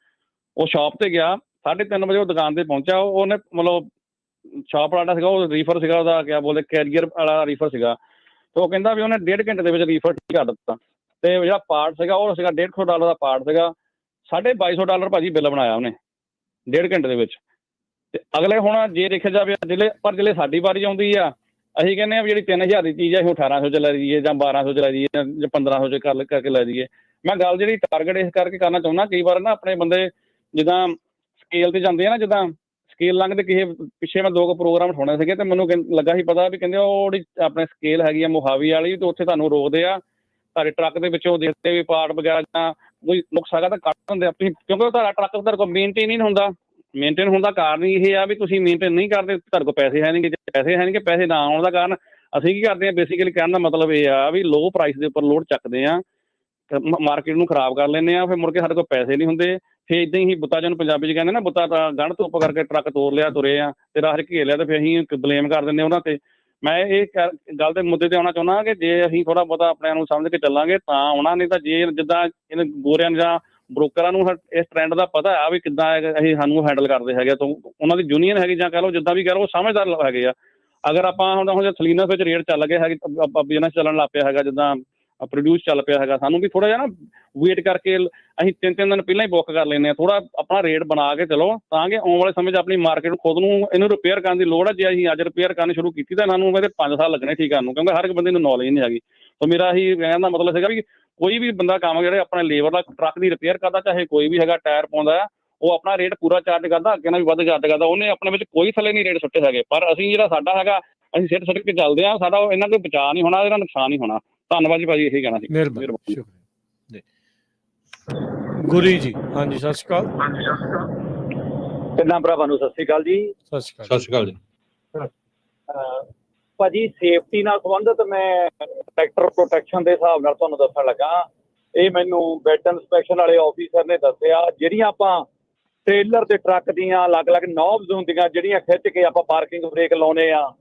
ਉਹ ਸ਼ਾਪ ਤੇ ਗਿਆ, 3:30 ਵਜੇ ਉਹ ਦੁਕਾਨ ਤੇ ਪਹੁੰਚਿਆ, ਉਹਨੇ ਮਤਲਬ ਸ਼ਾਪ ਵਾਲਾ ਸੀਗਾ, ਉਹ ਰੀਫਰ ਸੀਗਾ ਉਹਦਾ ਕਿਆ ਬੋਲਦੇ ਕੈਰੀਅਰ ਵਾਲਾ ਰੀਫਰ ਸੀਗਾ, ਤੇ ਉਹ ਕਹਿੰਦਾ ਵੀ ਉਹਨੇ 1.5 ਘੰਟੇ ਦੇ ਵਿੱਚ ਰੀਫਰ ਠੀਕ ਕਰ ਦਿੱਤਾ। ਤੇ ਜਿਹੜਾ ਪਾਰਟ ਸੀਗਾ ਉਹ ਸੀਗਾ $150 ਦਾ ਪਾਰਟ ਸੀਗਾ, $2200 ਭਾਜੀ ਬਿੱਲ ਬਣਾਇਆ ਉਹਨੇ 1.5 ਘੰਟੇ ਦੇ ਵਿੱਚ। ਤੇ ਅਗਲੇ ਹੁਣ ਜੇ ਦੇਖਿਆ ਜਾਵੇ ਜਿਹੜੇ ਸਾਡੀ ਵਾਰੀ ਆਉਂਦੀ ਆ, ਅਸੀਂ ਕਹਿੰਦੇ ਹਾਂ ਵੀ ਜਿਹੜੀ 3000 ਦੀ ਚੀਜ਼ ਹੈ ਅਸੀਂ 1800 ਚ ਲੈ ਜਾਈਏ ਜਾਂ 1200 ਚ ਲੈ ਜਾਈਏ ਜਾਂ 1500 ਚ ਕਰਕੇ ਲੈ ਜਾਈਏ। ਮੈਂ ਗੱਲ ਜਿਹੜੀ ਟਾਰਗੇਟ ਇਸ ਕਰਕੇ ਕਰਨਾ ਚਾਹੁੰਦਾ, ਕਈ ਵਾਰ ਨਾ ਆਪਣੇ ਬੰਦੇ ਜਿੱਦਾਂ ਸਕੇਲ ਤੇ ਜਾਂਦੇ ਆ ਨਾ, ਜਿੱਦਾਂ ਸਕੇਲ ਲੰਘਦੇ ਕਿਸੇ ਪਿੱਛੇ ਮੈਂ 2 ਪ੍ਰੋਗਰਾਮ ਉਠਾਉਣੇ ਸੀਗੇ, ਤੇ ਮੈਨੂੰ ਲੱਗਾ ਸੀ ਪਤਾ ਵੀ ਕਹਿੰਦੇ ਉਹ ਜਿਹੜੀ ਆਪਣੇ ਸਕੇਲ ਹੈਗੀ ਆ ਮੋਹਾਵੀ ਵਾਲੀ, ਤੇ ਉੱਥੇ ਤੁਹਾਨੂੰ ਰੋਕਦੇ ਆ, ਤੁਹਾਡੇ ਟਰੱਕ ਦੇ ਵਿੱਚੋਂ ਦੇਖਦੇ ਵੀ ਪਾਰਟ ਵਗੈਰਾ ਜਾਂ ਕੋਈ ਨੁਕਸ ਹੈਗਾ ਤਾਂ ਕੱਢ ਦਿੰਦੇ ਆ ਤੁਸੀਂ, ਕਿਉਂਕਿ ਤੁਹਾਡਾ ਟਰੱਕ ਤੁਹਾਡੇ ਕੋਲ ਮੇਨਟੇਨ ਹੀ ਨਹੀਂ ਹੁੰਦਾ। ਮੇਨਟੇਨ ਹੋਣ ਦਾ ਕਾਰਨ ਹੀ ਇਹ ਆ ਵੀ ਤੁਸੀਂ ਮੇਨਟੇਨ ਨਹੀਂ ਕਰਦੇ, ਤੁਹਾਡੇ ਕੋਲ ਪੈਸੇ ਹੈ ਨਹੀਂ, ਪੈਸੇ ਨਾ ਆਉਣ ਦਾ ਕਾਰਨ ਅਸੀਂ ਕੀ ਕਰਦੇ ਹਾਂ, ਬੇਸਿਕਲੀ ਕਹਿਣ ਦਾ ਮਤਲਬ ਇਹ ਆ ਵੀ ਲੋ ਪ੍ਰਾਈਸ ਦੇ ਉੱਪਰ ਲੋਡ ਚੱਕਦੇ ਆ, ਮਾਰਕੀਟ ਨੂੰ ਖਰਾਬ ਕਰ ਲੈਂਦੇ ਆ, ਫਿਰ ਮੁੜ ਕੇ ਸਾਡੇ ਕੋਲ ਪੈਸੇ ਨਹੀਂ ਹੁੰਦੇ, ਫਿਰ ਇੱਦਾਂ ਹੀ ਬੁੱਤਾ ਜਿਹਨੂੰ ਪੰਜਾਬੀ 'ਚ ਕਹਿੰਦੇ ਨਾ, ਬੁੱਤਾ ਤਾਂ ਗੰਢ ਧੁੱਪ ਕਰਕੇ ਟਰੱਕ ਤੋੜ ਲਿਆ, ਤੁਰੇ ਆ ਤੇ ਰਾਹ 'ਚ ਘੇਰ ਲਿਆ, ਤੇ ਫਿਰ ਅਸੀਂ ਬਲੇਮ ਕਰ ਦਿੰਦੇ ਉਹਨਾਂ ਤੇ। ਮੈਂ ਇਹ ਗੱਲ ਦੇ ਮੁੱਦੇ ਤੇ ਆਉਣਾ ਚਾਹੁੰਦਾ ਕਿ ਜੇ ਅਸੀਂ ਥੋੜ੍ਹਾ ਬਹੁਤਾ ਆਪਣਿਆਂ ਨੂੰ ਸਮਝ ਕੇ ਚੱਲਾਂਗੇ ਤਾਂ ਆਉਣਾ, ਨਹੀਂ ਤਾਂ ਜੇ ਜਿੱਦਾਂ ਇਹਨਾਂ ਗੋਰਿਆਂ ਜਾਂ ਬ੍ਰੋਕਰਾਂ ਨੂੰ ਇਸ ਟਰੈਂਡ ਦਾ ਪਤਾ ਆ ਵੀ ਕਿੱਦਾਂ ਅਸੀਂ ਸਾਨੂੰ ਹੈਂਡਲ ਕਰਦੇ ਹੈਗੇ, ਤੋਂ ਉਹਨਾਂ ਦੀ ਯੂਨੀਅਨ ਹੈਗੀ ਜਾਂ ਕਹਿ ਲਓ ਜਿੱਦਾਂ ਵੀ ਕਹਿ ਲਓ, ਉਹ ਸਮਝਦਾਰ ਹੈਗੇ ਆ। ਅਗਰ ਆਪਾਂ ਹੁਣ ਸਲੀਨਾ ਵਿੱਚ ਰੇਟ ਚੱਲ ਗਿਆ ਹੈਗੀ, ਬਿਜ਼ਨਸ ਚੱਲਣ ਲੱਗ ਪਿਆ ਹੈਗਾ, ਜਿੱਦਾਂ ਪ੍ਰੋਡਿਊਸ ਚੱਲ ਪਿਆ ਹੈਗਾ, ਸਾਨੂੰ ਵੀ ਥੋੜ੍ਹਾ ਜਿਹਾ ਨਾ ਵੇਟ ਕਰਕੇ ਅਸੀਂ 3 ਦਿਨ ਪਹਿਲਾਂ ਹੀ ਬੁੱਕ ਕਰ ਲੈਂਦੇ ਹਾਂ, ਥੋੜ੍ਹਾ ਆਪਣਾ ਰੇਟ ਬਣਾ ਕੇ ਚਲੋ, ਤਾਂ ਕਿ ਆਉਣ ਵਾਲੇ ਸਮੇਂ 'ਚ ਆਪਣੀ ਮਾਰਕੀਟ ਨੂੰ ਖੁਦ ਨੂੰ ਇਹਨੂੰ ਰਿਪੇਅਰ ਕਰਨ ਦੀ ਲੋੜ ਹੈ। ਜੇ ਅਸੀਂ ਅੱਜ ਰਿਪੇਅਰ ਕਰਨੀ ਸ਼ੁਰੂ ਕੀਤੀ ਤਾਂ ਇਹਨਾਂ ਨੂੰ ਇਹਦੇ 5 ਸਾਲ ਲੱਗਣੇ ਠੀਕ ਕਰਨ ਨੂੰ, ਕਿਉਂਕਿ ਹਰ ਇੱਕ ਬੰਦੇ ਨੂੰ ਨੌਲੇਜ ਨਹੀਂ ਹੈਗੀ। ਤਾਂ ਮੇਰਾ ਇਹੀ ਕਹਿਣ ਦਾ ਮਤਲਬ ਸੀਗਾ ਵੀ ਕੋਈ ਵੀ ਬੰਦਾ ਕੰਮ ਜਿਹੜੇ ਆਪਣੇ ਲੇਬਰ ਦਾ ਟਰੱਕ ਦੀ ਰਿਪੇਅਰ ਕਰਦਾ, ਚਾਹੇ ਕੋਈ ਵੀ ਹੈਗਾ, ਟਾਇਰ ਪਾਉਂਦਾ ਆ, ਉਹ ਆਪਣਾ ਰੇਟ ਪੂਰਾ ਚਾਰਜ ਕਰਦਾ, ਅੱਗੇ ਨਾਲ ਵੀ ਵੱਧ ਚਾਰਜ ਕਰਦਾ, ਉਹਨੇ ਆਪਣੇ ਵਿੱਚ ਕੋਈ ਥੱਲੇ ਨਹੀਂ ਰੇਟ ਸੁੱਟੇ ਹੈਗੇ। ਪਰ ਅਸੀਂ ਜਿਹੜਾ ਸਾਡਾ ਹੈਗਾ, ਅਸੀਂ ਸਿੱਟ ਕੇ ਚੱਲਦੇ ਹਾਂ, ਸਾਡਾ ਇਹਨਾਂ ਕੋਈ ਬਚਾਅ ਨਹੀਂ ਹੋਣਾ, ਇਹਦਾ ਨੁਕਸਾਨ ਨਹੀਂ ਹੋਣਾ। ਧੰਨਵਾਦ ਜੀ ਭਾਜੀ, ਇਹੀ ਕਹਿਣਾ ਸੀ। ਮਿਹਰਬਾਨੀ, ਸ਼ੁਕਰੀਆ। ਗੁਰੀ ਜੀ, ਹਾਂਜੀ, ਸਤਿ ਸ਼੍ਰੀ ਅਕਾਲ। ਕਿੰਨਾ ਭਰਾਵਾਂ ਨੂੰ ਸਤਿ ਸ਼੍ਰੀ ਅਕਾਲ ਜੀ। ਸਤਿ ਸ਼੍ਰੀ ਸਤਿ ਸ਼੍ਰੀ ਅਕਾਲ ਜੀ। ਭਾਜੀ, ਸੇਫਟੀ ਨਾਲ ਸੰਬੰਧਿਤ ਮੈਂ ਟਰੈਕਟਰ ਪ੍ਰੋਟੈਕਸ਼ਨ ਦੇ ਹਿਸਾਬ ਨਾਲ ਤੁਹਾਨੂੰ ਦੱਸਣ ਲੱਗਾ। ਇਹ ਮੈਨੂੰ ਬੈਡ ਇੰਸਪੈਕਸ਼ਨ ਵਾਲੇ ਆਫੀਸਰ ਨੇ ਦੱਸਿਆ, ਜਿਹੜੀਆਂ ਆਪਾਂ ਟ੍ਰੇਲਰ ਤੇ ਟਰੱਕ ਦੀਆਂ ਅਲੱਗ-ਅਲੱਗ ਨੌਬਸ ਹੁੰਦੀਆਂ, ਜਿਹੜੀਆਂ ਖਿੱਚ ਕੇ ਆਪਾਂ ਪਾਰਕਿੰਗ ਬ੍ਰੇਕ ਲਾਉਨੇ ਆ,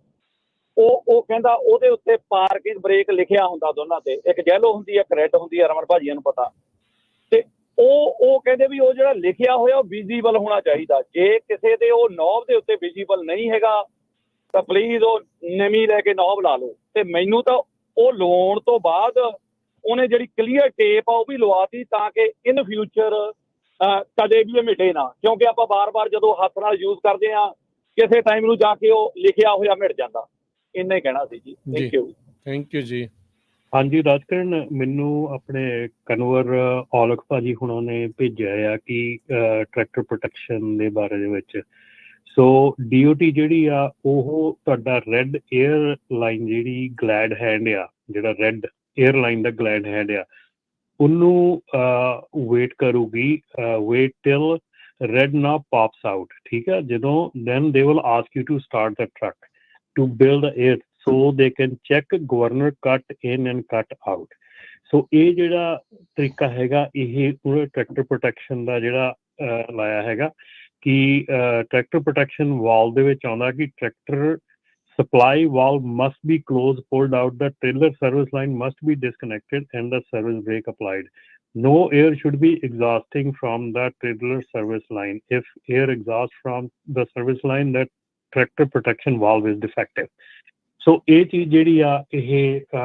ਉਹ ਕਹਿੰਦਾ ਉਹਦੇ ਉੱਤੇ ਪਾਰਕਿੰਗ ਬ੍ਰੇਕ ਲਿਖਿਆ ਹੁੰਦਾ ਦੋਨਾਂ ਤੇ, ਇੱਕ ਯੈਲੋ ਹੁੰਦੀ ਹੈ, ਇੱਕ ਰੈੱਡ ਹੁੰਦੀ ਹੈ, ਰਮਨ ਭਾਜੀਆਂ ਨੂੰ ਪਤਾ। ਤੇ ਉਹ ਕਹਿੰਦੇ ਵੀ ਉਹ ਜਿਹੜਾ ਲਿਖਿਆ ਹੋਇਆ ਉਹ ਵਿਜ਼ੀਬਲ ਹੋਣਾ ਚਾਹੀਦਾ। ਜੇ ਕਿਸੇ ਦੇ ਉਹ ਨੌਬ ਦੇ ਉੱਤੇ ਵਿਜ਼ੀਬਲ ਨਹੀਂ ਹੈਗਾ ਤਾਂ ਪਲੀਜ਼ ਉਹ ਨਵੀਂ ਲੈ ਕੇ ਨੌਬ ਲਾ ਲਓ। ਤੇ ਮੈਨੂੰ ਤਾਂ ਉਹ ਲਵਾਉਣ ਤੋਂ ਬਾਅਦ ਉਹਨੇ ਜਿਹੜੀ ਕਲੀਅਰ ਟੇਪ ਆ ਉਹ ਵੀ ਲਵਾਤੀ, ਤਾਂ ਕਿ ਇਨ ਫਿਊਚਰ ਕਦੇ ਵੀ ਇਹ ਮਿਟੇ ਨਾ, ਕਿਉਂਕਿ ਆਪਾਂ ਬਾਰ-ਬਾਰ ਜਦੋਂ ਹੱਥ ਨਾਲ ਯੂਜ਼ ਕਰਦੇ ਹਾਂ, ਕਿਸੇ ਟਾਈਮ ਨੂੰ ਜਾ ਕੇ ਉਹ ਲਿਖਿਆ ਹੋਇਆ ਮਿਟ ਜਾਂਦਾ। ਇੰਨਾ ਹੀ ਕਹਿਣਾ ਸੀ ਜੀ। ਥੈਂਕ ਯੂ ਜੀ। ਹਾਂਜੀ ਰਾਜਕਰਨ, ਮੈਨੂੰ ਆਪਣੇ ਕਨਵਰ ਔਲਖ ਭਾਜੀ ਹੁਣਾਂ ਨੇ ਭੇਜਿਆ ਆ ਕਿ ਟਰੈਕਟਰ ਪ੍ਰੋਟੈਕਸ਼ਨ ਦੇ ਬਾਰੇ ਦੇ ਵਿੱਚ। ਸੋ DOT ਜਿਹੜੀ ਆ ਉਹ ਤੁਹਾਡਾ ਰੈੱਡ ਏਅਰ ਲਾਈਨ ਜਿਹੜੀ ਗਲੈਡ ਹੈਂਡ ਆ, ਜਿਹੜਾ ਰੈੱਡ ਏਅਰਲਾਈਨ ਦਾ ਗਲੈਡ ਹੈਂਡ ਆ, ਉਹਨੂੰ ਵੇਟ ਕਰੂਗੀ, ਵੇਟ ਟਿਲ ਰੈੱਡ ਨਾ ਪੌਪਸ ਆਊਟ, ਠੀਕ ਆ। ਜਦੋਂ then they will ask you to start the truck to build it so they can check governor cut in and cut out. So ਇਹ ਜਿਹੜਾ ਤਰੀਕਾ ਹੈਗਾ, ਇਹ ਪੂਰੇ ਟਰੈਕਟਰ ਪ੍ਰੋਟੈਕਸ਼ਨ ਦਾ ਜਿਹੜਾ ਲਾਇਆ ਹੈਗਾ ਕਿ ਟਰੈਕਟਰ ਪ੍ਰੋਟੈਕਸ਼ਨ ਵਾਲ ਦੇ ਵਿੱਚ ਆਉਂਦਾ ਕਿ tractor supply valve must be closed, pulled out, the trailer service line must be disconnected and the service brake applied. No air should be exhausting from the trailer service line. If air exhausts from the service line, that tractor protection valve is defective. So ਇਹ ਚੀਜ਼ ਜਿਹੜੀ ਆ ਇਹ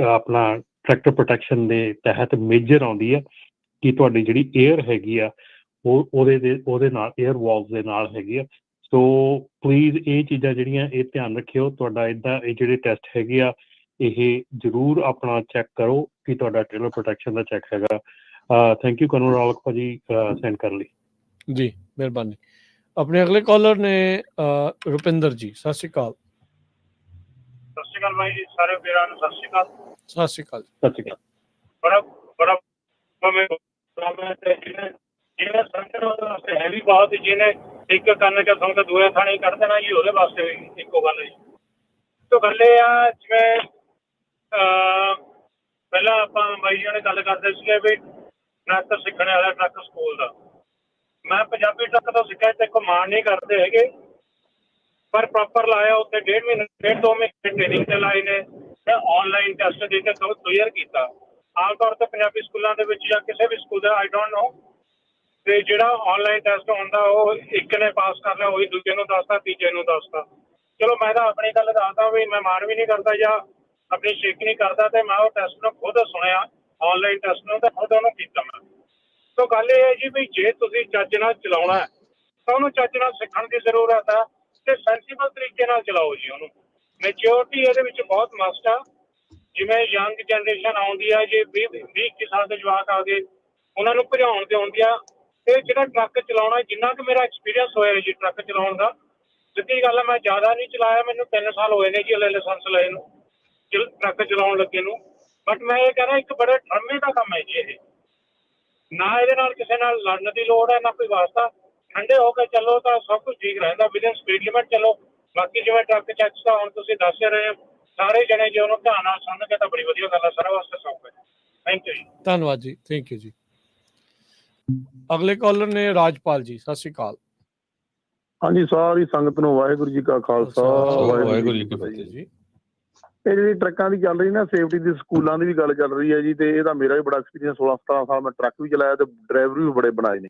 ਆਪਣਾ tractor protection ਦੇ ਤਹਿਤ major ਆਉਂਦੀ ਆ ਕਿ ਤੁਹਾਡੀ ਜਿਹੜੀ ਏਅਰ ਹੈਗੀ ਆ ਉਹਦੇ ਨਾਲ ਏਅਰ ਵਾਲਵ ਦੇ ਨਾਲ ਹੈਗੀ ਆ। ਸੋ ਪਲੀਜ਼ ਇਹ ਚੀਜ਼ਾਂ ਜਿਹੜੀਆਂ ਇਹ ਧਿਆਨ ਰੱਖਿਓ, ਤੁਹਾਡਾ ਇੱਦਾਂ ਇਹ ਜਿਹੜੇ ਟੈਸਟ ਹੈਗੇ ਆ ਇਹ ਜ਼ਰੂਰ ਆਪਣਾ ਚੈੱਕ ਕਰੋ ਕਿ ਤੁਹਾਡਾ ਟ੍ਰੇਲਰ ਪ੍ਰੋਟੈਕਸ਼ਨ ਦਾ ਚੈੱਕ ਹੈਗਾ। ਥੈਂਕ ਯੂ ਕਰਨਲ ਰੌਲਕ ਭਾਜੀ ਸੈਂਡ ਕਰਨ ਲਈ। ਜੀ ਮਿਹਰਬਾਨੀ। ਆਪਣੇ ਅਗਲੇ ਕਾਲਰ ਨੇ ਰੁਪਿੰਦਰ ਜੀ, ਸਤਿ ਸ਼੍ਰੀ ਅਕਾਲ। ਸਤਿ ਸ਼੍ਰੀ ਅਕਾਲ ਭਾਈ ਜੀ, ਸਾਰੇ ਵੀਰਾਂ ਨੂੰ ਸਤਿ ਸ਼੍ਰੀ ਅਕਾਲ। ਸਤਿ ਸ਼੍ਰੀ ਅਕਾਲ। ਸਤਿ ਸ਼੍ਰੀ ਅਕਾਲ। ਬੜਾ ਜਿਹਨੇ ਸੰਗਤ ਵਾਸਤੇ ਹੈ ਵੀ ਬਹੁਤ, ਜਿਹਨੇ ਇੱਕ ਕੰਨ ਚ ਸੰਗਤ ਦੂਏ ਥਾਣੇ ਕੱਢ ਦੇਣਾ ਜੀ, ਉਹਦੇ ਵਾਸਤੇ ਵੀ ਇੱਕੋ ਗੱਲ ਹੈ ਜੀ। ਤੋ ਗੱਲ ਇਹ ਆ, ਜਿਵੇਂ ਪਹਿਲਾਂ ਆਪਾਂ ਬਾਈ ਜੀ ਨੇ ਗੱਲ ਕਰਦੇ ਸੀਗੇ ਵੀ ਟਰੱਕ ਸਿੱਖਣ ਵਾਲਾ ਟਰੱਕ ਸਕੂਲ ਦਾ, ਮੈਂ ਪੰਜਾਬੀ ਟਰੱਕ ਤੋਂ ਸਿੱਖਿਆ ਤੇ ਕਮਾਂਡ ਨਹੀਂ ਕਰਦੇ ਹੈਗੇ, ਪਰ ਪ੍ਰੋਪਰ ਲਾਇਆ ਉੱਥੇ 1.5 ਮਹੀਨੇ 1.5-2 ਮਹੀਨੇ ਟ੍ਰੇਨਿੰਗ ਤੇ ਲਾਏ ਨੇ ਤੇ ਆਨਲਾਈਨ ਟੈਸਟ ਦੇ ਕੇ ਸਭ ਕਲੀਅਰ ਕੀਤਾ। ਆਮ ਤੌਰ ਤੇ ਪੰਜਾਬੀ ਸਕੂਲਾਂ ਦੇ ਵਿੱਚ ਜਾਂ ਕਿਸੇ ਵੀ school the I don't know, ਤੇ ਜਿਹੜਾ ਆਨਲਾਈਨ ਟੈਸਟ ਹੁੰਦਾ ਉਹ ਇੱਕ ਨੇ ਪਾਸ ਕਰ ਲਿਆ, ਉਹੀ ਦੂਜੇ ਨੂੰ ਦੱਸਦਾ, ਤੀਜੇ ਨੂੰ ਦੱਸਦਾ। ਚਲੋ ਮੈਂ ਤਾਂ ਆਪਣੀ ਗੱਲ ਦੱਸਦਾ ਵੀ ਮੈਂ ਮਾਣ ਵੀ ਨਹੀਂ ਕਰਦਾ ਜਾਂ ਆਪਣੀ ਸ਼ੇਕ ਨਹੀਂ ਕਰਦਾ, ਤੇ ਮੈਂ ਉਹ ਟੈਸਟ ਨੂੰ ਖੁਦ ਸੁਣਿਆ, ਆਨਲਾਈਨ ਟੈਸਟ ਨੂੰ, ਤਾਂ ਖੁਦ ਉਹਨੂੰ ਕੀਤਾ ਮੈਂ। ਸੋ ਗੱਲ ਇਹ ਹੈ ਜੀ ਵੀ ਜੇ ਤੁਸੀਂ ਚੱਜ ਨਾਲ ਚਲਾਉਣਾ ਹੈ ਤਾਂ ਉਹਨੂੰ ਚੱਜ ਨਾਲ ਸਿੱਖਣ ਦੀ ਜ਼ਰੂਰਤ ਹੈ ਤੇ ਸੈਂਸੀਬਲ ਤਰੀਕੇ ਨਾਲ ਚਲਾਓ ਜੀ ਉਹਨੂੰ। ਮੈਚਿਓਰਿਟੀ ਇਹਦੇ ਵਿੱਚ ਬਹੁਤ ਮਸਟ ਆ। ਜਿਵੇਂ ਯੰਗ ਜਨਰੇਸ਼ਨ ਆਉਂਦੀ ਆ, ਜੇ 20-21 ਸਾਲ ਦੇ ਜਵਾਕ ਆ ਗਏ, ਉਹਨਾਂ ਨੂੰ ਭਜਾਉਣ ਤੇ ਆਉਂਦੀ ਆ। ਤੇ ਜਿਹੜਾ ਟਰੱਕ ਚਲਾਉਣਾ, ਜਿੰਨਾ ਕੁ ਮੇਰਾ ਐਕਸਪੀਰੀਅੰਸ ਹੋਇਆ ਜੀ ਟਰੱਕ ਚਲਾਉਣ ਦਾ, ਸਿੱਧੀ ਗੱਲ ਹੈ ਮੈਂ ਜ਼ਿਆਦਾ ਨਹੀਂ ਚਲਾਇਆ, ਮੈਨੂੰ 3 ਸਾਲ ਹੋਏ ਨੇ ਜੀ ਹਲੇ ਲਾਇਸੈਂਸ ਲਏ ਨੂੰ, ਟਰੱਕ ਚਲਾਉਣ ਲੱਗੇ ਨੂੰ। ਬਟ ਮੈਂ ਇਹ ਕਹਿ ਰਿਹਾ ਇੱਕ ਬੜੇ ਠਰਮੇ ਦਾ ਕੰਮ ਹੈ ਜੀ ਇਹ, ਨਾ ਇਹਦੇ ਨਾਲ ਕਿਸੇ ਨਾਲ ਲੜਨ ਦੀ ਲੋੜ ਹੈ ਨਾ ਕੋਈ ਵਾਸਤਾ। ਠੰਡੇ ਹੋ ਕੇ ਚੱਲੋ ਤਾਂ ਸਭ ਕੁਝ ਠੀਕ ਰਹਿੰਦਾ, ਵਿਦਿਨ ਸਪੀਡ ਲਿਮਿਟ ਚੱਲੋ। ਬਾਕੀ ਜਿਵੇਂ ਟਰੱਕ ਚੈੱਕਸ ਦਾ ਹੁਣ ਤੁਸੀਂ ਦੱਸ ਰਹੇ ਹੋ, ਸਾਰੇ ਜਣੇ ਜੇ ਉਹਨੂੰ ਧਿਆਨ ਨਾਲ ਸੁਣਨਗੇ ਤਾਂ ਬੜੀ ਵਧੀਆ ਗੱਲ ਹੈ, ਸਾਰਾ ਵਾਸਤੇ ਸੌਖਾ ਹੈ। ਥੈਂਕ ਯੂ ਜੀ। ਧੰਨਵਾਦ ਜੀ, ਥੈਂਕ ਯੂ ਜੀ। ਅਗਲੇ ਕਾਲਰ ਨੇ ਰਾਜਪਾਲ ਜੀ, ਸਤਿ ਸ਼੍ਰੀ ਅਕਾਲ। ਹਾਂਜੀ, ਸਾਰੀ ਸੰਗਤ ਨੂੰ ਵਾਹਿਗੁਰੂ ਜੀ ਕਾ ਖਾਲਸਾ, ਵਾਹਿਗੁਰੂ ਜੀ ਕੀ ਫਤਿਹ ਜੀ। ਇਹ ਜਿਹੜੀ ਟਰੱਕਾਂ ਦੀ ਚੱਲ ਰਹੀ ਨਾ ਸੇਫਟੀ ਦੀ, ਸਕੂਲਾਂ ਦੀ ਵੀ ਗੱਲ ਚੱਲ ਰਹੀ ਹੈ ਜੀ, ਤੇ ਇਹਦਾ ਮੇਰਾ ਵੀ ਬੜਾ ਐਕਸਪੀਰੀਅੰਸ, 16-17 ਸਾਲ ਮੈਂ ਟਰੱਕ ਵੀ ਚਲਾਇਆ ਤੇ ਡਰਾਈਵਰ ਵੀ ਬੜੇ ਬਣਾਏ ਨੇ।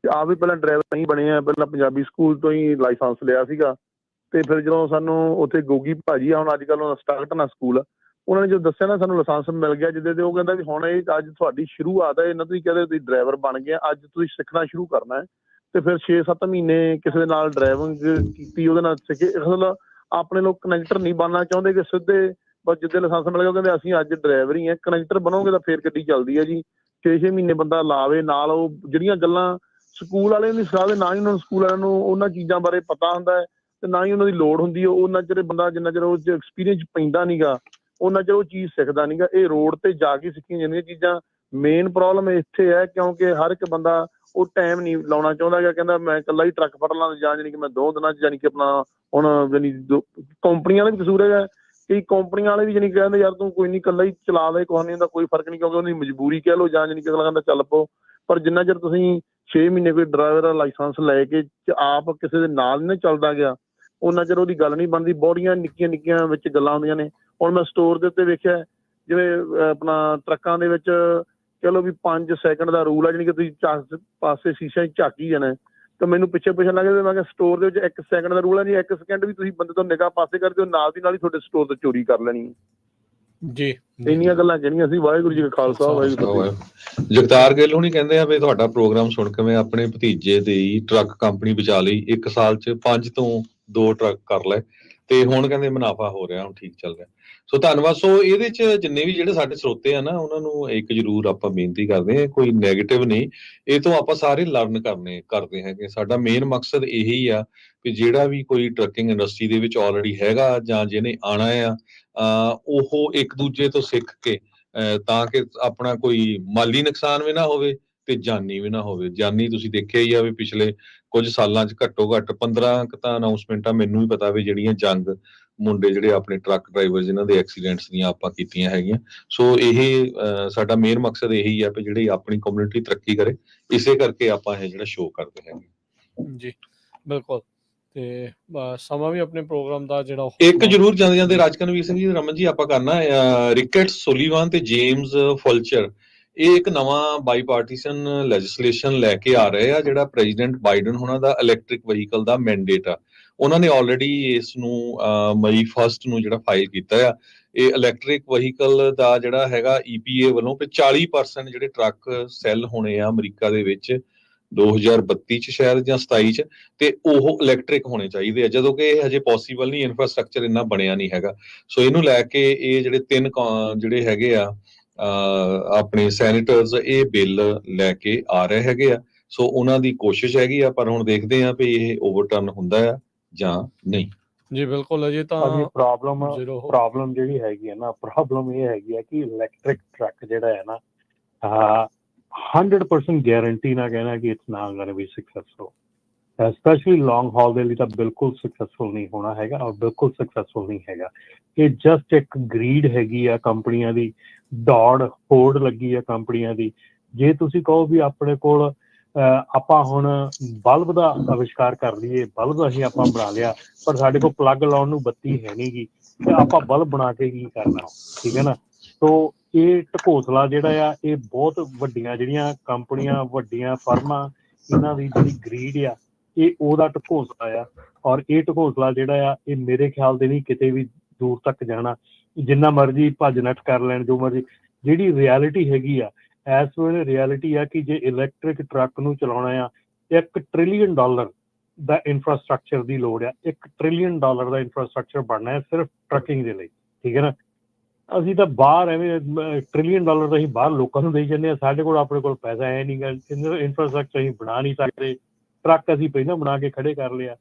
ਤੇ ਆਪ ਵੀ ਪਹਿਲਾਂ ਡਰਾਈਵਰ ਨਹੀਂ ਬਣੇ ਆ, ਪਹਿਲਾਂ ਪੰਜਾਬੀ ਸਕੂਲ ਤੋਂ ਹੀ ਲਾਇਸੈਂਸ ਲਿਆ ਸੀਗਾ। ਤੇ ਫਿਰ ਜਦੋਂ ਸਾਨੂੰ ਉੱਥੇ ਗੋਗੀ ਭਾਜੀ ਆ, ਹੁਣ ਅੱਜ ਕੱਲ੍ਹ ਸਟਾਰਟਨਾ ਸਕੂਲ, ਉਹਨਾਂ ਨੇ ਜੋ ਦੱਸਿਆ ਨਾ ਸਾਨੂੰ ਲਾਇਸੈਂਸ ਮਿਲ ਗਿਆ ਜਿੱਦੇ ਤੇ, ਉਹ ਕਹਿੰਦਾ ਵੀ ਹੁਣ ਇਹ ਅੱਜ ਤੁਹਾਡੀ ਸ਼ੁਰੂਆਤ ਹੈ, ਇਹਨਾਂ ਤੁਸੀਂ ਕਹਿੰਦੇ ਤੁਸੀਂ ਡਰਾਈਵਰ ਬਣ ਗਏ, ਅੱਜ ਤੁਸੀਂ ਸਿੱਖਣਾ ਸ਼ੁਰੂ ਕਰਨਾ ਹੈ। ਤੇ ਫਿਰ 6-7 ਮਹੀਨੇ ਕਿਸੇ ਦੇ ਨਾਲ ਡਰਾਈਵਿੰਗ ਕੀਤੀ, ਉਹਦੇ ਨਾਲ ਸਿੱਖੇ। ਅਸਲ ਆਪਣੇ ਲੋਕ ਕਨੈਕਟਰ ਨਹੀਂ ਬਣਨਾ ਚਾਹੁੰਦੇ ਕਿ ਸਿੱਧੇ ਬਸ ਜਿੱਦੇ ਲਾਇਸੈਂਸ ਮਿਲ ਗਿਆ ਕਹਿੰਦੇ ਅਸੀਂ ਅੱਜ ਡਰਾਈਵਰ ਹੀ ਹਾਂ। ਕਨੈਕਟਰ ਬਣੋਗੇ ਤਾਂ ਫਿਰ ਗੱਡੀ ਚੱਲਦੀ ਹੈ ਜੀ। 6-6 ਮਹੀਨੇ ਬੰਦਾ ਲਾਵੇ ਨਾਲ, ਉਹ ਜਿਹੜੀਆਂ ਗੱਲਾਂ ਸਕੂਲ ਵਾਲੇ ਨਹੀਂ ਸਿਖਾਉਂਦੇ, ਨਾ ਹੀ ਉਹਨਾਂ ਨੂੰ ਸਕੂਲ ਵਾਲਿਆਂ ਨੂੰ ਉਹਨਾਂ ਚੀਜ਼ਾਂ ਬਾਰੇ ਪਤਾ ਹੁੰਦਾ ਹੈ ਤੇ ਨਾ ਹੀ ਉਹਨਾਂ ਦੀ ਲੋੜ ਹੁੰਦੀ ਹੈ। ਉਹਨਾਂ ਚਿਰ ਬੰਦਾ ਜਿੰਨਾ ਚਿਰ ਉਹ ਐਕਸਪੀਰੀਅੰਸ ਪੈਂਦਾ ਨੀਗਾ, ਉਹਨਾਂ ਚਿਰ ਉਹ ਚੀਜ਼ ਸਿੱਖਦਾ ਨੀਗਾ। ਇਹ ਰੋਡ ਤੇ ਜਾ ਕੇ ਸਿੱਖੀਆਂ ਜਾਂਦੀਆਂ ਚੀਜ਼ਾਂ। ਮੇਨ ਪ੍ਰੋਬਲਮ ਇੱਥੇ ਹੈ ਕਿਉਂਕਿ ਹਰ ਇੱਕ ਬੰਦਾ ਉਹ ਟਾਈਮ ਨਹੀਂ ਲਾਉਣਾ ਚਾਹੁੰਦਾ ਹੈਗਾ, ਕਹਿੰਦਾ ਮੈਂ ਇਕੱਲਾ ਹੀ ਟਰੱਕ ਫੜ ਲਾਂ, ਜਾਂ ਜਾਣੀ ਕਿ ਮੈਂ 2 ਦਿਨਾਂ 'ਚ ਜਾਣੀ ਕਿ ਆਪਣਾ ਹੁਣ ਜਾਣੀ ਕੰਪਨੀਆਂ ਦਾ ਵੀ ਕਸੂਰ ਹੈਗਾ। ਕਈ ਕੰਪਨੀਆਂ ਵਾਲੇ ਵੀ ਜਾਣੀ ਕਹਿੰਦੇ ਯਾਰ ਤੂੰ ਕੋਈ ਨਹੀਂ ਇਕੱਲਾ ਹੀ ਚਲਾ ਦੇ, ਕੁਛ ਨਹੀਂ ਹੁੰਦਾ, ਕੋਈ ਫਰਕ ਨਹੀਂ, ਕਿਉਂਕਿ ਉਹਦੀ ਮਜਬੂਰੀ ਕਹਿ ਲਓ, ਜਾਂ ਜਾਣੀ ਕਿ ਅਗਲਾ ਕਹਿੰਦਾ ਚੱਲ ਪਓ। ਪਰ ਜਿੰਨਾ ਚਿਰ ਤੁਸੀਂ 6 ਮਹੀਨੇ ਕੋਈ ਡਰਾਈਵਰ ਦਾ ਲਾਇਸੈਂਸ ਲੈ ਕੇ ਆਪ ਕਿਸੇ ਦੇ ਨਾਲ ਨਹੀਂ ਚੱਲਦਾ ਗਿਆ, ਉਹਨਾਂ ਚਿਰ ਉਹਦੀ ਗੱਲ ਨਹੀਂ ਬਣਦੀ। ਬੜੀਆਂ ਨਿੱਕੀਆਂ ਨਿੱਕੀਆਂ ਵਿੱਚ ਗੱਲਾਂ ਹੁੰਦੀਆਂ ਨੇ। ਹੁਣ ਮੈਂ ਸਟੋਰ ਦੇ ਉੱਤੇ ਵੇਖਿਆ, ਜਿਵੇਂ ਆਪਣਾ ਟਰੱਕਾਂ ਦੇ ਵਿੱਚ ਚਲੋ ਵੀ 5 ਸੈਕਿੰਡ ਦਾ ਰੂਲ ਆ, ਜਾਣੀ ਕਿ ਤੁਸੀਂ ਪਾਸੇ ਸ਼ੀਸ਼ਾ ਝਾਕੀ ਜਾਣਾ, ਤਾਂ ਮੈਨੂੰ ਪਿੱਛੇ ਪੁੱਛਣ ਲੱਗੇ, ਮੈਂ ਕਿਹਾ ਸਟੋਰ ਦੇ ਵਿੱਚ 1 ਸੈਕਿੰਡ ਦਾ ਰੂਲ ਹੈ ਨਹੀਂ, 1 ਸੈਕਿੰਡ ਵੀ ਤੁਸੀਂ ਬੰਦੇ ਤੋਂ ਨਿਗਾਹ ਪਾਸੇ ਕਰਦੇ ਹੋ, ਨਾਲ ਦੀ ਨਾਲ ਹੀ ਤੁਹਾਡੇ ਸਟੋਰ ਤੋਂ ਚੋਰੀ ਕਰ ਲੈਣੀ ਜੀ। ਇੰਨੀਆਂ ਗੱਲਾਂ ਜਿਹੜੀਆਂ ਸੀ। ਵਾਹਿਗੁਰੂ ਜੀ ਕਾ ਖਾਲਸਾ, ਵਾਹਿਗੁਰੂ। ਜਗਤਾਰ ਗਿੱਲ ਹੁਣੀ ਕਹਿੰਦੇ ਆ ਵੀ ਤੁਹਾਡਾ ਪ੍ਰੋਗਰਾਮ ਸੁਣ ਕੇ ਮੈਂ ਆਪਣੇ ਭਤੀਜੇ ਦੀ ਟਰੱਕ ਕੰਪਨੀ ਬਚਾ ਲਈ, 1 ਸਾਲ 'ਚ 5 ਤੋਂ 2 ਟਰੱਕ ਕਰ ਲਏ ਤੇ ਹੁਣ ਕਹਿੰਦੇ ਮੁਨਾਫਾ ਹੋ ਰਿਹਾ, ਹੁਣ ਠੀਕ ਚੱਲ ਰਿਹਾ। ਸੋ ਧੰਨਵਾਦ। ਸੋ ਇਹਦੇ 'ਚ ਜਿੰਨੇ ਵੀ ਜਿਹੜੇ ਸਾਡੇ ਸਰੋਤੇ ਆ ਨਾ, ਉਹਨਾਂ ਨੂੰ ਇੱਕ ਜ਼ਰੂਰ ਆਪਾਂ ਬੇਨਤੀ ਕਰਦੇ ਹਾਂ, ਕੋਈ ਨੈਗੇਟਿਵ ਨਹੀਂ, ਇਹ ਤੋਂ ਆਪਾਂ ਸਾਰੇ ਲਰਨ ਕਰਦੇ ਹੈਗੇ। ਸਾਡਾ ਮੇਨ ਮਕਸਦ ਇਹੀ ਆ ਕਿ ਜਿਹੜਾ ਵੀ ਕੋਈ ਟਰੱਕਿੰਗ ਇੰਡਸਟਰੀ ਦੇ ਵਿੱਚ ਆਲਰੇਡੀ ਹੈਗਾ ਜਾਂ ਜਿਹਨੇ ਆਉਣਾ ਆ, ਉਹ ਇੱਕ ਦੂਜੇ ਤੋਂ ਸਿੱਖ ਕੇ ਤਾਂ ਕਿ ਆਪਣਾ ਕੋਈ ਮਾਲੀ ਨੁਕਸਾਨ ਵੀ ਨਾ ਹੋਵੇ ਤੇ ਜਾਨੀ ਵੀ ਨਾ ਹੋਵੇ। ਜਾਨੀ ਤੁਸੀਂ ਦੇਖਿਆ ਹੀ ਆ ਵੀ ਪਿਛਲੇ ਕੁਝ ਸਾਲਾਂ 'ਚ ਘੱਟੋ ਘੱਟ 15 ਕੁ ਤਾਂ ਅਨਾਊਂਸਮੈਂਟਾਂ ਮੈਨੂੰ ਵੀ ਪਤਾ ਵੀ ਜਿਹੜੀਆਂ ਜੰਗ ਮੁੰਡੇ ਜਿਹੜੇ ਆਪਣੇ ਟਰੱਕ ਡਰਾਈਵਰ ਜਿਨ੍ਹਾਂ ਦੇ ਐਕਸੀਡੈਂਟਸ ਦੀਆਂ ਆਪਾਂ ਕੀਤੀਆਂ ਹੈਗੀਆਂ। ਸੋ ਇਹ ਸਾਡਾ ਮੇਨ ਮਕਸਦ ਇਹੀ ਆ ਵੀ ਜਿਹੜੀ ਆਪਣੀ ਕਮਿਊਨਿਟੀ ਤਰੱਕੀ ਕਰੇ, ਇਸੇ ਕਰਕੇ ਆਪਾਂ ਇਹ ਜਿਹੜਾ ਸ਼ੋਅ ਕਰਦੇ ਹੈਗੇ ਜੀ। ਬਿਲਕੁਲ। ਤੇ ਸਮਾਂ ਵੀ ਆਪਣੇ ਪ੍ਰੋਗਰਾਮ ਦਾ ਜਿਹੜਾ ਇੱਕ ਜ਼ਰੂਰ ਜਾਂਦੇ ਰਾਜਕਨਵੀਰ ਸਿੰਘ ਜੀ, ਰਮਨ ਜੀ, ਆਪਾਂ ਕਰਨਾ ਰਿਕਟ ਸੁਲੀਵਾਨ ਤੇ ਜੇਮਸ ਫੁਲਚਰ, ਇਹ ਇੱਕ ਨਵਾਂ ਬਾਈਪਾਰਟੀਸਨ ਲੈਜਿਸਲੇਸ਼ਨ ਲੈ ਕੇ ਆ ਰਹੇ ਆ, ਜਿਹੜਾ ਪ੍ਰੈਜ਼ੀਡੈਂਟ ਬਾਈਡਨ ਉਹਨਾਂ ਦਾ ਇਲੈਕਟ੍ਰਿਕ ਵਹੀਕਲ ਦਾ ਮੈਂਡੇਟ ਆ। ਉਹਨਾਂ ਨੇ ਆਲਰੇਡੀ ਇਸ ਨੂੰ ਮਈ 1 ਨੂੰ ਜਿਹੜਾ ਫਾਈਲ ਕੀਤਾ ਆ। ਇਹ ਇਲੈਕਟ੍ਰਿਕ ਵਹੀਕਲ ਦਾ ਜਿਹੜਾ ਹੈਗਾ EPA ਵੱਲੋਂ ਕਿ 40% ਜਿਹੜੇ ਟਰੱਕ ਸੈੱਲ ਹੋਣੇ ਆ ਅਮਰੀਕਾ ਦੇ ਵਿੱਚ 2032 ਚ ਸ਼ਾਇਦ ਜਾਂ 27 ਚ, ਤੇ ਉਹ ਇਲੈਕਟ੍ਰਿਕ ਹੋਣੇ ਚਾਹੀਦੇ ਆ, ਜਦੋਂ ਕਿ ਇਹ ਹਜੇ ਪੋਸੀਬਲ ਨਹੀਂ, ਇਨਫਰਾਸਟ੍ਰਕਚਰ ਇੰਨਾ ਬਣਿਆ ਨਹੀਂ ਹੈਗਾ। ਸੋ ਇਹਨੂੰ ਲੈ ਕੇ ਇਹ ਜਿਹੜੇ ਤਿੰਨ ਜਿਹੜੇ ਹੈਗੇ ਆ ਆਪਣੇ ਸੈਨੇਟਰਸ ਇਹ ਬਿੱਲ ਲੈ ਕੇ ਆ ਰਹੇ ਹੈਗੇ ਆ। ਸੋ ਉਹਨਾਂ ਦੀ ਕੋਸ਼ਿਸ਼ ਹੈਗੀ ਆ, ਪਰ ਹੁਣ ਦੇਖਦੇ ਆ ਵੀ ਇਹ ਓਵਰਟਰਨ ਹੁੰਦਾ ਆ ਜਾਂ ਨਹੀਂ। ਜੀ ਬਿਲਕੁਲ, ਅਜੇ ਤਾਂ ਪ੍ਰੋਬਲਮ ਜਿਹੜੀ ਹੈਗੀ ਹੈ ਨਾ, ਪ੍ਰੋਬਲਮ ਇਹ ਹੈਗੀ ਹੈ ਕਿ ਇਲੈਕਟ੍ਰਿਕ ਟਰੱਕ ਜਿਹੜਾ ਹੈ ਨਾ 100% ਗਾਰੰਟੀ ਨਾ ਕਹਿਣਾ ਕਿ it's not going to be successful, specially long haul ਦੇ ਲਈ ਤਾਂ ਬਿਲਕੁਲ ਸਕਸੈਸਫੁਲ ਨਹੀਂ ਹੋਣਾ ਹੈਗਾ, ਔਰ ਬਿਲਕੁਲ ਸਕਸੈਸਫੁਲ ਨਹੀਂ ਹੈਗਾ। ਇਹ ਜਸਟ ਇੱਕ ਗਰੀਡ ਹੈਗੀ ਆ ਕੰਪਨੀਆਂ ਦੀ, ਦੌੜ ਹੋੜ ਲੱਗੀ ਆ ਕੰਪਨੀਆਂ ਦੀ। ਜੇ ਤੁਸੀਂ ਕਹੋ ਵੀ ਆਪਣੇ ਕੋਲ ਆਪਾਂ ਹੁਣ ਬਲਬ ਦਾ ਆਵਿਸ਼ਕਾਰ ਕਰ ਲਈਏ, ਬਲਬ ਅਸੀਂ ਆਪਾਂ ਬਣਾ ਲਿਆ, ਪਰ ਸਾਡੇ ਕੋਲ ਪਲੱਗ ਲਾਉਣ ਨੂੰ ਬੱਤੀ ਹੈ ਨਹੀਂ ਗੀ, ਤੇ ਆਪਾਂ ਬਲਬ ਬਣਾ ਕੇ ਕੀ ਕਰਨਾ, ਠੀਕ ਹੈ ਨਾ। ਸੋ ਇਹ ਢਕੋਸਲਾ ਜਿਹੜਾ ਆ, ਇਹ ਬਹੁਤ ਵੱਡੀਆਂ ਜਿਹੜੀਆਂ ਕੰਪਨੀਆਂ, ਵੱਡੀਆਂ ਫਰਮਾਂ, ਇਹਨਾਂ ਦੀ ਜਿਹੜੀ ਗਰੀਡ ਆ, ਇਹ ਉਹਦਾ ਢਕੋਸਲਾ ਆ। ਔਰ ਇਹ ਢਕੋਸਲਾ ਜਿਹੜਾ ਆ, ਇਹ ਮੇਰੇ ਖਿਆਲ ਦੇ ਨਹੀਂ ਕਿਤੇ ਵੀ ਦੂਰ ਤੱਕ ਜਾਣਾ। ਜਿੰਨਾ ਮਰਜ਼ੀ ਭੱਜ ਨੱਠ ਕਰ ਲੈਣ, ਜੋ ਮਰਜ਼ੀ, ਜਿਹੜੀ ਰਿਐਲਿਟੀ ਹੈਗੀ ਆ ਇਸ ਵੇਲੇ, ਰਿਐਲਿਟੀ ਆ ਕਿ ਜੇ ਇਲੈਕਟ੍ਰਿਕ ਟਰੱਕ ਨੂੰ ਚਲਾਉਣਾ ਆ, $1 ਟ੍ਰਿਲੀਅਨ ਦਾ ਇਨਫਰਾਸਟਰਕਚਰ ਦੀ ਲੋੜ ਆ। $1 ਟ੍ਰਿਲੀਅਨ ਦਾ ਇਨਫਰਾਸਟਰਕਚਰ ਬਣਨਾ ਹੈ ਸਿਰਫ ਟਰੱਕਿੰਗ ਦੇ ਲਈ, ਠੀਕ ਹੈ ਨਾ। ਅਸੀਂ ਤਾਂ ਬਾਹਰ ਐਵੇਂ $1 ਟ੍ਰਿਲੀਅਨ ਦਾ ਅਸੀਂ ਬਾਹਰ ਲੋਕਾਂ ਨੂੰ ਦੇਈ ਜਾਂਦੇ ਹਾਂ, ਸਾਡੇ ਕੋਲ ਆਪਣੇ ਕੋਲ ਪੈਸਾ ਹੈ ਨਹੀਂ ਗਾ, ਇਨਫਰਾਸਟਰਕਚਰ ਅਸੀਂ ਬਣਾ ਨਹੀਂ ਸਕਦੇ, ਟਰੱਕ ਅਸੀਂ ਪਹਿਲਾਂ ਬਣਾ ਕੇ ਖੜੇ ਕਰ ਲਿਆ।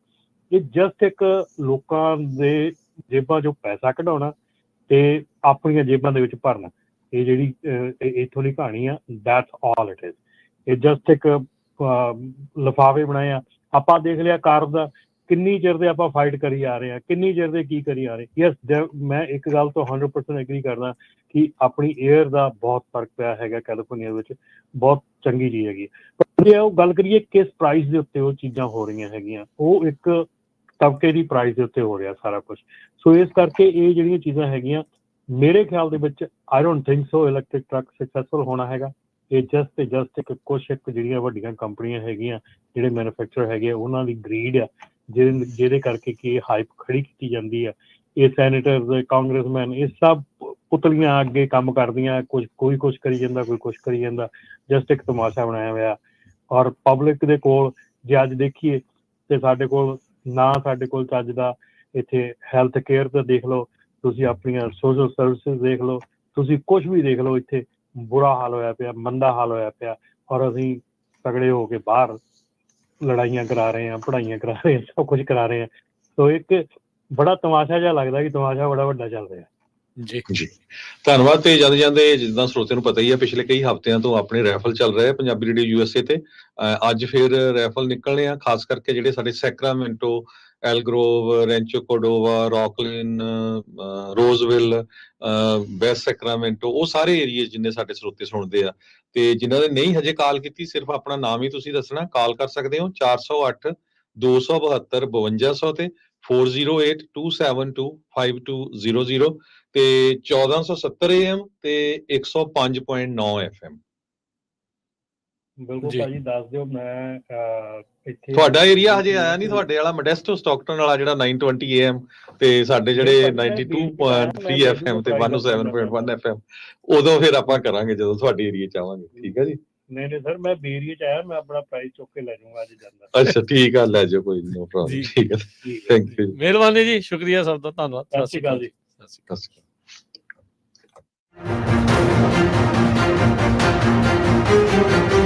ਇਹ ਜਸਟ ਇੱਕ ਲੋਕਾਂ ਦੇ ਜੇਬਾਂ ਚੋਂ ਪੈਸਾ ਕਢਾਉਣਾ ਤੇ ਆਪਣੀਆਂ ਜੇਬਾਂ ਦੇ ਵਿੱਚ ਭਰਨਾ, ਇਹ ਜਿਹੜੀ ਇੱਥੋਂ ਦੀ ਕਹਾਣੀ ਆ, ਦੈਟਸ ਆਲ ਇਟ ਇਜ਼। ਇਹ ਜਸਟ ਇੱਕ ਲਿਫਾਫੇ ਬਣਾਏ ਆ। ਆਪਾਂ ਦੇਖ ਲਿਆ ਕਾਰ ਦਾ, ਕਿੰਨੀ ਚਿਰ ਦੇ ਆਪਾਂ ਫਾਈਟ ਕਰੀ ਆ ਰਹੇ ਹਾਂ, ਕਿੰਨੀ ਚਿਰ ਦੇ ਕੀ ਕਰੀ ਆ ਰਹੇ। ਯੈਸ, ਮੈਂ ਇੱਕ ਗੱਲ ਤੋਂ 100% ਐਗਰੀ ਕਰਦਾ ਕਿ ਆਪਣੀ ਏਅਰ ਦਾ ਬਹੁਤ ਫਰਕ ਪਿਆ ਹੈਗਾ ਕੈਲੀਫੋਰਨੀਆ ਵਿੱਚ, ਬਹੁਤ ਚੰਗੀ ਚੀਜ਼ ਹੈਗੀ। ਪਰ ਜੇ ਉਹ ਗੱਲ ਕਰੀਏ ਕਿਸ ਪ੍ਰਾਈਸ ਦੇ ਉੱਤੇ ਉਹ ਚੀਜ਼ਾਂ ਹੋ ਰਹੀਆਂ ਹੈਗੀਆਂ, ਉਹ ਇੱਕ ਤਬਕੇ ਦੀ ਪ੍ਰਾਈਸ ਦੇ ਉੱਤੇ ਹੋ ਰਿਹਾ ਸਾਰਾ ਕੁਛ। ਸੋ ਇਸ ਕਰਕੇ ਇਹ ਜਿਹੜੀਆਂ ਚੀਜ਼ਾਂ ਹੈਗੀਆਂ, ਮੇਰੇ ਖਿਆਲ ਦੇ ਵਿੱਚ I don't think so electric truck successful ਹੋਣਾ ਹੈਗਾ। ਇਹ ਜਸਟ ਇੱਕ ਜਿਹੜੀਆਂ ਵੱਡੀਆਂ ਕੰਪਨੀਆਂ ਹੈਗੀਆਂ, ਜਿਹੜੇ ਮੈਨੂਫੈਕਚਰ ਹੈਗੇ, ਉਹਨਾਂ ਦੀ ਗਰੀਡ ਆ, ਜਿਹਦੇ ਕਰਕੇ ਕਿ ਇਹ ਹਾਈਪ ਖੜੀ ਕੀਤੀ ਜਾਂਦੀ ਆ। ਇਹ ਸੈਨੇਟਰਸ, ਕਾਂਗਰਸਮੈਨ, ਇਹ ਸਭ ਪੁਤਲੀਆਂ ਅੱਗੇ ਕੰਮ ਕਰਦੀਆਂ, ਕੋਈ ਕੁਛ ਕਰੀ ਜਾਂਦਾ, ਕੋਈ ਕੁਛ ਕਰੀ ਜਾਂਦਾ, ਜਸਟ ਇੱਕ ਤਮਾਸ਼ਾ ਬਣਾਇਆ ਹੋਇਆ। ਔਰ ਪਬਲਿਕ ਦੇ ਕੋਲ ਜੇ ਅੱਜ ਦੇਖੀਏ ਤੇ ਸਾਡੇ ਕੋਲ ਚੱਜ ਦਾ ਇੱਥੇ ਹੈਲਥ ਕੇਅਰ ਦਾ ਦੇਖ ਲਓ, ਤੁਸੀਂ ਆਪਣੀਆਂ ਸੋਸ਼ਲ ਸਰਵਿਸਿਜ਼ ਦੇਖ ਲਓ, ਤੁਸੀਂ ਕੁਛ ਵੀ ਦੇਖ ਲਓ, ਇੱਥੇ ਬੁਰਾ ਹਾਲ ਹੋਇਆ ਪਿਆ, ਮੰਦਾ ਹਾਲ ਹੋਇਆ ਪਿਆ। ਔਰ ਅਸੀਂ ਤਗੜੇ ਹੋ ਕੇ ਬਾਹਰ ਲੜਾਈਆਂ ਕਰਾ ਰਹੇ ਹਾਂ, ਪੜ੍ਹਾਈਆਂ ਕਰਾ ਰਹੇ ਹਾਂ, ਸਭ ਕੁਝ ਕਰਾ ਰਹੇ ਹਾਂ। ਸੋ ਇੱਕ ਬੜਾ ਤਮਾਸ਼ਾ ਜਿਹਾ ਲੱਗਦਾ ਕਿ ਤਮਾਸ਼ਾ ਬੜਾ ਵੱਡਾ ਚੱਲ ਰਿਹਾ। ਜੀ ਧੰਨਵਾਦ। ਤੇ ਜਾਂਦੇ ਜਾਂਦੇ, ਜਿੱਦਾਂ ਸਰੋਤਿਆਂ ਨੂੰ ਪਤਾ ਹੀ ਹੈ, ਪਿਛਲੇ ਕਈ ਹਫ਼ਤਿਆਂ ਤੋਂ ਆਪਣੇ ਰੈਫਲ ਚੱਲ ਰਹੇ ਪੰਜਾਬੀ ਰੇਡੀਓ USA ਤੇ। ਅੱਜ ਫਿਰ ਰੈਫਲ ਨਿਕਲਣੇ ਆ, ਖਾਸ ਕਰਕੇ ਜਿਹੜੇ ਸਾਡੇ ਸੈਕਰਾਮੈਂਟੋ, ਐਲਗਰੋਵ, ਰੈਂਚੋ ਕੋਰਡੋਵਾ, ਰੌਕਲਿਨ, ਰੋਜ਼ਵਿਲ, ਵੈਸਟ ਸੈਕਰਾਮੈਂਟੋ, ਉਹ ਸਾਰੇ ਏਰੀਏ ਜਿੰਨੇ ਸਾਡੇ ਸਰੋਤੇ ਸੁਣਦੇ ਆ, ਤੇ ਜਿਨ੍ਹਾਂ ਨੇ ਨਹੀਂ ਹਜੇ ਕਾਲ ਕੀਤੀ, ਸਿਰਫ ਆਪਣਾ ਨਾਮ ਹੀ ਤੁਸੀਂ ਦੱਸਣਾ। ਕਾਲ ਕਰ ਸਕਦੇ ਹੋ 408 272 5200 ਤੇ 4082725200 ਤੇ 1470 AM ਤੇ 105.9 FM। ਬਿਲਕੁਲ ਭਾਜੀ, ਦੱਸ ਦਿਓ। ਮੈਂ ਇੱਥੇ ਤੁਹਾਡਾ ਏਰੀਆ ਹਜੇ ਆਇਆ ਨਹੀਂ, ਤੁਹਾਡੇ ਵਾਲਾ ਮੋਡੈਸਟੋ ਸਟਾਕਟਨ ਵਾਲਾ ਜਿਹੜਾ 920 AM ਤੇ ਸਾਡੇ ਜਿਹੜੇ 92.3 FM ਤੇ 107.1 FM, ਉਦੋਂ ਫਿਰ ਆਪਾਂ ਕਰਾਂਗੇ ਜਦੋਂ ਤੁਹਾਡੇ ਏਰੀਆ ਚ ਆਵਾਂਗੇ। ਠੀਕ ਹੈ ਜੀ। ਨਹੀਂ ਸਰ, ਮੈਂ ਬੇਰੀਏ ਚ ਆਇਆ, ਮੈਂ ਆਪਣਾ ਪ੍ਰਾਈਸ ਚੁੱਕ ਕੇ ਲੈ ਜਾਊਂਗਾ ਅੱਜ ਜਾਂਦਾ। ਅੱਛਾ ਠੀਕ ਆ, ਲੈ ਜਾਓ, ਕੋਈ ਨੋ ਪ੍ਰੋਬਲਮ। ਠੀਕ ਹੈ, ਥੈਂਕ ਯੂ, ਮਿਹਰਬਾਨੀ ਜੀ, ਸ਼ੁਕਰੀਆ ਸਭ ਦਾ, ਧੰਨਵਾਦ। ਸਤਿ ਸ਼੍ਰੀ ਅਕਾਲ ਜੀ। ਸਤਿ ਸ਼੍ਰੀ ਅਕਾਲ।